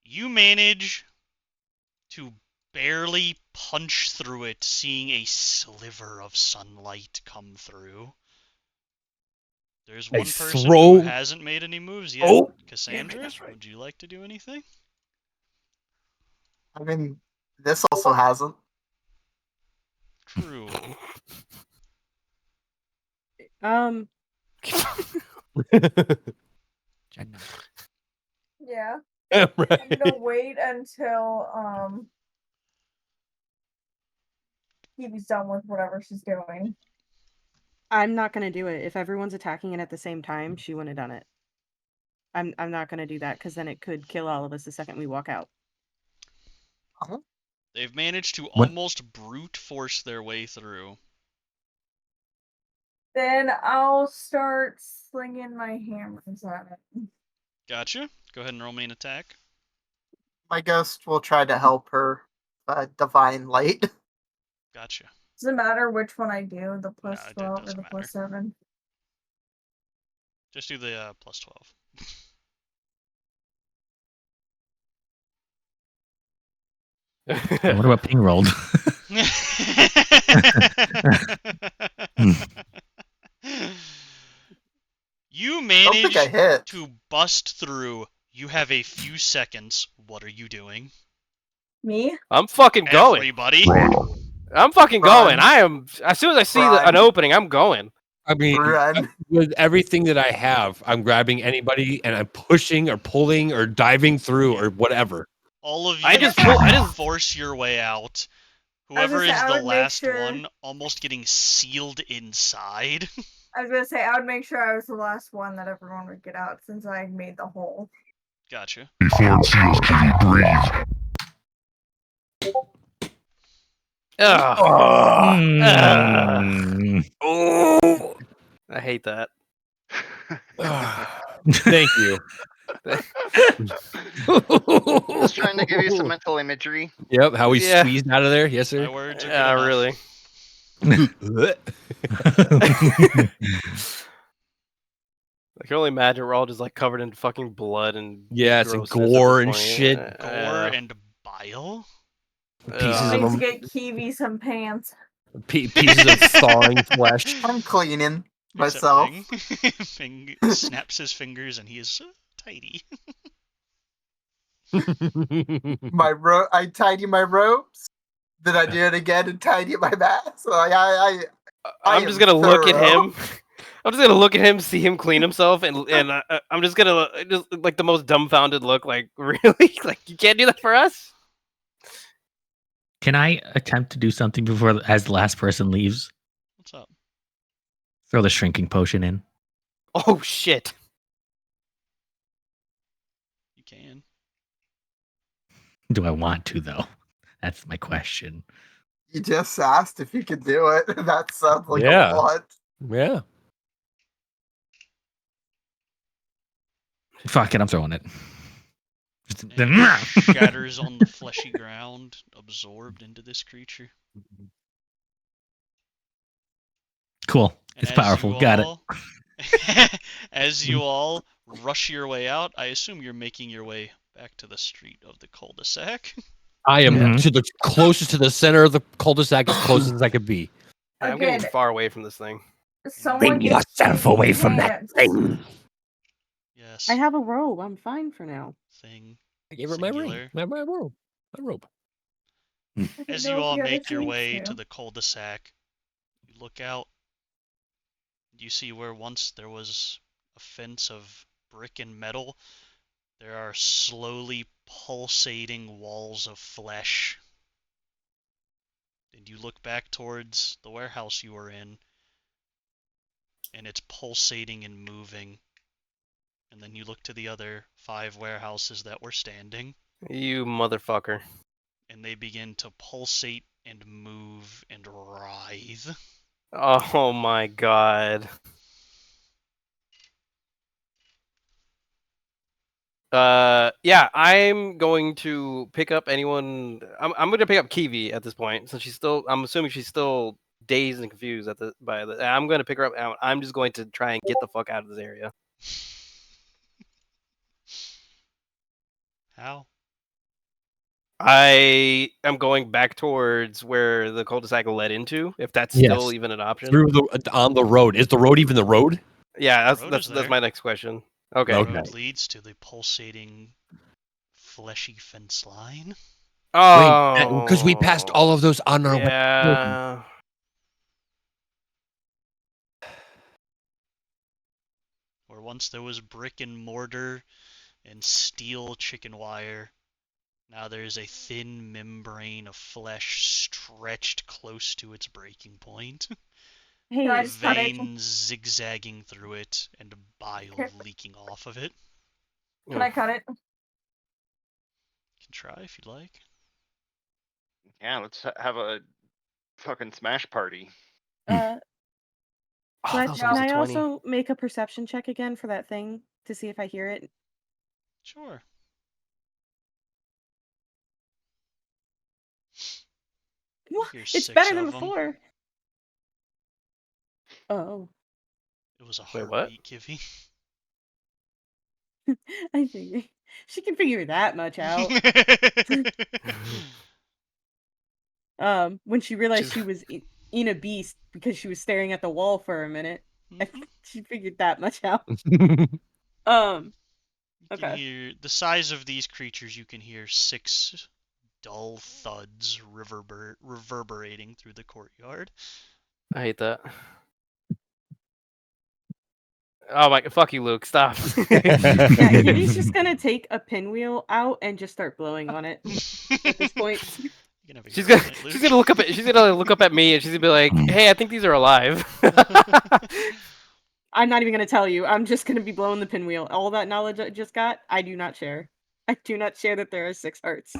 you manage to barely punch through it, seeing a sliver of sunlight come through. There's one person throw- who hasn't made any moves yet. Oh! Cassandra, that's right. would you like to do anything? I mean, this also hasn't. True. Yeah. Yeah, I'm right. gonna wait until Kiwi's done with whatever she's doing. I'm not gonna do it. If everyone's attacking it at the same time, she wouldn't have done it. I'm not gonna do that because then it could kill all of us the second we walk out. They've managed to What- almost brute force their way through. Then I'll start slinging my hammers at it. Gotcha. Go ahead and roll me an attack. My ghost will try to help her divine light. Gotcha. Does it matter which one I do? The plus it 12 or doesn't the plus 7? Just do the plus 12. What about ping rolled? You I don't think I managed hit. to bust through. You have a few seconds. What are you doing? Me? I'm fucking going. Everybody. I'm fucking Run. going. I am. As soon as I see Run. an opening, I'm going. I mean, Run. with everything that I have, I'm grabbing anybody and I'm pushing or pulling or diving through or whatever. All of you I just force your way out. I was Whoever gonna is say, I the would make last sure- one almost getting sealed inside. I was gonna say I would make sure I was the last one that everyone would get out since I made the hole. Gotcha. Before it seals, Kitty, breathe. Ugh. Mm. Oh, I hate that. thank you. Just trying to give you some mental imagery. Yep, how we Yeah. squeezed out of there. Yes, My sir. words are good Yeah, enough. really. I can only imagine we're all just like covered in fucking blood and Yes, and grossness at this gore and point. shit. Gore and bile. Pieces I of need to them, get Kiwi some pants. pieces of thawing flesh. I'm cleaning Except myself. Fing snaps his fingers and he is so tidy. I tidy my ropes. Then I do it again and tidy my mask. So I'm I'm just gonna look at him. I'm just gonna look at him, see him clean himself, and I'm just gonna just like the most dumbfounded look. Like, really? Like, you can't do that for us? Can I attempt to do something before as the last person leaves? What's up? Throw the shrinking potion in. Oh shit! You can. Do I want to though? That's my question. You just asked if you could do it. That sounds like Yeah. a lot. Yeah. Fuck it, I'm throwing it. Just- And it shatters on the fleshy ground, absorbed into this creature. Cool. And It's as powerful. you Got all- As you all rush your way out, I assume you're making your way back to the street of the cul-de-sac. I am Mhm. to the closest to the center of the cul-de-sac, as close as I could be. I'm getting Again. far away from this thing. Someone Bring get yourself Kiwi away from that pants. thing. Yes. I have a robe. I'm fine for now. Thing. I gave her my ring, Singular. my robe, my robe. I didn't As know you if all had a make your drink way too. to the cul-de-sac, you look out. You see where once there was a fence of brick and metal, there are slowly pulsating walls of flesh. And you look back towards the warehouse you were in, and it's pulsating and moving. And then you look to the other 5 warehouses that were standing, You motherfucker. and they begin to pulsate and move and writhe. Oh my god. Yeah, I'm going to pick up anyone. I'm going to pick up Kiwi at this point, since she's still. I'm assuming she's still dazed and confused by the. I'm going to pick her up. And I'm just going to try and get the fuck out of this area. How? I am going back towards where the cul-de-sac led into, if that's Yes. still even an option. Through the on the road. Is the road even the road? Yeah, road that's is that's there. my next question. Okay. The Okay. road leads to the pulsating, fleshy fence line. Oh, because we passed all of those on our way. yeah. Where once there was brick and mortar and steel chicken wire, now there's a thin membrane of flesh stretched close to its breaking point. Can I Hey, just cut it? Veins zigzagging through it and bile leaking off of it. Can I cut it? You can try if you'd like. Yeah, let's have a fucking smash party. Oh, Fletch, that was can almost a I 20. also make a perception check again for that thing to see if I hear it? Sure. What? hear It's 6 better than of 'em. before. Oh, It was a Wait, what? heartbeat, Kivy. I figured she can figure that much out. When she realized she was in a beast because she was staring at the wall for a minute, I think she figured that much out. You can Okay. hear the size of these creatures. You can hear 6 dull thuds reverberating through the courtyard. I hate that. Oh my! Fuck you, Luke. Stop. Yeah, Kitty's just gonna take a pinwheel out and just start blowing on it at this point. She's gonna look up at me and she's gonna be like, "Hey, I think these are alive." I'm not even gonna tell you. I'm just gonna be blowing the pinwheel. All that knowledge I just got, I do not share. I do not share that there are 6 hearts.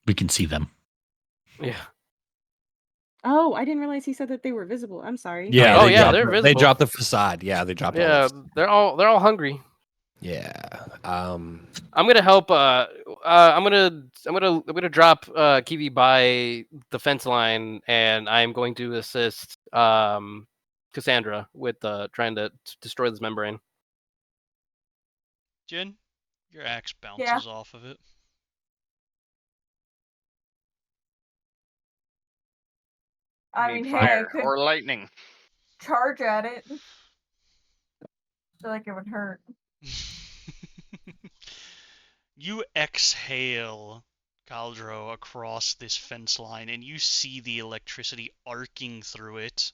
We can see them. Yeah. Oh, I didn't realize he said that they were visible. I'm sorry. Yeah. Oh, they yeah, dropped they're They visible. dropped the facade. Yeah, they dropped. Yeah, all they're all hungry. Yeah. I'm gonna help. I'm gonna drop Kiwi by the fence line, and I'm going to assist Cassandra with trying to destroy this membrane. Jen, your axe bounces off of it. I mean, hey, I fire could or lightning. charge at it. I feel like it would hurt. You exhale, Caldro, across this fence line, and you see the electricity arcing through it.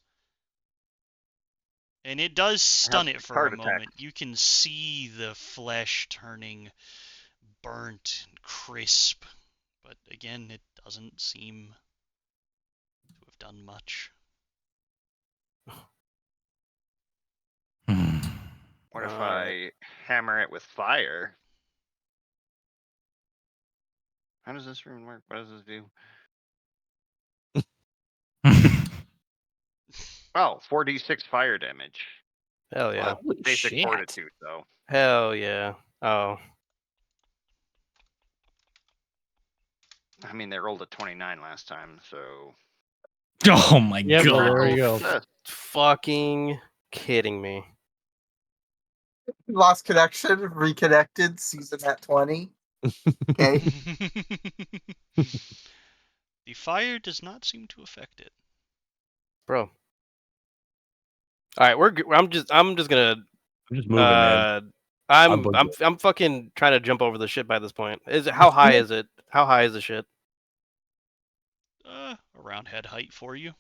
And it does stun it for heart a attack. moment. You can see the flesh turning burnt and crisp. But again, it doesn't seem to have done much. What if I hammer it with fire? How does this room work? What does this do? Oh, 4d6 fire damage. Hell yeah! Well, basic fortitude, though. Hell yeah! Oh. I mean, they rolled a 29 last time, so. Oh my Yep, god! There you go. Fucking kidding me. Lost connection, reconnected, season at 20. Okay. The fire does not seem to affect it. Bro. All right, I'm just gonna. I'm just moving, man. I'm fucking trying to jump over the shit by this point. How high is it? How high is the shit? Around head height for you.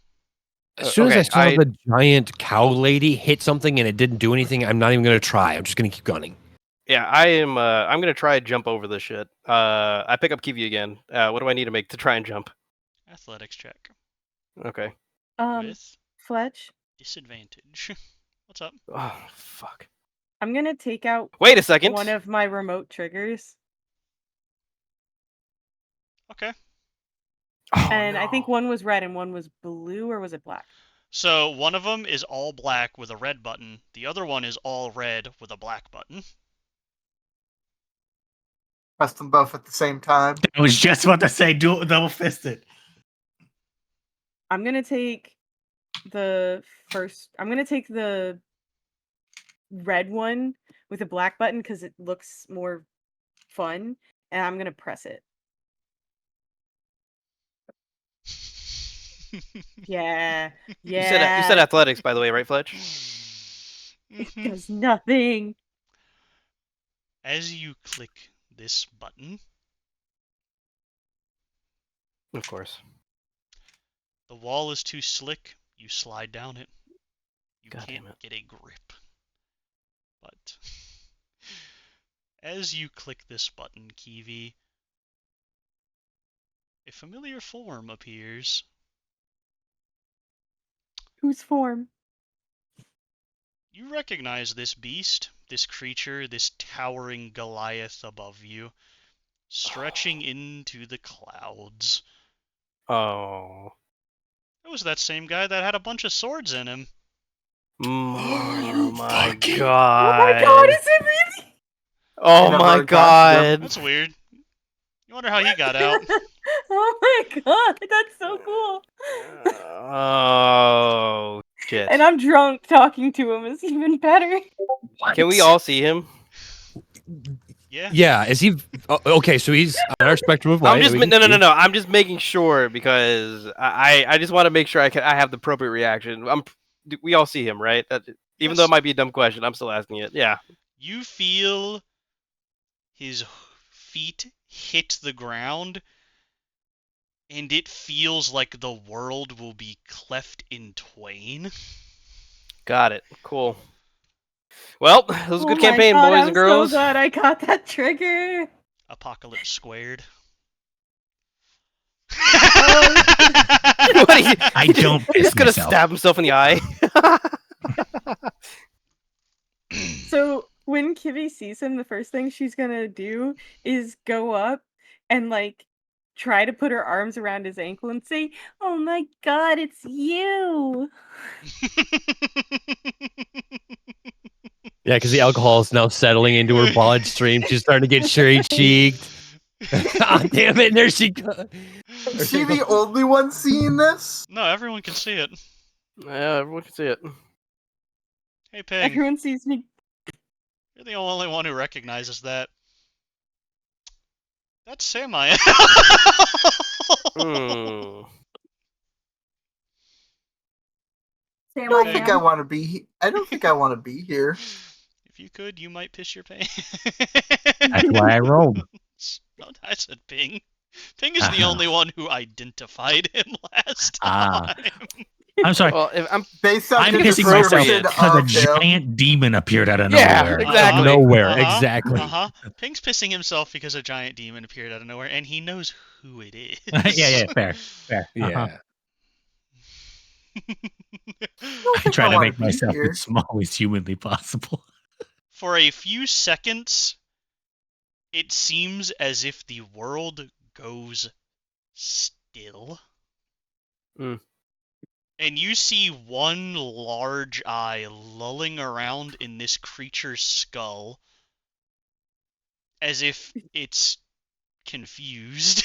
As soon as I okay, saw the giant cow lady hit something and it didn't do anything, I'm not even going to try. I'm just going to keep gunning. Yeah, I am. I'm gonna try and jump over this shit. I pick up Kiwi again. What do I need to make to try and jump? Athletics check. Okay. With Fletch, disadvantage. What's up? Oh fuck. I'm gonna take out. Wait a second. One of my remote triggers. Okay. And I think one was red and one was blue, or was it black? So one of them is all black with a red button. The other one is all red with a black button. Press them both at the same time. I was just about to say double fisted. I'm gonna take the first. I'm gonna take the red one with a black button because it looks more fun, and I'm gonna press it. Yeah. You said Yeah. athletics, by the way, right, Fletch? It does nothing. As you click this button, Of course. the wall is too slick. You slide down it. You God damn can't it. get a grip. But as you click this button, Kiwi, a familiar form appears. Whose form? You recognize this beast, this creature, this towering Goliath above you, stretching into the clouds. Oh. It was that same guy that had a bunch of swords in him. Oh my Fucking- god. Oh my god, is it really? Oh Never my got to them. god. That's weird. You wonder how he got out. Oh my god, that's so cool. Oh shit. And I'm drunk talking to him is even better. Can we all see him? Yeah. Yeah, is he okay? So he's on our spectrum of light. I'm just that we no can see. I'm just making sure because I just want to make sure I have the appropriate reaction. We all see him, right? Even though Yes. it might be a dumb question, I'm still asking it. Yeah. You feel his feet hit the ground, and it feels like the world will be cleft in twain. Got it. Cool. Well, that was a good Oh my campaign, God, boys I'm and girls. so glad I got that trigger. Apocalypse squared. What, I don't He's piss gonna myself. stab himself in the eye. So when Kivi sees him, the first thing she's gonna do is go up and like try to put her arms around his ankle and say, "Oh my god, it's you." Yeah, because the alcohol is now settling into her bloodstream. She's starting to get cherry cheeked. Oh, damn it! And there she goes. Is she the only one seeing this? No, everyone can see it. Yeah, everyone can see it. Hey, Ping. Everyone sees me. You're the only one who recognizes that. That's Samael. Hmm. I don't think I Sam, want to be. I don't think I want to be here. If you could, you might piss your pants. That's why I rolled. No, I said Ping. Ping is the only one who identified him last Ah. time. I'm sorry. Well, if I'm Based on I'm the pissing myself description because a of him. giant demon appeared out of Yeah, nowhere. exactly. Nowhere, Uh-huh, exactly. Uh-huh. Ping's pissing himself because a giant demon appeared out of nowhere, and he knows who it is. yeah, fair. Yeah. I try to wanna make be myself here. as small as humanly possible. For a few seconds, it seems as if the world goes still. Mm. And you see one large eye lulling around in this creature's skull as if it's confused.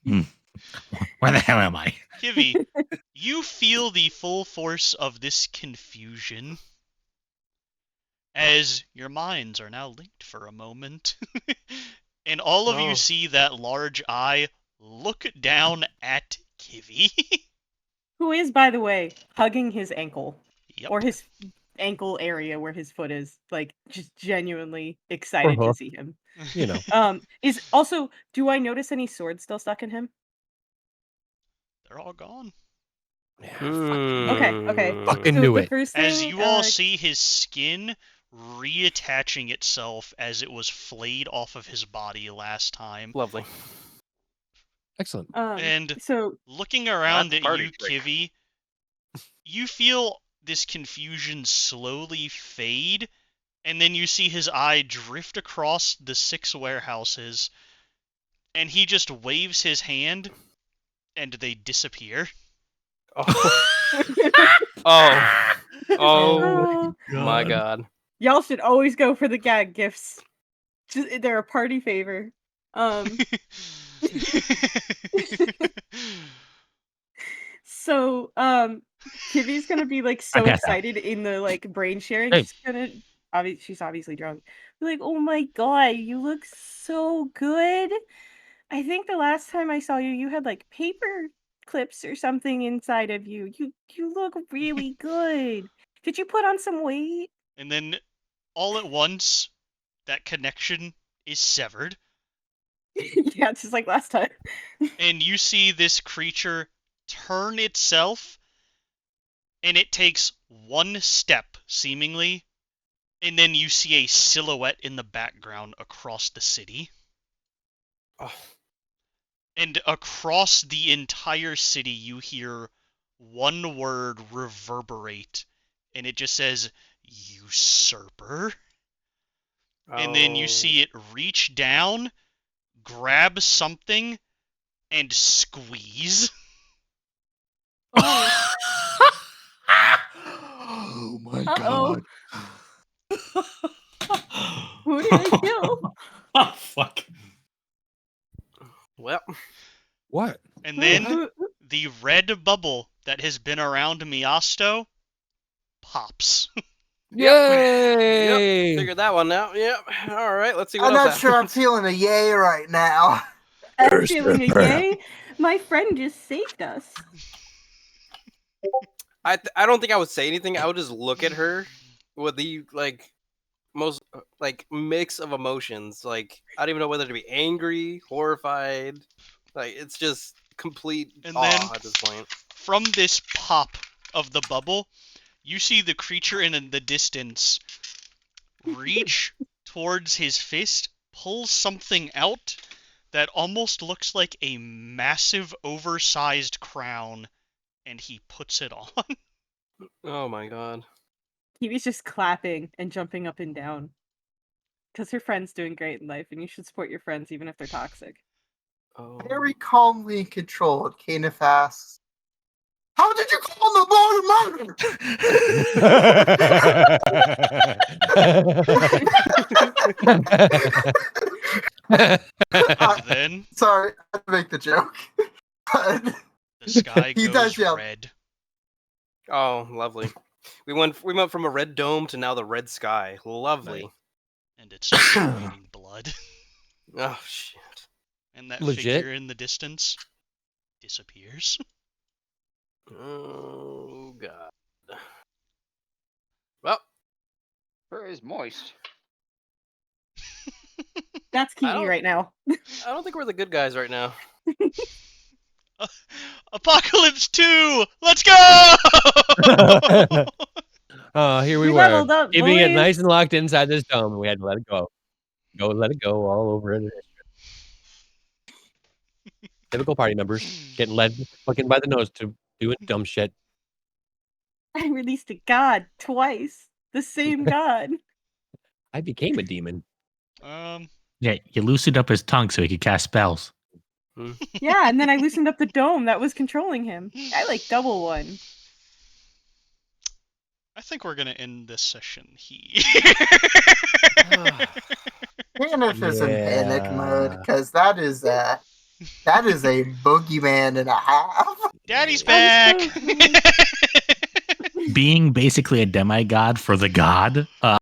Where the hell am I? Kivi, you feel the full force of this confusion as your minds are now linked for a moment. And all of you Oh. see that large eye look down at Kivi. Who is, by the way, hugging his ankle Yep. or his ankle area where his foot is, like just genuinely excited Uh-huh. to see him. You know. Is also, do I notice any swords still stuck in him? They're all gone. Okay. Fucking So knew the it. first As thing, you all see his skin reattaching itself as it was flayed off of his body last time. Lovely. Excellent. And so looking around That's at party you, trick. Kivi, you feel this confusion slowly fade, and then you see his eye drift across the 6 warehouses, and he just waves his hand, and they disappear. Oh. Oh. Oh my god. Y'all should always go for the gag gifts. They're a party favor. So, Kivi's gonna be like so passed out. excited in the like brain sharing. Hey. She's gonna she's obviously drunk. Be like, oh my god, you look so good. I think the last time I saw you, you had like paper clips or something inside of you. You look really good. Did you put on some weight? And then, all at once, that connection is severed, Yeah, just like last time. and you see this creature turn itself, and it takes one step, seemingly, and then you see a silhouette in the background across the city. Oh, And across the entire city, you hear one word reverberate, and it just says, usurper. And then you oh. see it reach down, grab something, and squeeze. Oh my Uh-oh. god. Who did I kill? Oh, fuck. Well, What? And then the red bubble that has been around Miasto pops. Yay! Yep, figured that one out. Yep. All right, let's see what I'm else not sure I'm happens. feeling a yay right now. I'm feeling a Usurper. yay. My friend just saved us. I don't think I would say anything. I would just look at her with the most mix of emotions. Like I don't even know whether to be angry, horrified. Like it's just complete And awe then- at this point. From this pop of the bubble, you see the creature in the distance reach towards his fist, pull something out that almost looks like a massive, oversized crown, and he puts it on. Oh my god. Kiwi's just clapping and jumping up and down. Because her friend's doing great in life, and you should support your friends even if they're toxic. Oh. Very calmly controlled, Canif asks, "How did you call the boy murder?" Then Sorry, I had to make the joke. But the sky He goes does yell. red. Oh, lovely. We went from a red dome to now the red sky. Lovely. And it's raining blood. Oh shit. And that Legit? figure in the distance disappears. Oh god. Well, Fur is moist. That's I Kiwi don't- right now. I don't think we're the good guys right now. Apocalypse 2! Let's go! Here we We were, leveled up, keeping it boys. nice and locked inside this dome, and we had to let it go. Let it go all over it. Typical party members getting led fucking by the nose to doing dumb shit. I released a god twice. The same god. I became a demon. Yeah, you loosened up his tongue so he could cast spells. Yeah, and then I loosened up the dome that was controlling him. I double one. I think we're gonna end this session here. Canif is in panic Yeah. mode because that is a boogeyman and a half. Daddy's back! Being basically a demigod for the god,